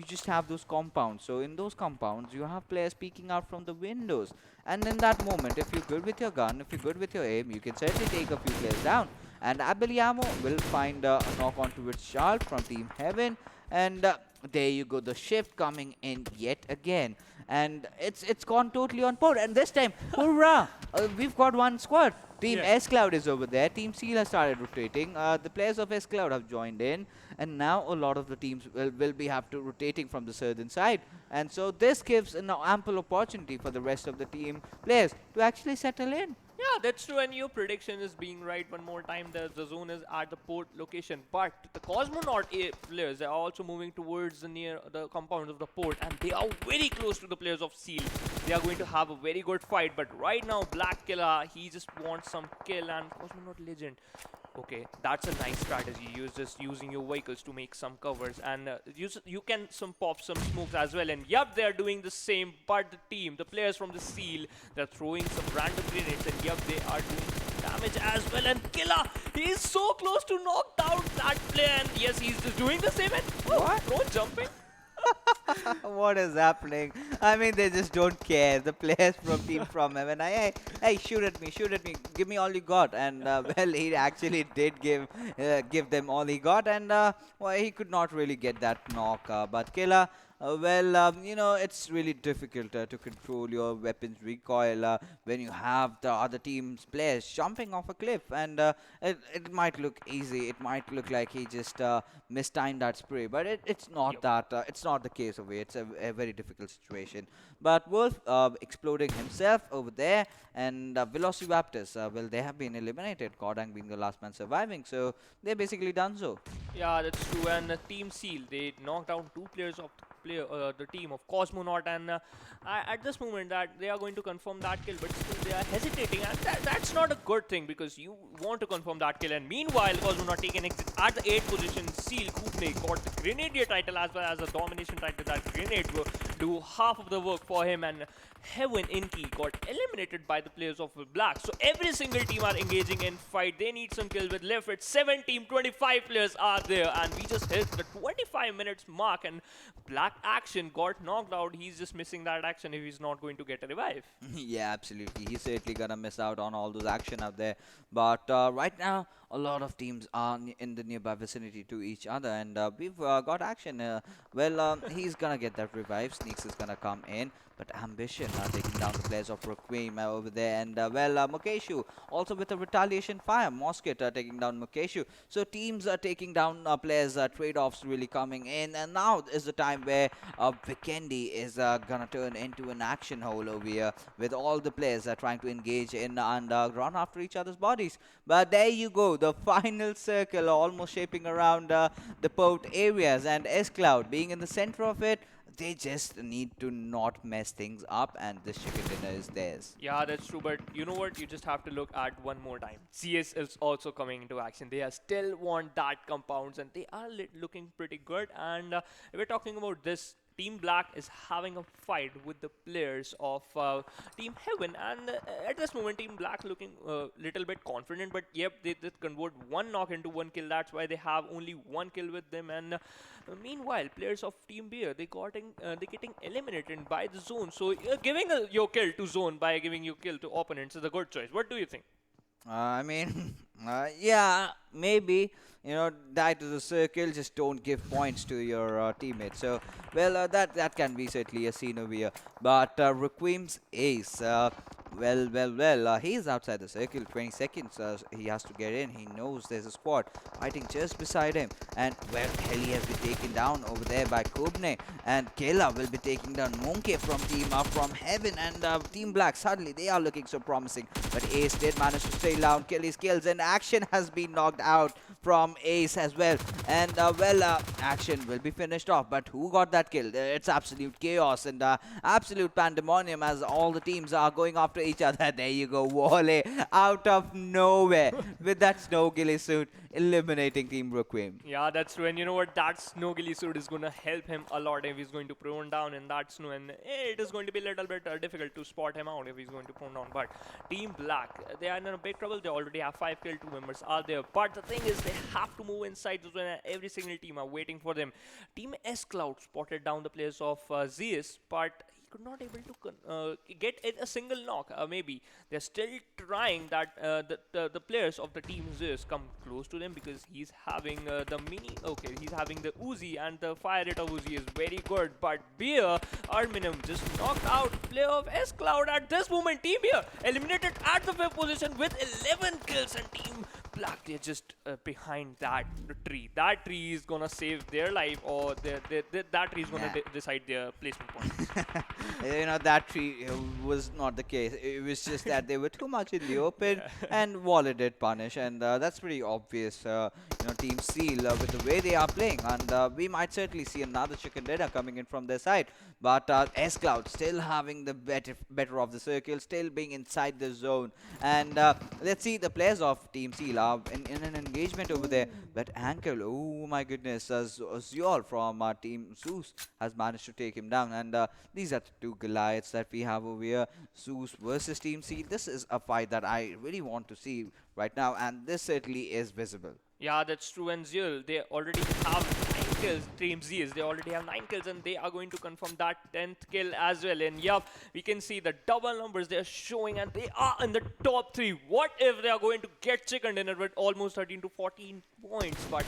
just have those compounds. So in those compounds, you have players peeking out from the windows. And in that moment, if you're good with your gun, if you're good with your aim, you can certainly take a few players down. And Abeliamo will find a knock onto its Charles from Team Heaven. And there you go, the shift coming in yet again. And it's gone totally on board. And this time, hurrah! We've got one squad. Team S.Cloud is over there. Team Seal has started rotating. The players of S.Cloud have joined in. And now a lot of the teams will be have to rotating from the southern side. And so this gives an ample opportunity for the rest of the team players to actually settle in. Yeah, that's true, and your prediction is being right one more time. The zone is at the port location, but the Cosmonaut players are also moving towards the compounds of the port, and they are very close to the players of Seal. They are going to have a very good fight, but right now Black Killer, he just wants some kill, and Cosmonaut Legend. Okay, that's a nice strategy. You're just using your vehicles to make some covers, and you can some pop some smokes as well. And yep, they are doing the same. But the players from the Seal, they're throwing some random grenades, and yep, they are doing some damage as well. And Killa, he is so close to knock down that player, and yes, he's just doing the same. And What? Drone jumping. What is happening? I mean, they just don't care. The players from Team FromHeaven, hey, shoot at me, give me all you got. And well, he actually did give them all he got, and well, he could not really get that knock. But Killa, well, it's really difficult to control your weapons recoil when you have the other team's players jumping off a cliff, and it might look easy. It might look like he just mistimed that spray, but it's not Yep. that. It's not the case over here. It's a very difficult situation. But Wolf exploding himself over there, and VelociRaptors, well, they have been eliminated. Kordang being the last man surviving, so they're basically done so. Yeah, that's true. And Team Seal, they knocked down two players of the team of Cosmonaut, and at this moment that they are going to confirm that kill, but still they are hesitating, and that's not a good thing because you want to confirm that kill. And meanwhile, Cosmonaut taken exit at the 8th position. Seal Kupne got the Grenadier title as well as the Domination title. That Grenade will do half of the work for him, and Heaven Inky got eliminated by the players of Black. So every single team are engaging in fight. They need some kills with left. It's 7 team, 25 players are there, and we just hit the 25 minutes mark, and Black Action got knocked out. He's just missing that action if he's not going to get a revive. Yeah, absolutely. He's certainly gonna miss out on all those action out there. But right now, a lot of teams are in the nearby vicinity to each other, and we've got action. He's gonna get that revive. Sneaks is gonna come in. But Ambition taking down the players of Requiem over there. And Mukeshu also with a retaliation fire. Mosket taking down Mukeshu. So teams are taking down players. Trade-offs really coming in. And now is the time where Vikendi is going to turn into an action hole over here. With all the players trying to engage in and run after each other's bodies. But there you go. The final circle almost shaping around the port areas. And S.Cloud being in the center of it. They just need to not mess things up, and this chicken dinner is theirs. Yeah, that's true. But you know what? You just have to look at one more time. CS is also coming into action. They are still want that compounds, and they are looking pretty good. And if we're talking about this, Team Black is having a fight with the players of Team Heaven, and at this moment, Team Black looking a little bit confident. But yep, they did convert one knock into one kill. That's why they have only one kill with them. And meanwhile, players of Team Beer, they getting eliminated by the zone. So giving your kill to zone by giving your kill to opponents is a good choice. What do you think? I mean, yeah, maybe. Die to the circle, just don't give points to your teammates. So, well, that can be certainly a scene over here. But Requiem's ace, he's outside the circle. 20 seconds, he has to get in. He knows there's a squad fighting just beside him. And, well, Heli has been taken down over there by Kubne. And Kela will be taking down Monke from from Heaven. And Team Black, suddenly, they are looking so promising. But Ace did manage to stay down, kill his kills. And Action has been knocked out from Ace as well. And, Action will be finished off. But who got that kill? It's absolute chaos and absolute pandemonium as all the teams are going after each other. There you go, Wale, out of nowhere with that snow ghillie suit, eliminating Team Requiem. Yeah, that's true. And you know what? That snow ghillie suit is going to help him a lot if he's going to prone down in that snow. And it is going to be a little bit difficult to spot him out if he's going to prone down. But Team Black, they are in a big trouble. They already have 5 killed, 2 members are there. But the thing is, they have to move inside the zone, and every single team are waiting for them. Team S.Cloud spotted down the players of Zeus, but he could not able to get a single knock. Maybe they're still trying that the players of the team Zeus come close to them because he's having he's having the Uzi, and the fire rate of Uzi is very good. But Beer Arminum just knocked out player of S.Cloud at this moment. Team Beer eliminated at the 5th position with 11 kills, and Team Black, they're just behind that tree. That tree is gonna save their life, or that tree is gonna decide their placement points. That tree was not the case. It was just that they were too much in the open, and Waller did punish, and that's pretty obvious. Team Seal with the way they are playing, and we might certainly see another chicken dinner coming in from their side. But S.Cloud still having the better of the circle, still being inside the zone, and let's see, the players of Team Seal in an engagement over there. But Ankel, oh my goodness, Zeol from Team Zeus has managed to take him down. And these are the two Goliaths that we have over here. Zeus versus Team Seal. This is a fight that I really want to see right now, and this certainly is visible. Yeah, that's true. And Zeal, they already have 9 kills. Team Zeus, they already have 9 kills, and they are going to confirm that 10th kill as well. And yup, we can see the double numbers they are showing, and they are in the top 3. What if they are going to get chicken dinner with almost 13 to 14 points? But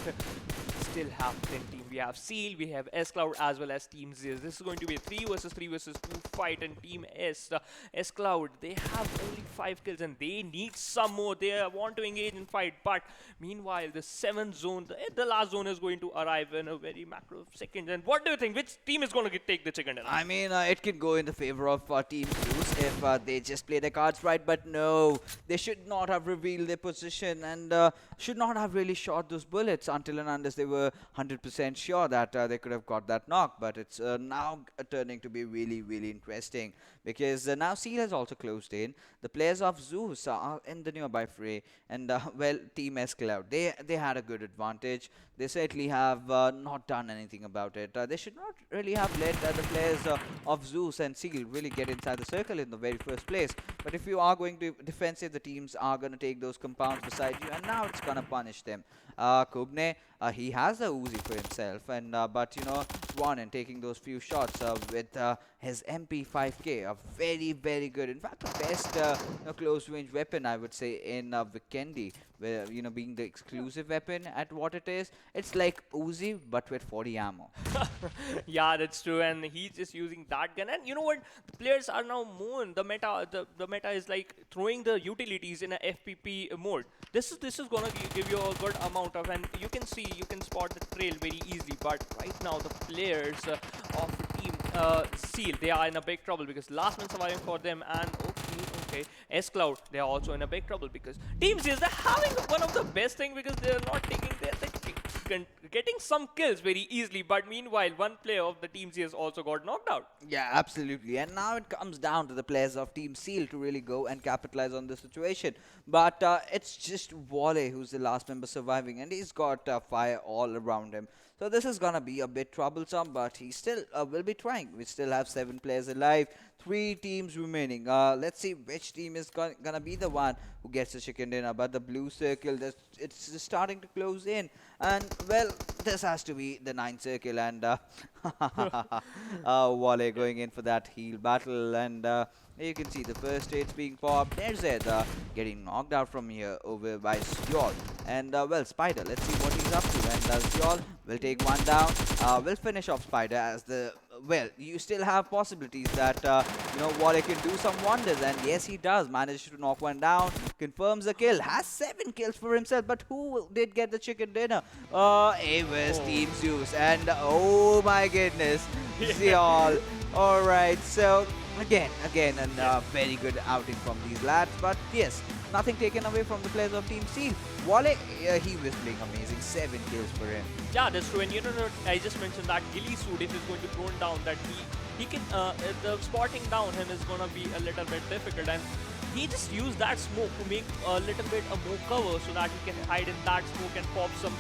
still have 10 team. We have Seal, we have S.Cloud as well as Team Zeus. This is going to be a 3 versus 2 fight, and Team S.Cloud, they have only 5 kills and they need some more. They want to engage in fight, but meanwhile the 7th zone, the last zone is going to arrive in a very macro of seconds. And what do you think? Which team is going to take the chicken dinner? I mean, it can go in the favor of Team Zeus if they just play their cards right, but no, they should not have revealed their position and should not have really shot those bullets until and unless they were 100% sure that they could have got that knock. But it's now turning to be really, really interesting because now Seal has also closed in. The players of Zeus are in the nearby fray, and well, Team S.Cloud, they had a good advantage. They certainly have not done anything about it. They should not really have let the players of Zeus and Seal really get inside the circle in the very first place. But if you are going to defensive, the teams are going to take those compounds beside you, and now it's going to punish them. Kubne, he has the Uzi for himself, and but you know, Swanen taking those few shots with his MP5K, a very, very good, in fact, the best close range weapon, I would say, in Vikendi, where being the exclusive weapon at what it is. It's like Uzi but with 40 ammo. Yeah, that's true, and he's just using that gun. And you know what? The players are now more in the meta. The meta is like throwing the utilities in a FPP mode. This is gonna give you a good amount of, and you can spot the trail very easily. But right now, the players of Team Seal, they are in a big trouble because last man surviving for them. And okay, S.Cloud, they are also in a big trouble because Team Seal, they're having one of the best thing because they're not taking getting some kills very easily, but meanwhile one player of the Team Seal also got knocked out. Yeah, absolutely. And now it comes down to the players of Team Seal to really go and capitalize on the situation. But it's just Wale who's the last member surviving, and he's got fire all around him. So this is going to be a bit troublesome, but he still will be trying. We still have 7 players alive, 3 teams remaining. Let's see which team is going to be the one who gets the chicken dinner. But the blue circle, it's just starting to close in. And, well, this has to be the 9th circle. And Wale going in for that heal battle. And you can see the first aid's being popped. There's Ed getting knocked out from here over by Zeol. And, well, Spider, let's see what he's up to. And Zeol will take one down. Will finish off Spider as the... Well, you still have possibilities that, Wale can do some wonders. And yes, he does. Manage to knock one down. Confirms the kill. Has 7 kills for himself. But who did get the chicken dinner? It was Team Zeus. And, oh my goodness. Zeol. Alright, so... Again, a very good outing from these lads. But yes, nothing taken away from the players of Team Seal. Wale, he was playing amazing. 7 kills for him. Yeah, that's true. And you know, I just mentioned that Gilly suit, if he's going to drone down, that he can, the spotting down him is going to be a little bit difficult. And he just used that smoke to make a little bit more cover so that he can hide in that smoke and pop some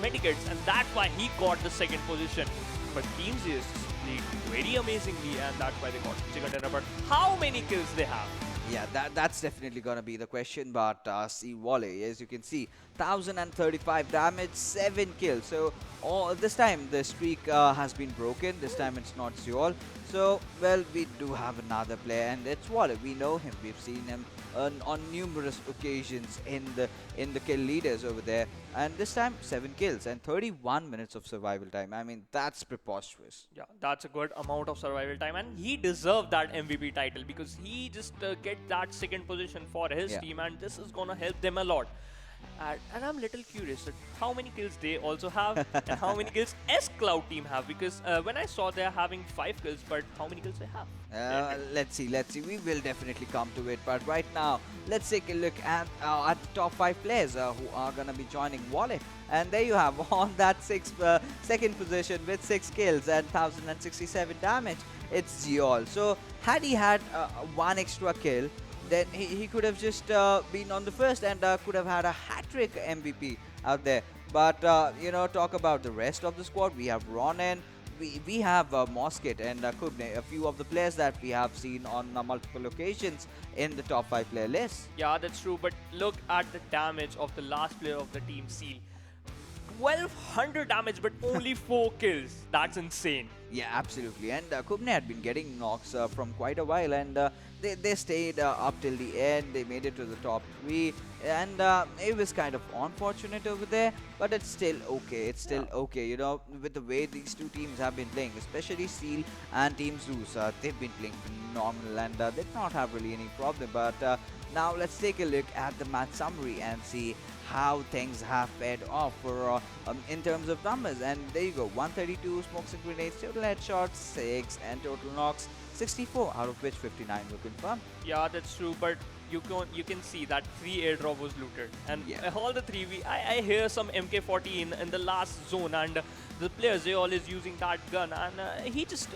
medikits. And that's why he got the 2nd position. But Team Zeus played very amazingly, and that's why they got chicken dinner. But how many kills they have? Yeah, that's definitely going to be the question. But see Wale, as you can see, 1035 damage, 7 kills. So this time the streak has been broken. This time it's not Zeol. So, well, we do have another player, and it's Wale. We know him. We've seen him on numerous occasions in the kill leaders over there. And this time, 7 kills and 31 minutes of survival time. I mean, that's preposterous. Yeah, that's a good amount of survival time, and he deserved that MVP title because he just get that 2nd position for his team, and this is gonna help them a lot. And I'm a little curious that how many kills they also have and how many kills S.Cloud team have, because when I saw they're having 5 kills, but how many kills they have? Let's see. We will definitely come to it. But right now, let's take a look at the top 5 players who are going to be joining Wale. And there you have on that 2nd position with 6 kills and 1067 damage. It's Zeol. So had he had 1 extra kill, then he could have just been on the 1st and could have had a hat hat-trick MVP out there. But talk about the rest of the squad. We have Ronan, we have Mosket and Kubne, a few of the players that we have seen on multiple occasions in the top 5 player list. Yeah, that's true. But look at the damage of the last player of the team, Seal. 1200 damage, but only 4 kills. That's insane. Yeah, absolutely. And Kubne had been getting knocks from quite a while, and they stayed up till the end. They made it to the top 3, and it was kind of unfortunate over there, but it's still okay. It's still okay, with the way these two teams have been playing, especially Seal and Team Zeus. They've been playing phenomenal, and they did not have really any problem. But now let's take a look at the match summary and see how things have paid off for in terms of numbers. And there you go, 132 smokes and grenades, total headshots 6, and total knocks 64, out of which 59 were confirmed. Yeah, that's true. But you can see that 3 airdrop was looted, and all the 3 I hear some MK14 in the last zone, and the players, they always using that gun, and he just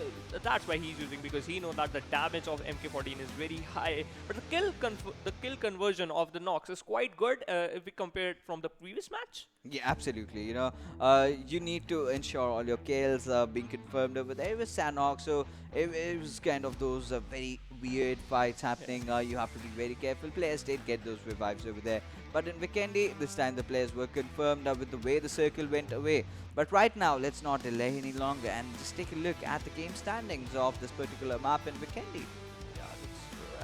that's why he's using, because he know that the damage of MK14 is very high, but the kill conversion of the knocks is quite good if we compare it from the previous match. Yeah, absolutely. You need to ensure all your kills being confirmed over there. It was Sanhok, so it was kind of those very weird fights happening. You have to be very careful. Players did get those revives over there, but in Vikendi, this time the players were confirmed with the way the circle went away. But right now, let's not delay any longer and just take a look at the game standings of this particular map in Vikendi.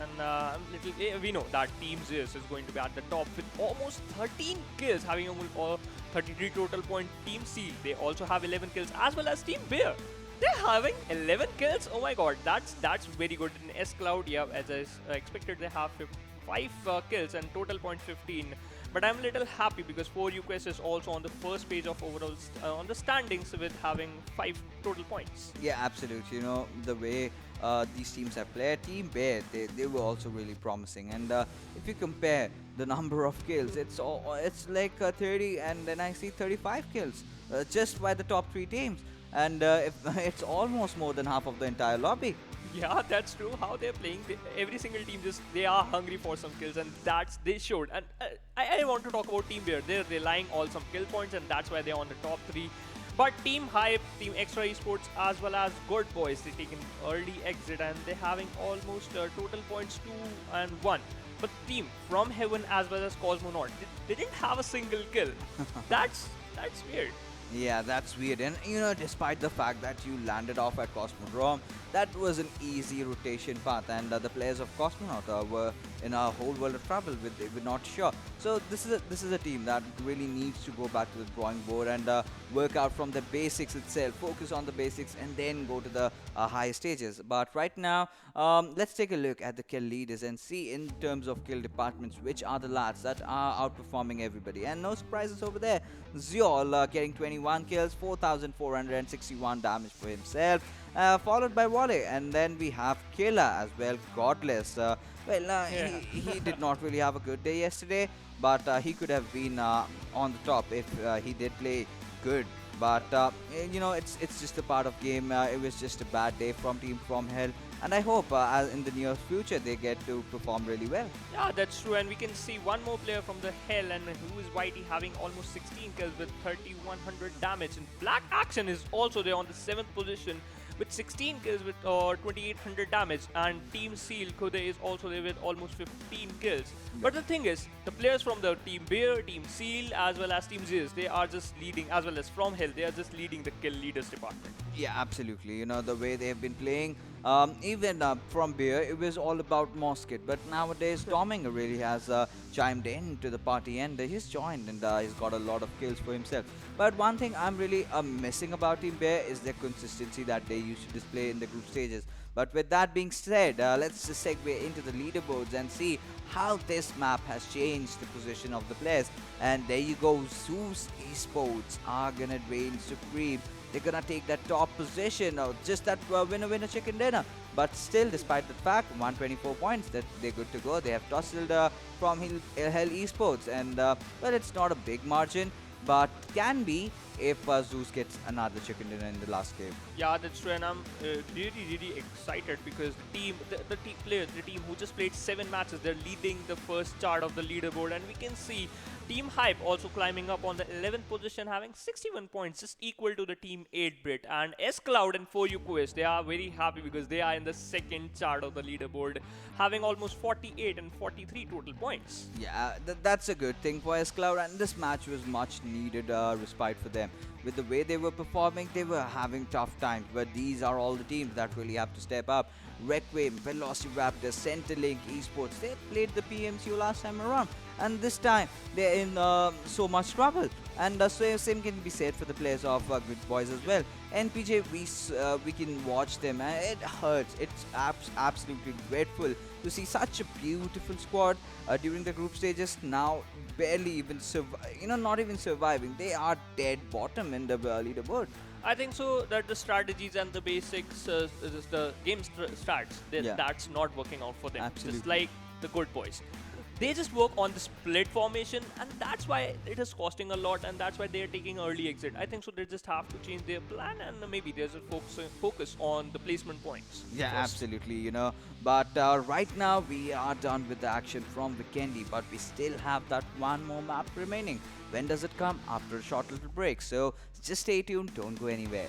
And we know that Team Zeus is going to be at the top with almost 13 kills, having almost 33 total point. Team Seal, they also have 11 kills, as well as Team Bear. They're having 11 kills. Oh my god, that's very good. In S.Cloud, yeah, as I expected, they have 5 kills and total point 15. But I'm a little happy because 4UQuest is also on the first page of overall on the standings with having 5 total points. Yeah, absolutely. The way these teams have played, Team Bear, they were also really promising. And if you compare the number of kills, it's like 30, and then I see 35 kills just by the top 3 teams. And it's almost more than half of the entire lobby. Yeah, that's true. How they're playing, every single team they are hungry for some kills, and they showed. And I want to talk about Team Bear. They're relying on some kill points, and that's why they're on the top 3. But Team Hype, Team Extra Esports, as well as GoodBoys, they take an early exit, and they're having almost total points 2 and 1. But Team FromHeaven as well as Cosmonaut, they didn't have a single kill. That's weird. Yeah, that's weird. And despite the fact that you landed off at Cosmodrome, that was an easy rotation path, and the players of Cosmonaut were in a whole world of trouble. They were not sure. So this is a team that really needs to go back to the drawing board and work out from the basics itself, focus on the basics, and then go to the higher stages. But right now, let's take a look at the kill leaders and see, in terms of kill departments, which are the lads that are outperforming everybody. And no surprises over there. Zeol getting 21 kills, 4,461 damage for himself, followed by Wally, and then we have Killa as well, Godless. He did not really have a good day yesterday, but he could have been on the top if he did play good. But it's just a part of game. It was just a bad day from Team From Hell, and I hope in the near future they get to perform really well. Yeah, that's true. And we can see one more player from the Hell, and who is Whitey, having almost 16 kills with 3,100 damage. And Black Action is also there on the 7th position with 16 kills with 2,800 damage. And Team Seal Kude is also there with almost 15 kills. But the thing is, the players from the Team Bear, Team Seal, as well as Team Zeus, they are just leading, as well as From Hell, they are just leading the kill leaders department. Yeah, absolutely. The way they have been playing, even from Bear, it was all about Mosket. But nowadays, Dominga really has chimed in to the party, and he's joined, and he's got a lot of kills for himself. But one thing I'm really missing about Team Bear is their consistency that they used to display in the group stages. But with that being said, let's just segue into the leaderboards and see how this map has changed the position of the players. And there you go, ZeusEsports are gonna reign supreme. They're gonna take that top position, or just that winner chicken dinner. But still, despite the fact, 124 points, that they're good to go. They have tussled from Nepal Esports, and well, it's not a big margin, but can be if Zeus gets another chicken dinner in the last game. Yeah, that's true, and I'm really excited because the team players, the team who just played 7 matches, they're leading the first chart of the leaderboard, and we can see Team Hype also climbing up on the 11th position, having 61 points, just equal to the Team 8-bit, and S.Cloud and For You Quest, they are very happy because they are in the second chart of the leaderboard, having almost 48 and 43 total points. Yeah, that's a good thing for S.Cloud, and this match was much needed respite for them. With the way they were performing, they were having tough times, but these are all the teams that really have to step up. Requiem, VelociRaptor, CenterLink, Esports, they played the PMCO last time around, and this time they're in so much trouble. And same can be said for the players of GoodBoys as well. NPJ, we can watch them, and it hurts. It's absolutely dreadful to see such a beautiful squad during the group stages now barely even not even surviving. They are dead bottom in the leaderboard. I think so that the strategies and the basics, the game starts, that's not working out for them. Absolutely. Just like the GoodBoys. They just work on the split formation, and that's why it is costing a lot, and that's why they are taking early exit. I think so they just have to change their plan, and maybe there's a focus on the placement points. Yeah, first. absolutely, But right now we are done with the action from Vikendi, but we still have that one more map remaining. When does it come? After a short little break. So just stay tuned, don't go anywhere.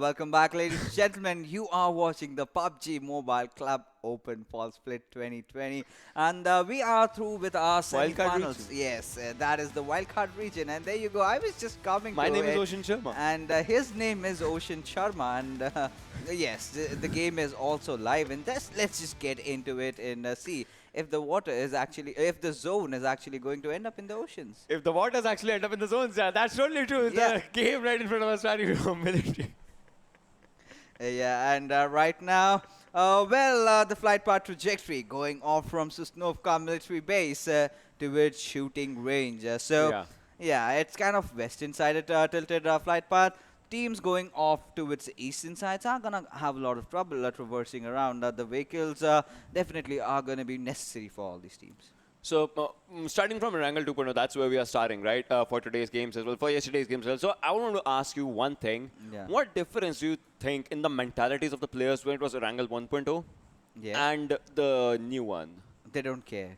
Welcome back, ladies and gentlemen. You are watching the PUBG Mobile Club Open Fall Split 2020, and we are through with our Wildcard semi-finals. region. Yes, that is the Wildcard Region, and there you go. I was just coming My to name it, is Ocean Sharma. and his name is Ocean Sharma, and yes, the game is also live. And let's just get into it and see if the zone is actually going to end up in the oceans. If the waters actually end up in the zones, that's totally true. Yeah. The game right in front of us, starting from military. Yeah, and right now, the flight path trajectory going off from Sosnovka military base towards shooting range. Yeah, it's kind of western side tilted flight path. Teams going off towards the eastern sides are gonna have a lot of trouble traversing around. The vehicles definitely are gonna be necessary for all these teams. So, starting from Erangel 2.0, that's where we are starting, right? For today's games as well, for yesterday's games as well. So, I want to ask you one thing. Yeah. What difference do you think in the mentalities of the players when it was Erangel 1.0 Yeah, and the new one? they don't care.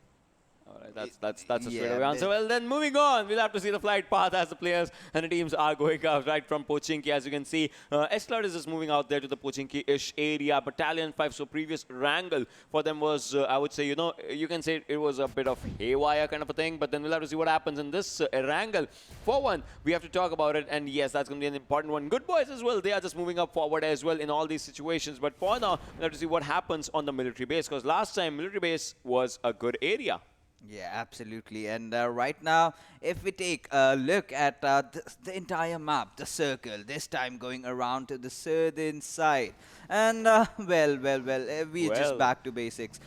All right, that's a straight yeah, away answer. Well, then moving on, we'll have to see the flight path as the players and the teams are going out right from Pochinki. As you can see, S.Cloud is just moving out there to the Pochinki-ish area. Battalion 5, so previous Erangel for them was, I would say, you can say it was a bit of haywire kind of a thing. But then we'll have to see what happens in this Erangel. For one, we have to talk about it, and yes, that's going to be an important one. GoodBoys as well, they are just moving up forward as well in all these situations. But for now, we'll have to see what happens on the military base, because last time military base was a good area. Yeah, absolutely. And right now, if we take a look at the entire map, the circle, this time going around to the southern side. And we're just Well. back to basics.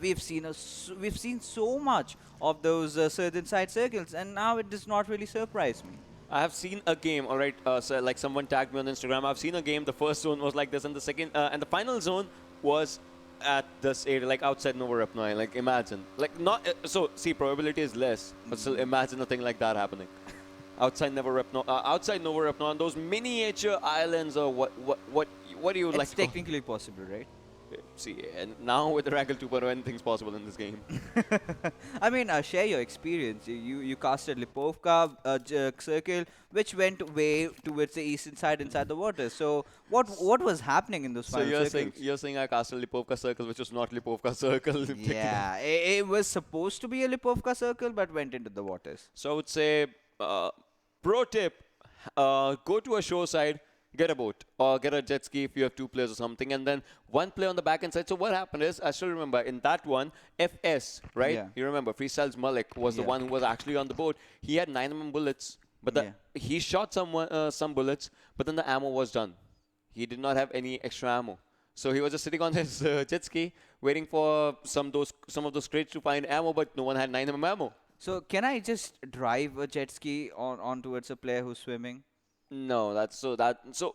We've seen so much of those southern side circles, and now it does not really surprise me. I have seen a game, all right, so like someone tagged me on Instagram. I've seen a game, the first zone was like this, and the second, and the final zone was at this area, like outside Novorapnoi. Like, imagine. Like, not, so, see, probability is less, but still imagine a thing like that happening. Outside Novorapnoi, on those miniature islands, or what do you like It's to call technically possible, right? See, and now with the Erangel 2.0, anything's possible in this game. I mean, share your experience. You casted Lipovka circle, which went way towards the eastern side inside the water. So what was happening in those So final you're circles? saying I cast a Lipovka circle, which was not Lipovka circle. Yeah, it was supposed to be a Lipovka circle, but went into the waters. So I would say, pro tip, go to a show side, get a boat or get a jet ski if you have two players or something, and then one player on the back end side. So what happened is, I still remember in that one, FS, right? Yeah. You remember, Freestyles Malik was the Yeah. one who was actually on the boat. He had 9mm bullets, but he shot some bullets, but then the ammo was done. He did not have any extra ammo. So he was just sitting on his jet ski, waiting for some of those crates to find ammo, but no one had 9mm ammo. So can I just drive a jet ski on towards a player who's swimming? No, so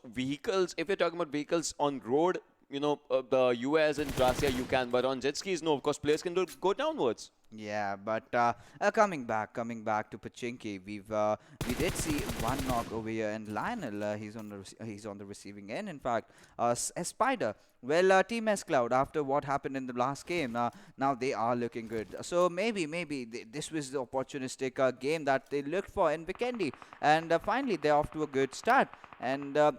vehicles. If you're talking about vehicles on road, the US and Gracia you can, but on jet skis, no, because players can go downwards. Yeah, but coming back to Pachinki, we did see one knock over here, and Lionel, he's on the receiving end. In fact, Spider. Well, Team S.Cloud, after what happened in the last game, now they are looking good. So maybe this was the opportunistic game that they looked for in Vikendi, and finally they're off to a good start. And the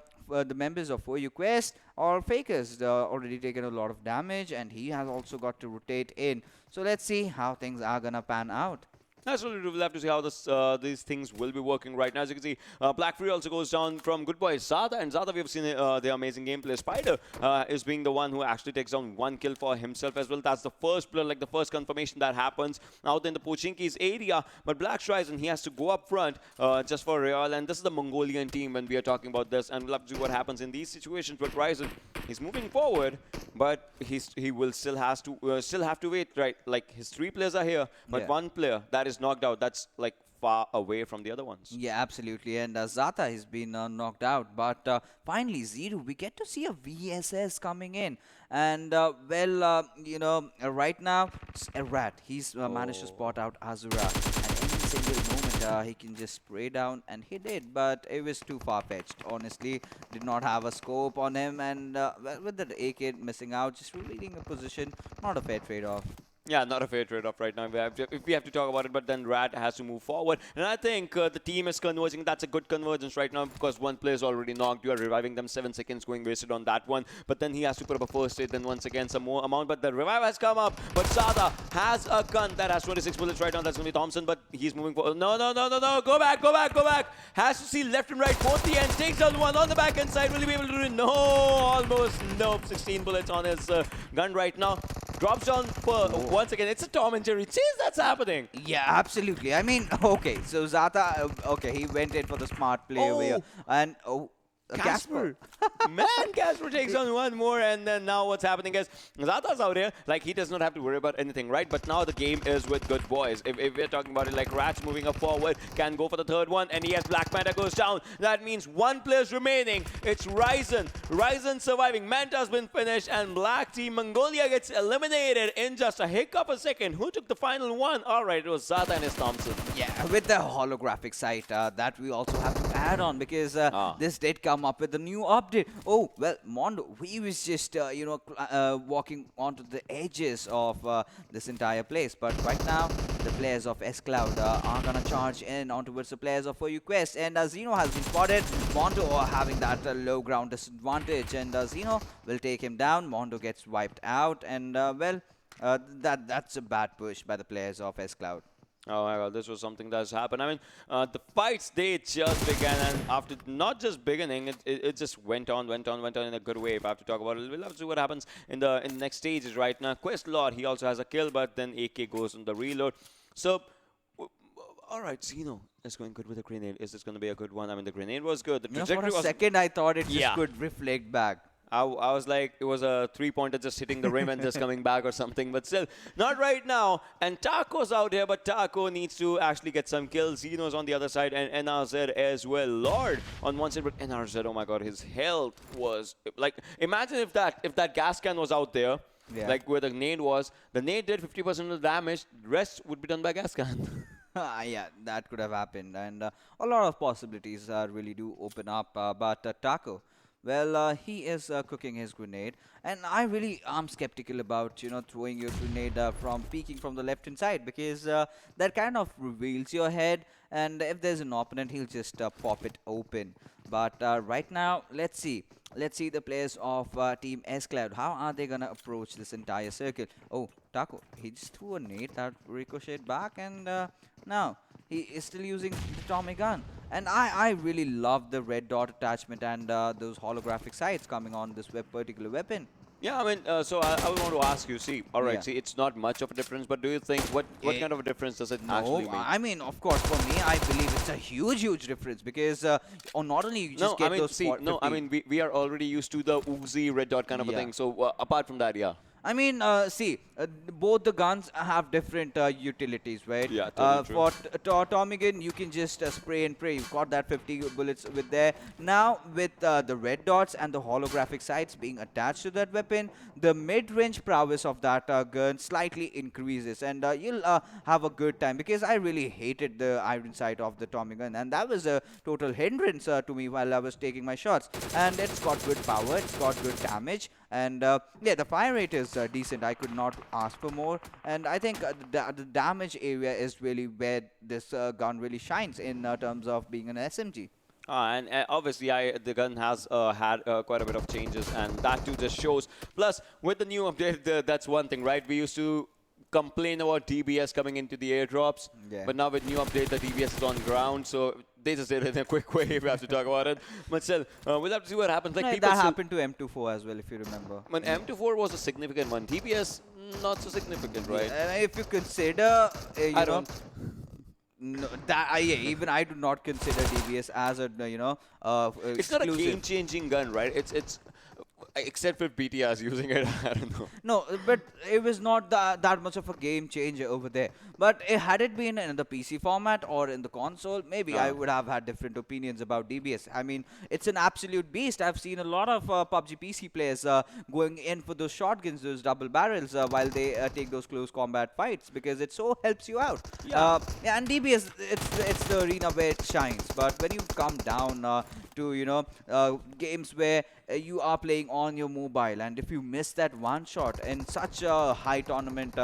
members of For You Quest or Fakers already taken a lot of damage, and he has also got to rotate in. So let's see how things are gonna pan out. Absolutely, we'll have to see how these things will be working right now. As you can see, Black Free also goes down from GoodBoys. Zada, and Zada, we've seen the amazing gameplay. Spider is being the one who actually takes down one kill for himself as well. That's the first blood, like the first confirmation that happens out in the Pochinki's area. But Black tries, and he has to go up front just for Real. And this is the Mongolian team when we are talking about this. And we'll have to see what happens in these situations. But Ryzen, he's moving forward, but he will still have to wait, right? Like, his three players are here, but one player that is knocked out, that's like far away from the other ones. Yeah, absolutely. And Zata has been knocked out. But finally, Zero, we get to see a VSS coming in. And, right now, Rat, he's managed to spot out Azura. And any single moment, he can just spray down. And he did, but it was too far-fetched. Honestly, did not have a scope on him. And with the AK missing out, just reading a position, not a fair trade-off. Yeah, not a fair trade-off right now. If we have to talk about it, but then Rat has to move forward. And I think the team is converging. That's a good convergence right now because one player is already knocked. You are reviving them. 7 seconds going wasted on that one. But then he has to put up a first hit. Then once again, some more amount. But the revive has come up. But Sada has a gun that has 26 bullets right now. That's going to be Thompson. But he's moving forward. No. Go back. Has to see left and right. Both the end. Takes down one on the back end side. Will he be able to do it? No. Almost. Nope. 16 bullets on his gun right now. Drops down for once again. It's a Tom and Jerry chase that's happening. Yeah, absolutely. I mean, okay, so Zata, okay, he went in for the smart play over here. And, Casper. Man, Casper takes on one more, and then now what's happening is Zata's out here. Like, he does not have to worry about anything, right? But now the game is with GoodBoys. If we're talking about it, like Rat's moving up forward, can go for the third one, and yes, Black Manta goes down. That means one player's remaining. It's Ryzen. Ryzen surviving. Manta's been finished, and BlackTeamMongolia gets eliminated in just a hick of a second. Who took the final one? All right, it was Zata and his Thompson. Yeah, with the holographic sight that we also have to add on because this did come up with a new update. Oh, well, Mondo, he was just, walking onto the edges of this entire place. But right now, the players of S.Cloud are going to charge in on towards the players of For You Quest. And Zeno has been spotted. Mondo having that low ground disadvantage. And Zeno will take him down. Mondo gets wiped out. And, that's a bad push by the players of S.Cloud. Oh my god, this was something that's happened. I mean, the fights, they just began, and after not just beginning, it just went on in a good way. If I have to talk about it, we'll have to see what happens in the next stages right now. Quest Lord, he also has a kill, but then AK goes on the reload. So, all right, Zeno is going good with the grenade. Is this going to be a good one? I mean, the grenade was good. The trajectory for a was... second, I thought it just could reflect back. I was like, it was a three-pointer just hitting the rim and just coming back or something. But still, not right now. And Taco's out here, but Taco needs to actually get some kills. Zeno's on the other side, and NRZ as well. Lord on one side, but NRZ, oh my god, his health was... Like, imagine if that gas can was out there, like where the nade was. The nade did 50% of the damage. The rest would be done by gas can. Yeah, that could have happened. And a lot of possibilities really do open up. But Taco... Well, he is cooking his grenade, and I really am skeptical about, throwing your grenade from peeking from the left-hand side because that kind of reveals your head, and if there's an opponent, he'll just pop it open. But right now, let's see the players of Team S.Cloud. How are they gonna approach this entire circle? Oh, Taco, he just threw a nade that ricocheted back, and now he is still using the Tommy gun. And I really love the red dot attachment and those holographic sights coming on this particular weapon. Yeah, I mean, so I would want to ask you, see, all right, see, it's not much of a difference, but do you think, what kind of a difference does it actually make? I mean, of course, for me, I believe it's a huge difference because not only you just get those... I mean, we are already used to the Uzi red dot kind of a thing, so apart from that, I mean, both the guns have different utilities, right? Yeah, totally for Tommy gun, you can just spray and pray. You've got that 50 bullets with there. Now, with the red dots and the holographic sights being attached to that weapon, the mid-range prowess of that gun slightly increases, and you'll have a good time because I really hated the iron sight of the Tommy gun, and that was a total hindrance to me while I was taking my shots. And it's got good power, it's got good damage, and yeah, the fire rate is decent. I could not ask for more, and I think the damage area is really where this gun really shines in terms of being an SMG. And obviously, the gun has had quite a bit of changes, and that too just shows. Plus, with the new update, that's one thing, right? We used to complain about DBS coming into the airdrops, but now with new update, the DBS is on ground, so they just did it in a quick way if we have to talk about it. But still, we'll have to see what happens. Like that happened to M24 as well, if you remember. When M24 was a significant one, DBS not so significant, right? And if you consider, I don't. No, even I do not consider DBS as a it's exclusive. not a game-changing gun, right? It's except for BTRs using it, I don't know. No, but it was not that much of a game changer over there. But had it been in the PC format or in the console, maybe I would have had different opinions about DBS. I mean, it's an absolute beast. I've seen a lot of PUBG PC players going in for those shotguns, those double barrels, while they take those close combat fights because it so helps you out. Yeah, and DBS, it's the arena where it shines. But when you come down to, games where you are playing on your mobile, and if you miss that one shot in such a high tournament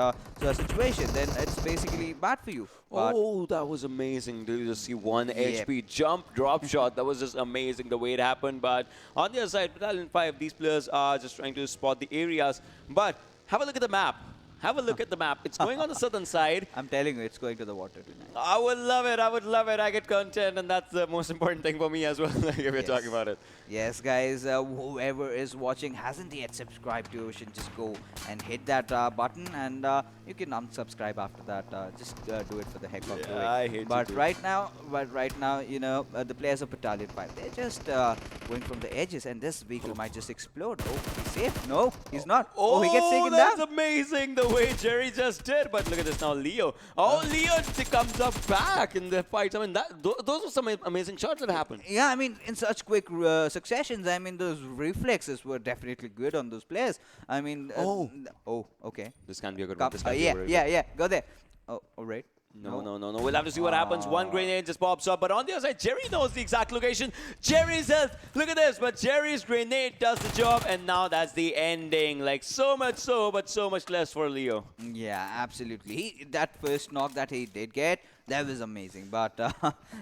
situation, then it's basically bad for you. But Oh, that was amazing. Did you just see one yeah, HP jump drop shot? That was just amazing the way it happened. But on the other side, Battalion 5, these players are just trying to spot the areas. But have a look at the map. Have a look at the map. It's going on the southern side. I'm telling you, it's going to the water tonight. I would love it. I would love it. I get content, and that's the most important thing for me as well, like if we're talking about it. Yes, guys, whoever is watching hasn't yet subscribed to should just go and hit that button, and you can unsubscribe after that. Just do it for the heck of doing. I hate But to do right now, the players of Battalion 5, they're just going from the edges, and this vehicle might just explode. Oh, he's safe. No, he's not. Oh, he gets taken that's down. amazing the way Jerry just did. But look at this now, Leo. Oh, Leo comes up back in the fight. I mean, those were some amazing shots that happened. Yeah, I mean, in such quick successions, I mean, those reflexes were definitely good on those players. I mean, okay. This can be a good one. This can be Yeah, a very good yeah, go there. Oh, all right. No. We'll have to see what happens. One grenade just pops up. But on the other side, Jerry knows the exact location. Jerry's health. Look at this. But Jerry's grenade does the job. And now that's the ending. Like, so much so, but so much less for Leo. Yeah, absolutely. That first knock that he did get, that was amazing. But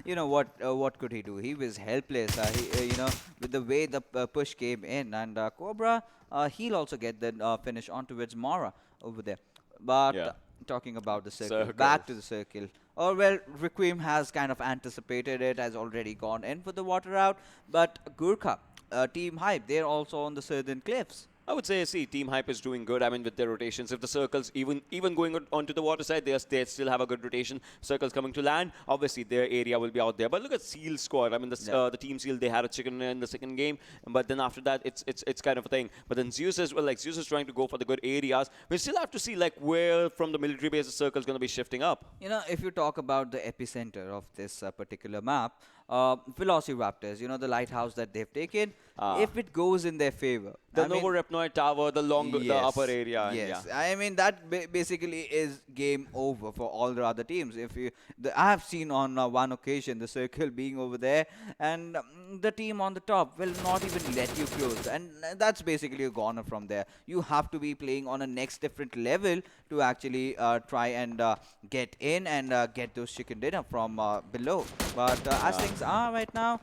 what could he do? He was helpless. With the way the push came in, and Cobra, he'll also get the finish on towards Mara over there. But Yeah. talking about the circle, back to the circle. Oh well, Requiem has kind of anticipated it, has already gone in for the water out. But Gurkha, Team Hype, they're also on the southern cliffs. I would say, see, Team Hype is doing good. I mean, with their rotations, if the circles, even going onto the water side, they still have a good rotation. Circles coming to land, obviously their area will be out there. But look at Seal's squad. I mean, the Team Seal, they had a chicken in the second game, but then after that, it's kind of a thing. But then Zeus as well, like Zeus is trying to go for the good areas. We still have to see like where from the military base the circle is going to be shifting up. You know, if you talk about the epicenter of this particular map, VelociRaptors, the lighthouse that they've taken, if it goes in their favor. The Novo Repnoid Tower, the upper area. Yes, Yeah. I mean that basically is game over for all the other teams. I have seen on one occasion the circle being over there, and the team on the top will not even let you close, and that's basically a goner from there. You have to be playing on a next different level to actually try and get in and get those chicken dinner from below. But as things are right now,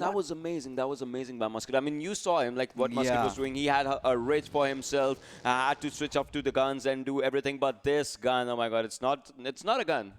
That was amazing. That was amazing by Musket. I mean, you saw him, like what Musket Yeah. was doing. He had a ridge for himself. Had to switch off to the guns and do everything. But this gun, oh my God, it's not a gun.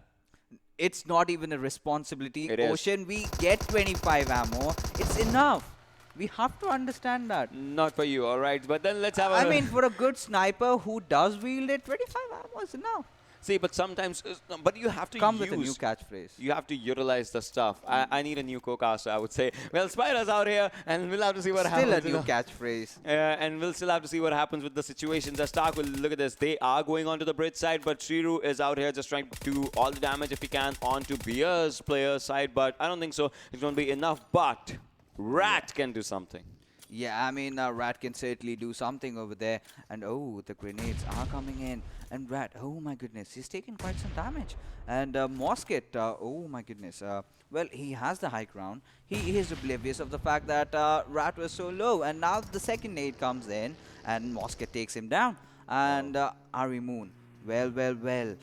it's not even a responsibility. It is. Ocean, we get 25 ammo. It's enough. We have to understand that. Not for you, all right. But then let's have a... I mean, for a good sniper who does wield it, 25 ammo is enough. See, but sometimes... But you have to Come with a new catchphrase. You have to utilize the stuff. I need a new co-caster, I would say. Well, Spider's out here, and we'll have to see what happens. Still a new catchphrase. And we'll still have to see what happens with the situation. The Stark will look at this. They are going onto the bridge side, but Shriru is out here just trying to do all the damage if he can onto Beer's player side, but I don't think so. It's going to be enough, but Rat can do something. Yeah, I mean, Rat can certainly do something over there. And oh, the grenades are coming in. And Rat, oh my goodness, he's taken quite some damage. And Mosket, oh my goodness. Well, he has the high ground. He is oblivious of the fact that Rat was so low. And now the second nade comes in, and Mosket takes him down. And Ari Moon, well.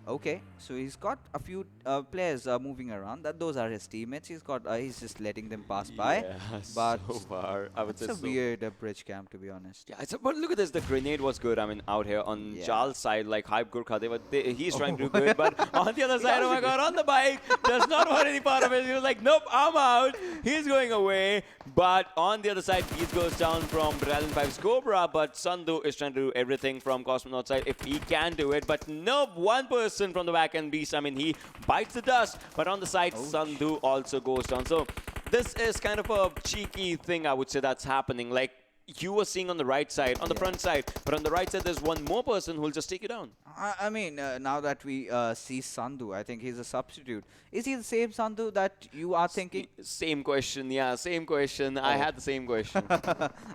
Okay, so he's got a few players moving around. Those are his teammates. He's just letting them pass by. Yeah, But so far, I would say it's a weird bridge camp, to be honest. Yeah, but look at this. The grenade was good. I mean, out here on Yeah. Jal's side, like Hype Gurkha, he's trying to do good. But on the other side, oh my God, on the bike, does not want any part of it. He was like, nope, I'm out. He's going away. But on the other side, Beast goes down from Battalion 5's Cobra. But Sandhu is trying to do everything from Cosmonaut side if he can do it. But nope, one person from the back end Beast. I mean, he bites the dust. But on the side, Sandhu also goes down. So this is kind of a cheeky thing, I would say, that's happening. Like, you were seeing on the right side, on the front side, but on the right side, there's one more person who will just take you down. I mean, now that we see Sandhu, I think he's a substitute. Is he the same Sandhu that you are thinking? Same question, yeah, same question. I had the same question.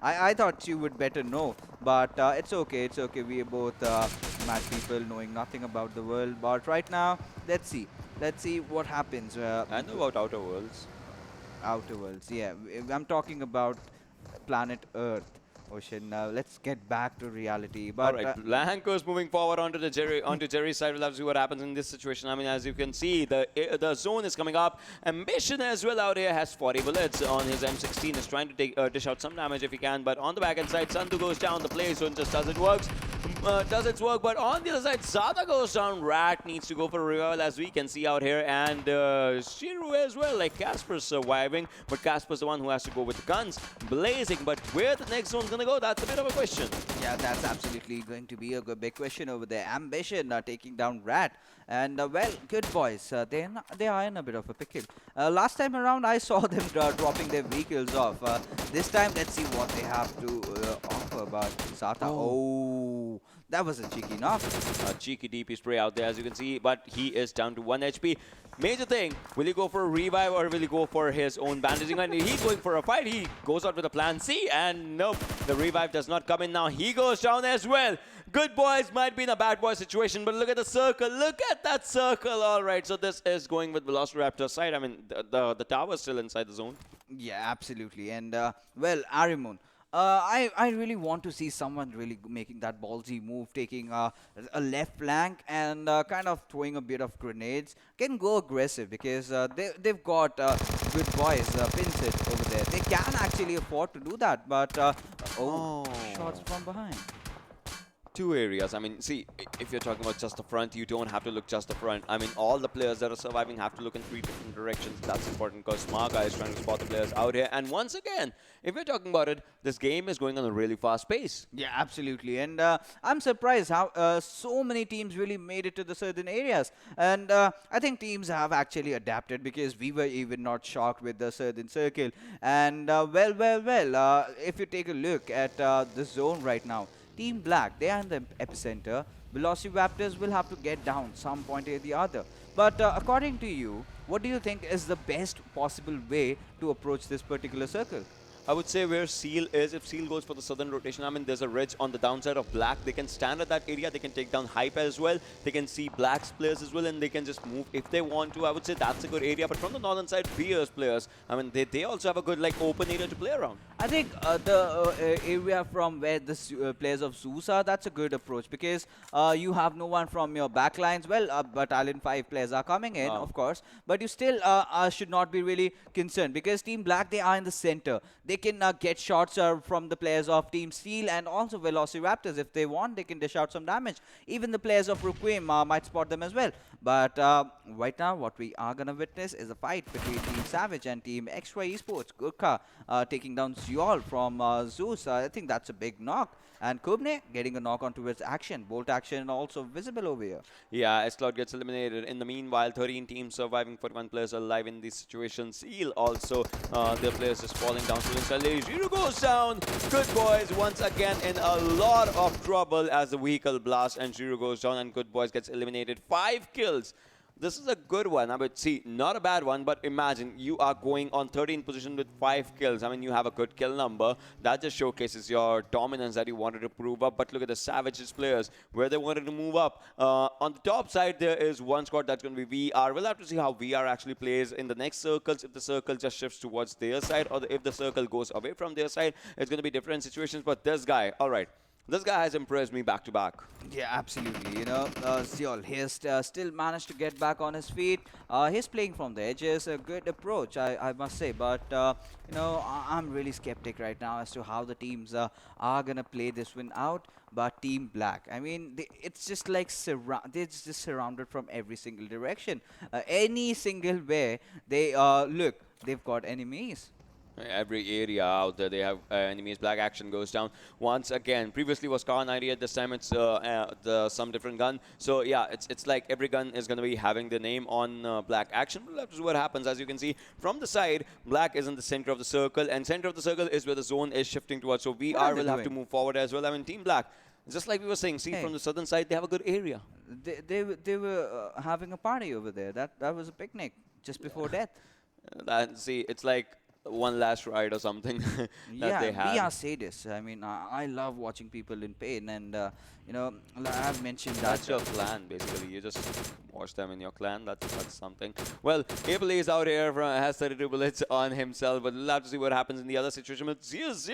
I thought you would better know, but it's okay. It's okay. We are both mad people knowing nothing about the world. But right now, let's see. Let's see what happens. I know about Outer Worlds. Outer worlds, yeah. I'm talking about planet Earth. Ocean. Let's get back to reality. All But right, Blanco's moving forward onto Jerry's side. We'll have to see what happens in this situation. I mean, as you can see, the zone is coming up. Ambition as well out here has 40 bullets on his M16. Is trying to dish out some damage if he can, but on the back end side, Sandhu goes down. The play zone just does its work. But on the other side, Zada goes down. Rat needs to go for a revival, as we can see out here, and Shiru as well. Like Casper's surviving, but Casper's the one who has to go with the guns blazing. But where the next zone's gonna go, that's a bit of a question. yeah, that's absolutely going to be a big question over there. Ambition taking down Rat. And well, good boys. They are in a bit of a pickle. Last time around, I saw them dropping their vehicles off. This time, let's see what they have to offer. But Sata, oh, that was a cheeky knock. A cheeky DP spray out there, as you can see, but he is down to 1 HP. Major thing, will he go for a revive or will he go for his own bandaging? And he's going for a fight. He goes out with a plan C, and nope, the revive does not come in now. He goes down as well. Good boys might be in a bad boy situation, but look at the circle. Look at that circle. All right, so this is going with VelociRaptor's side. I mean, the tower's still inside the zone. Yeah, absolutely. And well, Arimun. I really want to see someone really making that ballsy move, taking a left flank and kind of throwing a bit of grenades. Can go aggressive because they've got good boys, Pinsett over there. They can actually afford to do that, but shots from behind. Two areas. I mean, see, if you're talking about just the front, you don't have to look just the front. I mean, all the players that are surviving have to look in 3 different directions. That's important because Smarga is trying to spot the players out here. And once again, if we're talking about it, this game is going on a really fast pace. Yeah, absolutely. And I'm surprised how so many teams really made it to the certain areas. And I think teams have actually adapted because we were even not shocked with the certain circle. And well, if you take a look at the zone right now, Team Black, they are in the epicenter. VelociRaptors will have to get down some point or the other. But according to you, what do you think is the best possible way to approach this particular circle? I would say where Seal is, if Seal goes for the southern rotation, I mean, there's a ridge on the downside of Black. They can stand at that area. They can take down Hype as well. They can see Black's players as well, and they can just move if they want to. I would say that's a good area. But from the northern side, Beer's players, I mean, they also have a good, like, open area to play around. I think the area from where the players of Zeus are, that's a good approach because you have no one from your backlines. Well, Battalion 5 players are coming in, of course, but you still should not be really concerned because Team Black, they are in the center. They can get shots from the players of Team Steel and also VelociRaptors. If they want, they can dish out some damage. Even the players of Requiem might spot them as well. But right now, what we are going to witness is a fight between Team Savage and Team XY Esports. Gurkha taking down Ziol from Zeus. I think that's a big knock. And Kubne getting a knock onto its action. Bolt action also visible over here. Yeah, S.Cloud gets eliminated. In the meanwhile, 13 teams surviving, 41 players alive in this situation. Seal also, their players just falling down to the inside. Zero goes down. Good boys once again in a lot of trouble as the vehicle blasts and Zero goes down and Good Boys gets eliminated. 5 kills. This is a good one. I mean, see, not a bad one, but imagine you are going on 13th position with 5 kills. I mean, you have a good kill number. That just showcases your dominance that you wanted to prove up. But look at the Savages players, where they wanted to move up. On the top side, there is one squad that's going to be VR. We'll have to see how VR actually plays in the next circles. If the circle just shifts towards their side, or if the circle goes away from their side, it's going to be different situations. But this guy, all right. This guy has impressed me back to back. Yeah, absolutely. You know, Ziol, he has still managed to get back on his feet. He's playing from the edges, a good approach, I must say. But, you know, I'm really skeptic right now as to how the teams are going to play this win out. But Team Black, I mean, it's just like they're just surrounded from every single direction. Any single way they look, they've got enemies. Every area out there, they have enemies. Black action goes down once again. Previously was Car 98. This time it's some different gun. So yeah, it's like every gun is going to be having the name on Black action. That's what happens. As you can see from the side, Black is in the center of the circle, and center of the circle is where the zone is shifting towards. So VR will have to move forward as well. I mean, Team Black, just like we were saying, see, from the southern side, they have a good area. They were having a party over there. That was a picnic just before death. See, it's like one last ride or something that Yeah, they we had. are sadists. I mean, I love watching people in pain, and you know, I've mentioned that. That's your clan, basically. You just watch them in your clan. That's something. Well, Abel is out here, has 32 bullets on himself, but we'll have to see what happens in the other situation with Zeus.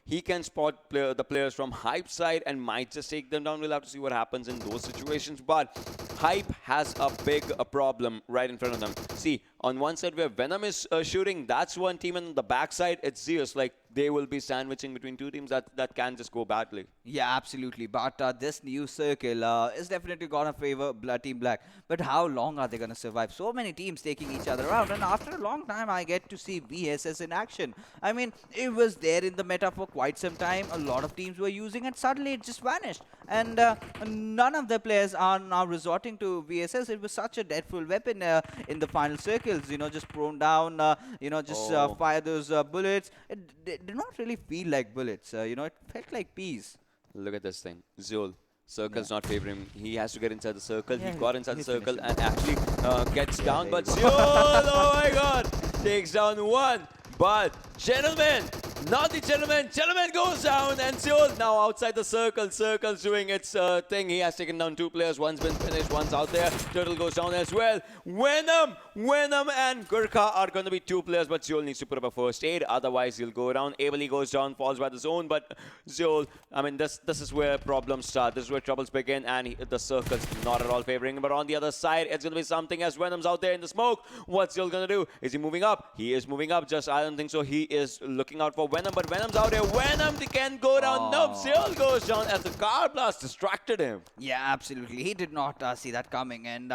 He can spot the players from Hype side and might just take them down. We'll have to see what happens in those situations. But Hype has a big problem right in front of them. See, on one side where Venom is shooting, that's one team, and on the backside, it's Zeus. Like, they will be sandwiching between two teams that can just go badly. Yeah, absolutely. But this new circle is definitely gonna favor Team Black. But how long are they gonna survive? So many teams taking each other out, and after a long time, I get to see VSS in action. I mean, it was there in the meta for quite some time. A lot of teams were using it. Suddenly, it just vanished, and none of the players are now resorting to VSS. It was such a deadful weapon in the final circles. You know, just prone down. You know, just fire those bullets. It did not really feel like bullets. You know, it felt like peas. Look at this thing. Zul. Circle's Yeah. not favoring him. He has to get inside the circle. Yeah, He got inside the he circle finished and actually gets down. there But you Zul, oh my god, takes down one. But gentlemen, not the gentleman. Gentleman goes down and Zul now outside the circle. Circle's doing its thing. He has taken down two players. One's been finished. One's out there. Turtle goes down as well. Venom and Gurkha are going to be two players, but Zul needs to put up a first aid. Otherwise, he'll go down. Abeli goes down, falls by the zone. But Zul, I mean, this is where problems start. This is where troubles begin, and the circle's not at all favoring him. But on the other side, it's going to be something as Venom's out there in the smoke. What's Zul going to do? Is he moving up? He is moving up. Just, I don't think so. He is looking out for Venom, but Venom's out here. Venom can go down. Nope, Zul goes down as the car blast distracted him. Yeah, absolutely. He did not see that coming. And,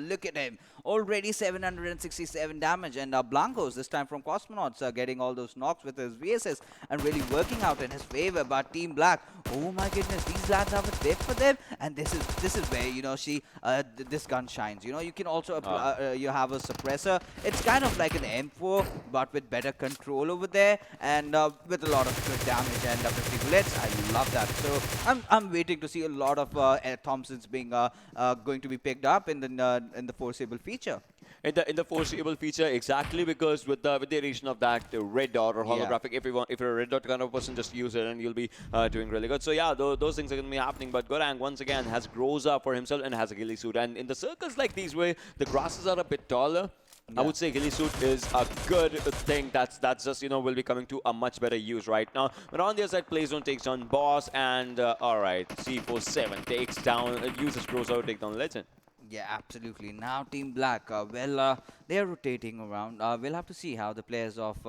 look at him. Already 767 damage. And Blancos, this time from Cosmonauts, getting all those knocks with his VSS and really working out in his favor. But Team Black, oh my goodness, these lads have a dip for them. And this is where, you know, this gun shines. You know, you can also, you have a suppressor. It's kind of like an M4, but with better control over there. And with a lot of good damage and 50 bullets. I love that. So I'm waiting to see a lot of Thompsons being going to be picked up in the foreseeable feature. In the foreseeable feature, exactly, because with the addition of that red dot or holographic, if you're a red dot kind of person, just use it and you'll be doing really good. So yeah, those things are going to be happening. But Gorang once again has Groza for himself and has a ghillie suit. And in the circles like these where the grasses are a bit taller, I would say ghillie suit is a good thing. That's just, you know, will be coming to a much better use right now. But on the other side, Playzone takes down Boss, and all right, C47 takes down, uses Groza to take down Legend. Yeah, absolutely. Now Team Black, they're rotating around. We'll have to see how the players of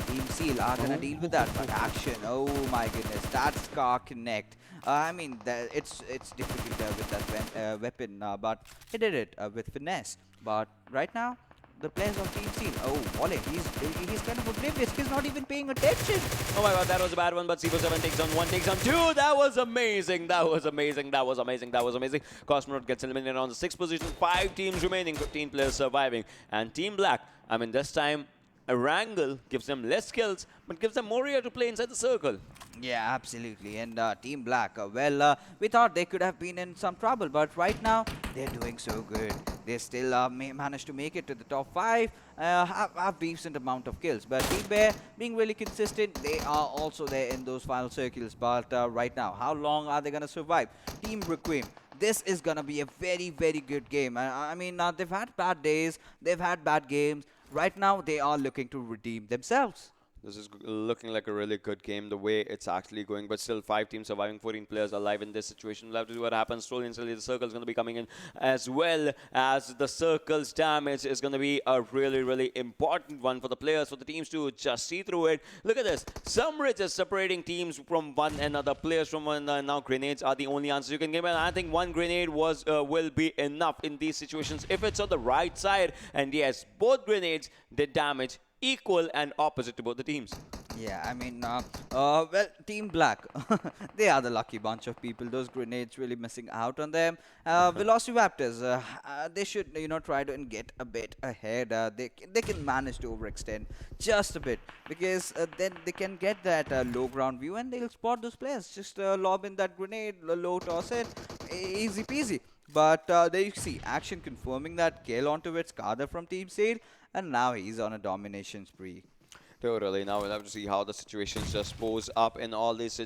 Team Seal are going to deal with that. But action, oh my goodness, that Scar Connect. I mean, it's difficult with that weapon, but he did it with finesse. But right now, the players of Team Seal, oh, Wale, he's kind of oblivious. He's not even paying attention. Oh my god, that was a bad one, but C47 takes on one, takes on two. That was amazing. That was amazing. That was amazing. That was amazing. Cosmonaut gets eliminated on the 6th position. 5 teams remaining, 15 players surviving. And Team Black, I mean, this time, Erangel gives them less skills, but gives them more area to play inside the circle. Yeah, absolutely. And Team Black, we thought they could have been in some trouble, but right now, they're doing so good. They still managed to make it to the top 5, have decent amount of kills. But Team Bear, being really consistent, they are also there in those final circles. But right now, how long are they going to survive? Team Requiem, this is going to be a very, very good game. I mean, they've had bad days, they've had bad games. Right now, they are looking to redeem themselves. This is looking like a really good game, the way it's actually going. But still, 5 teams surviving, 14 players alive in this situation. We'll have to see what happens. Slowly and slowly, the circle is going to be coming in, as well as the circle's damage is going to be a really, really important one for the players, for the teams to just see through it. Look at this. Some ridges separating teams from one another. Players from one another. Now, grenades are the only answer you can give. And I think one grenade will be enough in these situations if it's on the right side. And yes, both grenades did damage, equal and opposite to both the teams. Yeah, I mean, well, Team Black, they are the lucky bunch of people. Those grenades really missing out on them. VelociRaptors, they should, you know, try to get a bit ahead. They can manage to overextend just a bit, because then they can get that low ground view and they'll spot those players. Just lob in that grenade, low toss it, easy peasy. But there you see, action confirming that kill onto its Kader from Team Seal, and now he's on a domination spree. Totally. Now we'll have to see how the situations just pose up in all these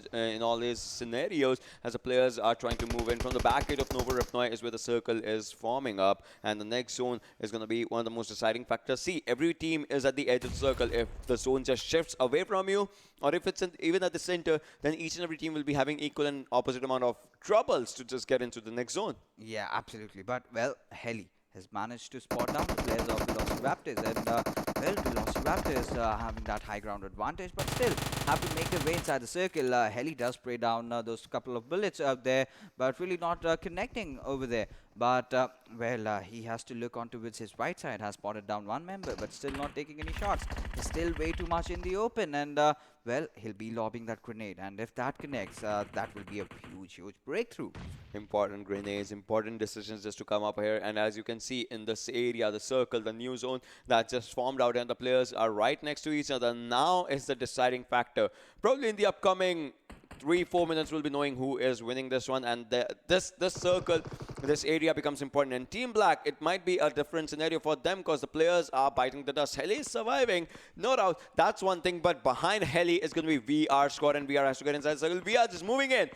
scenarios as the players are trying to move in. From the back gate of Nova Ripnoi is where the circle is forming up, and the next zone is going to be one of the most deciding factors. See, every team is at the edge of the circle. If the zone just shifts away from you, or if it's even at the center, then each and every team will be having equal and opposite amount of troubles to just get into the next zone. Yeah, absolutely. But, well, Heli has managed to spot down the players of VelociRaptors, and well, VelociRaptors having that high ground advantage, but still have to make their way inside the circle. Heli does spray down those couple of bullets out there, but really not connecting over there. But, well, he has to look on towards his right side, has spotted down one member, but still not taking any shots. He's still way too much in the open, and, well, he'll be lobbing that grenade. And if that connects, that will be a huge, huge breakthrough. Important grenades, important decisions just to come up here. And as you can see in this area, the circle, the new zone that just formed out, and the players are right next to each other. Now is the deciding factor. Probably in the upcoming 3-4 minutes we'll be knowing who is winning this one, and this circle, this area becomes important. And Team Black, it might be a different scenario for them because the players are biting the dust. Heli is surviving, no doubt, that's one thing, but behind Heli is going to be VR squad, and VR has to get inside the circle. VR just moving in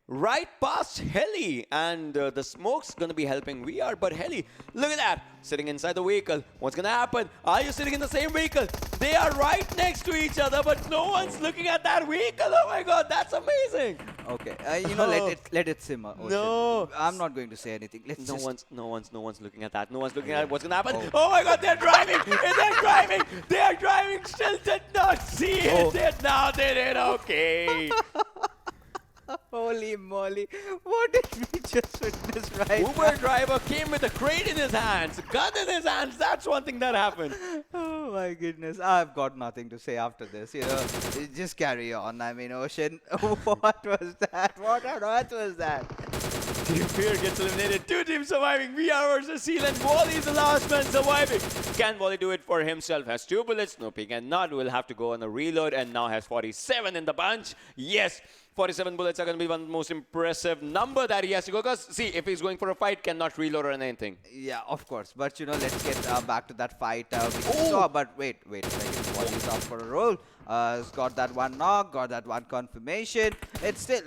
right past Heli, and the smoke's going to be helping VR, but Heli, look at that, sitting inside the vehicle. What's going to happen? Are you sitting in the same vehicle? They are right next to each other, but no one's looking at that vehicle. Oh my god, that's amazing. Okay, you know, let it simmer. Ocean. No, I'm not going to say anything. Let's no just one's looking at that. No one's looking at what's gonna happen. Oh my god, they're driving! They're driving! They're driving! Still did not see it. Now they did. Okay. Holy moly, what did we just witness right Uber driver came with a crate in his hands, gun in his hands. That's one thing that happened. Oh my goodness, I've got nothing to say after this, you know. Just carry on. I mean, Ocean, what was that? What on earth was that? Team Fear gets eliminated. Two teams surviving. VR versus Seal, and Wally is the last man surviving. Can Wally do it for himself? Has 2 bullets. No, he cannot. Will have to go on a reload, and now has 47 in the bunch. Yes. 47 bullets are going to be one of the most impressive number that he has to go. Because, see, if he's going for a fight, cannot reload or anything. Yeah, of course. But, you know, let's get back to that fight we saw. But wait a second. Wally's up for a roll. He's got that one knock, got that one confirmation. It's still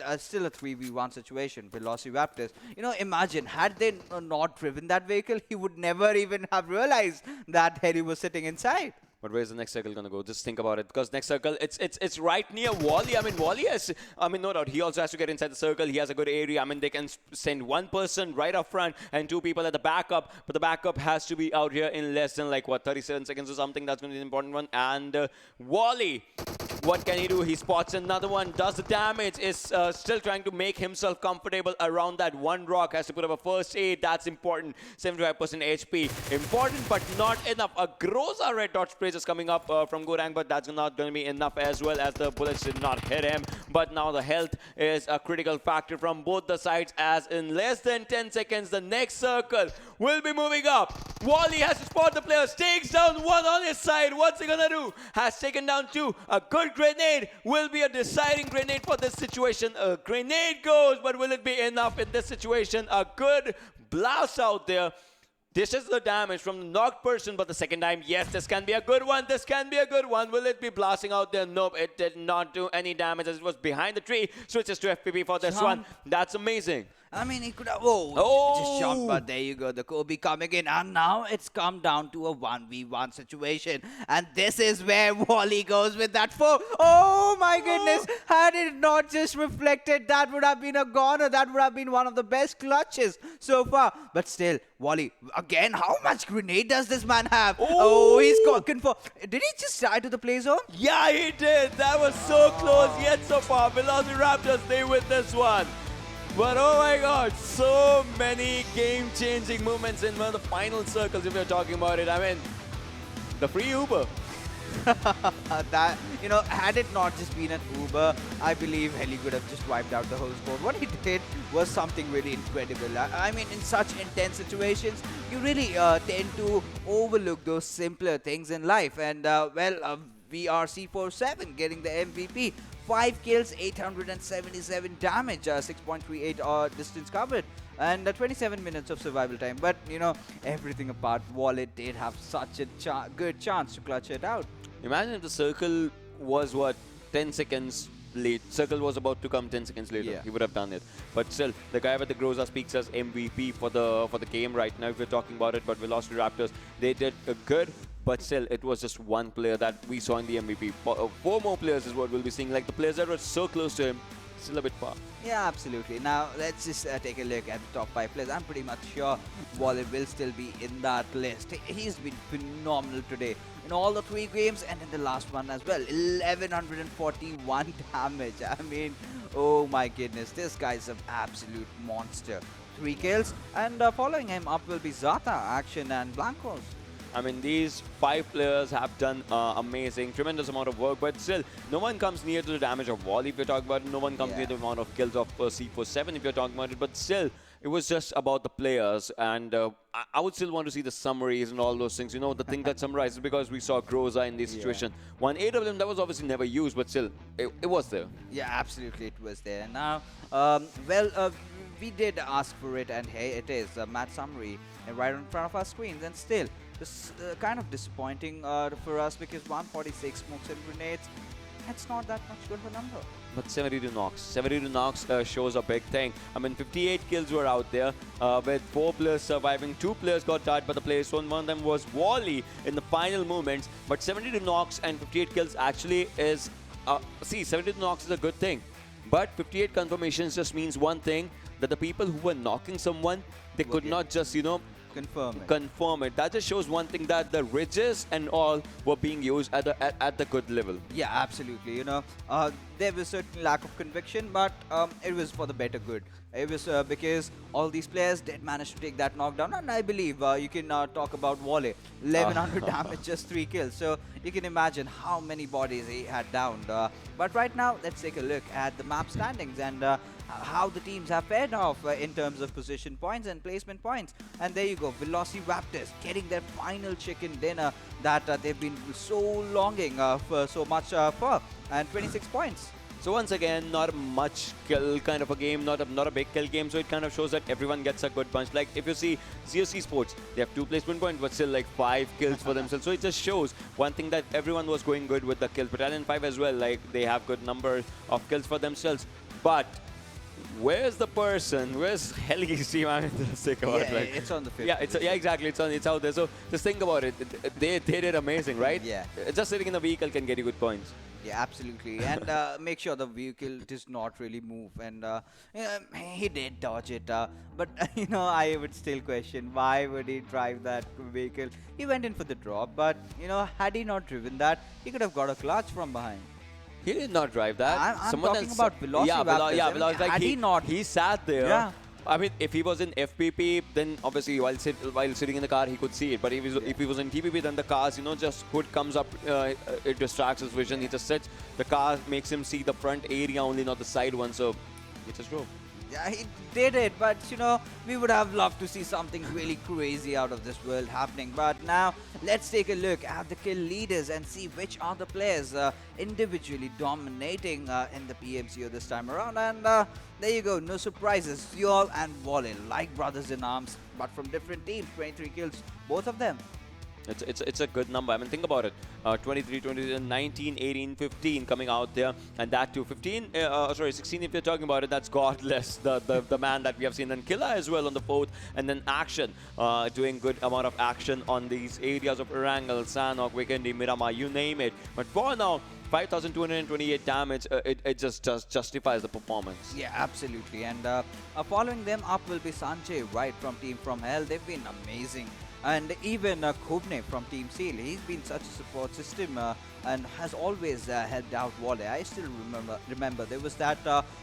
a 3v1 situation. VelociRaptors. You know, imagine, had they not driven that vehicle, he would never even have realized that Heli was sitting inside. But where's the next circle gonna go? Just think about it, because next circle, it's right near Wally. I mean, Wally has, no doubt, he also has to get inside the circle. He has a good area. I mean, they can send one person right up front and 2 people at the backup. But the backup has to be out here in less than, like, what, 37 seconds or something. That's gonna be the important one. And Wally, what can he do? He spots another one, does the damage, is still trying to make himself comfortable around that one rock. Has to put up a first aid. That's important. 75% HP. Important, but not enough. A Groza red dot spray is coming up from Gorang, but that's not going to be enough, as well as the bullets did not hit him. But now the health is a critical factor from both the sides, as in less than 10 seconds, the next circle will be moving up. Wally has to spot the players, takes down one on his side. What's he gonna do? Has taken down 2. A good grenade will be a deciding grenade for this situation. A grenade goes, but will it be enough in this situation? A good blast out there. This is the damage from the knocked person, but the second time, yes, this can be a good one. This can be a good one. Will it be blasting out there? Nope, it did not do any damage as it was behind the tree. Switches to FPP for this one. That's amazing. I mean, he could have, just jumped, but there you go, the Kobe coming in, and now it's come down to a 1v1 situation, and this is where Wally goes with that 4. Oh my goodness, had it not just reflected, that would have been a goner. That would have been one of the best clutches so far, but still, Wally, again, how much grenade does this man have? Oh, he's cooking for, did he just die to the play zone? Yeah, he did. That was so close, yet so far. VelociRaptors, they win this one. But oh my god, so many game-changing moments in one of the final circles if we're talking about it. I mean, the free Uber. That, you know, had it not just been an Uber, I believe Heli could have just wiped out the whole score. What he did was something really incredible. I mean, in such intense situations, you really tend to overlook those simpler things in life. And, VRC47 getting the MVP. 5 kills, 877 damage, 6.38 distance covered, and 27 minutes of survival time. But, you know, everything apart, Wallet did have such a good chance to clutch it out. Imagine if the circle was what 10 seconds late. Circle was about to come 10 seconds later. Yeah. He would have done it. But still, the guy with the Groza speaks as MVP for the game right now. If we're talking about it, but VelociRaptors, they did good. But still, it was just one player that we saw in the MVP. Four more players is what we'll be seeing. Like the players that were so close to him, still a bit far. Yeah, absolutely. Now, let's just take a look at the top 5 players. I'm pretty much sure Wally will still be in that list. He's been phenomenal today in all the 3 games and in the last one as well. 1141 damage. I mean, oh my goodness, this guy's an absolute monster. 3 kills, and following him up will be Zata, Action, and Blancos. I mean, these 5 players have done amazing, tremendous amount of work, but still, no one comes near to the damage of Wally if you're talking about it. No one comes near the amount of kills of C47 if you're talking about it. But still, it was just about the players, and I would still want to see the summaries and all those things. You know, the thing that summarizes, because we saw Groza in this situation. 1 AWM that was obviously never used, but still, it was there. Yeah, absolutely, it was there. Now, we did ask for it, and hey, it is a match summary right in front of our screens, and still, this kind of disappointing for us, because 146 smokes and grenades, that's not that much good of a number. But 72 knocks. 72 knocks shows a big thing. I mean, 58 kills were out there with 4 players surviving. 2 players got died by the players. One of them was Wally in the final moments. But 72 knocks and 58 kills actually is... see, 72 knocks is a good thing. But 58 confirmations just means one thing, that the people who were knocking someone, they could not just, you know, confirm it. That just shows one thing, that the ridges and all were being used at the good level. Yeah, absolutely. You know, there was certain lack of conviction, but it was for the better good. It was because all these players did manage to take that knockdown, and I believe you can talk about Wally, 1100 damage, just 3 kills. So you can imagine how many bodies he had downed. But right now, let's take a look at the map standings and how the teams have fared off in terms of position points and placement points. And there you go, VelociRaptors getting their final chicken dinner that they've been so longing for so much for, and 26 points. So once again, not a much kill kind of a game, not a big kill game. So it kind of shows that everyone gets a good bunch. Like if you see ZeusEsports, they have 2 placement points, but still like 5 kills for themselves. So it just shows one thing, that everyone was going good with the kills. Battalion 5 as well, like they have good number of kills for themselves. But where's the person? Where's Helgi's team? I mean, just think about it. Like, it's on the 5th. Yeah, exactly. It's out there. So just think about it. They did amazing, right? Yeah. Just sitting in the vehicle can get you good points. Yeah, absolutely. And make sure the vehicle does not really move. And he did dodge it. But, you know, I would still question, why would he drive that vehicle? He went in for the drop. But, you know, had he not driven that, he could have got a clutch from behind. He did not drive that. I'm talking about VelociRaptors. Yeah, he sat there. Yeah. I mean, if he was in FPP, then obviously while sitting in the car, he could see it. But if he was in TPP, then the cars, you know, just hood comes up, it distracts his vision. He just sits. The car makes him see the front area only, not the side one. So he just drove. Yeah, he did it, but you know, we would have loved to see something really crazy out of this world happening. But now, let's take a look at the kill leaders and see which are the players individually dominating in the PMCO this time around. And there you go, no surprises. Yul and Wally, like brothers in arms, but from different teams. 23 kills, both of them. It's a good number. I mean, think about it. 23, 20, 19, 18, 15 coming out there. And that too. 16 if you're talking about it, that's Godless, the man that we have seen. And Killa as well on the 4th. And then Action, doing good amount of action on these areas of Erangel, Sanhok, Vikendi, Miramar, you name it. But for now, 5,228 damage, it just justifies the performance. Yeah, absolutely. And following them up will be Sanjay, right, from Team From Hell. They've been amazing. And even Khubne from Team Seal, he's been such a support system and has always helped out Wally. I still remember there was that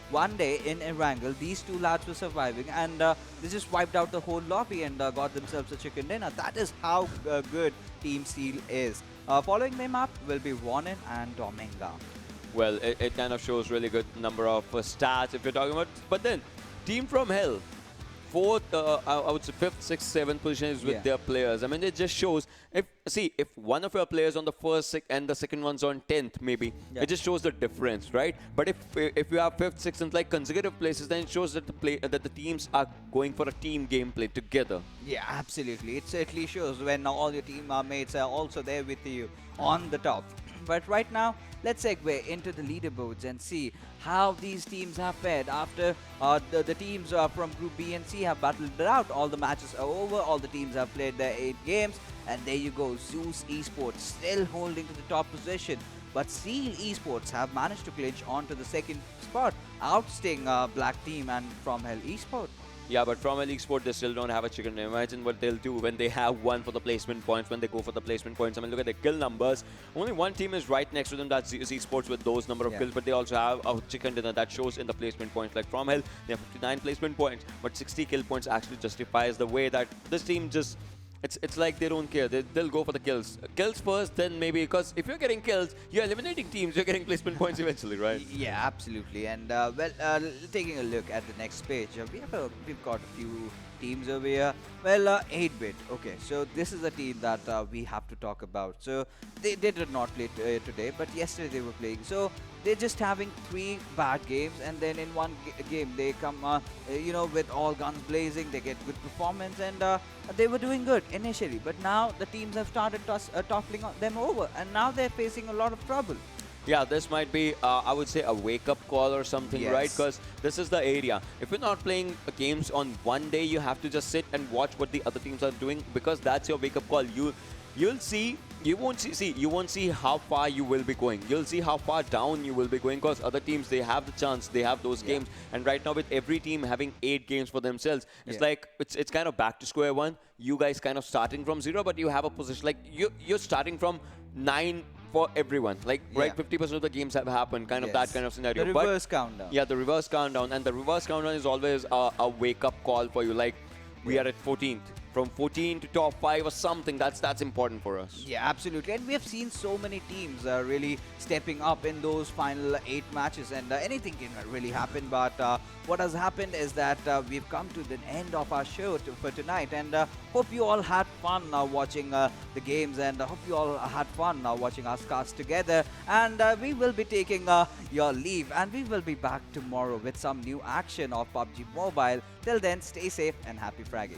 one day in Erangel, these 2 lads were surviving, and they just wiped out the whole lobby and got themselves a chicken dinner. That is how good Team Seal is. Following them up will be Ronin and Dominga. Well, it kind of shows really good number of stats if you're talking about. But then, Team From Hell, 4th, I would say 5th, 6th, 7th position is with their players. I mean, it just shows, if one of your players on the 1st and the second one's on 10th, maybe, it just shows the difference, right? But if you have 5th, 6th, and like consecutive places, then it shows that the teams are going for a team gameplay together. Yeah, absolutely. It certainly shows when all your team mates are also there with you on the top. But right now, let's segue into the leaderboards and see how these teams have fared after the teams from Group B and C have battled it out. All the matches are over, all the teams have played their 8 games, and there you go, ZeusEsports still holding to the top position. But Seal Esports have managed to clinch onto the second spot, ousting Black Team and FromHeaven Esport. Yeah, but from Esport, they still don't have a chicken. Imagine what they'll do when they have one for the placement points, when they go for the placement points. I mean, look at the kill numbers. Only one team is right next to them, that's ZeusEsports with those number of kills, but they also have a chicken dinner that shows in the placement points. Like from Hell, they have 59 placement points, but 60 kill points actually justifies the way that this team just... It's like they don't care. They'll go for the kills. Kills first, then maybe, because if you're getting kills, you're eliminating teams, you're getting placement points eventually, right? Yeah, absolutely. And taking a look at the next page, we've got a few teams over here. Well, 8-bit. Okay, so this is a team that we have to talk about. So they did not play today, but yesterday they were playing. So they're just having 3 bad games, and then in one game they come, with all guns blazing. They get good performance, and they were doing good initially. But now the teams have started toppling them over, and now they're facing a lot of trouble. Yeah, this might be, I would say, a wake-up call or something, right? Because this is the area. If you're not playing games on one day, you have to just sit and watch what the other teams are doing, because that's your wake-up call. You'll see, you won't see how far you will be going. You'll see how far down you will be going, because other teams, they have the chance, they have those games. And right now, with every team having 8 games for themselves, it's like, it's kind of back to square one. You guys kind of starting from 0, but you have a position, like, you're starting from 9 for everyone. Like, right, 50% of the games have happened, kind of that kind of scenario. The reverse countdown. Yeah, the reverse countdown. And the reverse countdown is always a wake-up call for you. Like, we are at 14th. From 14 to top 5 or something, that's important for us. Yeah, absolutely. And we have seen so many teams really stepping up in those final 8 matches, and anything can really happen. But what has happened is that we've come to the end of our show for tonight, and hope you all had fun watching the games, and hope you all had fun watching us cast together. And we will be taking your leave, and we will be back tomorrow with some new action of PUBG Mobile. Till then, stay safe and happy fragging.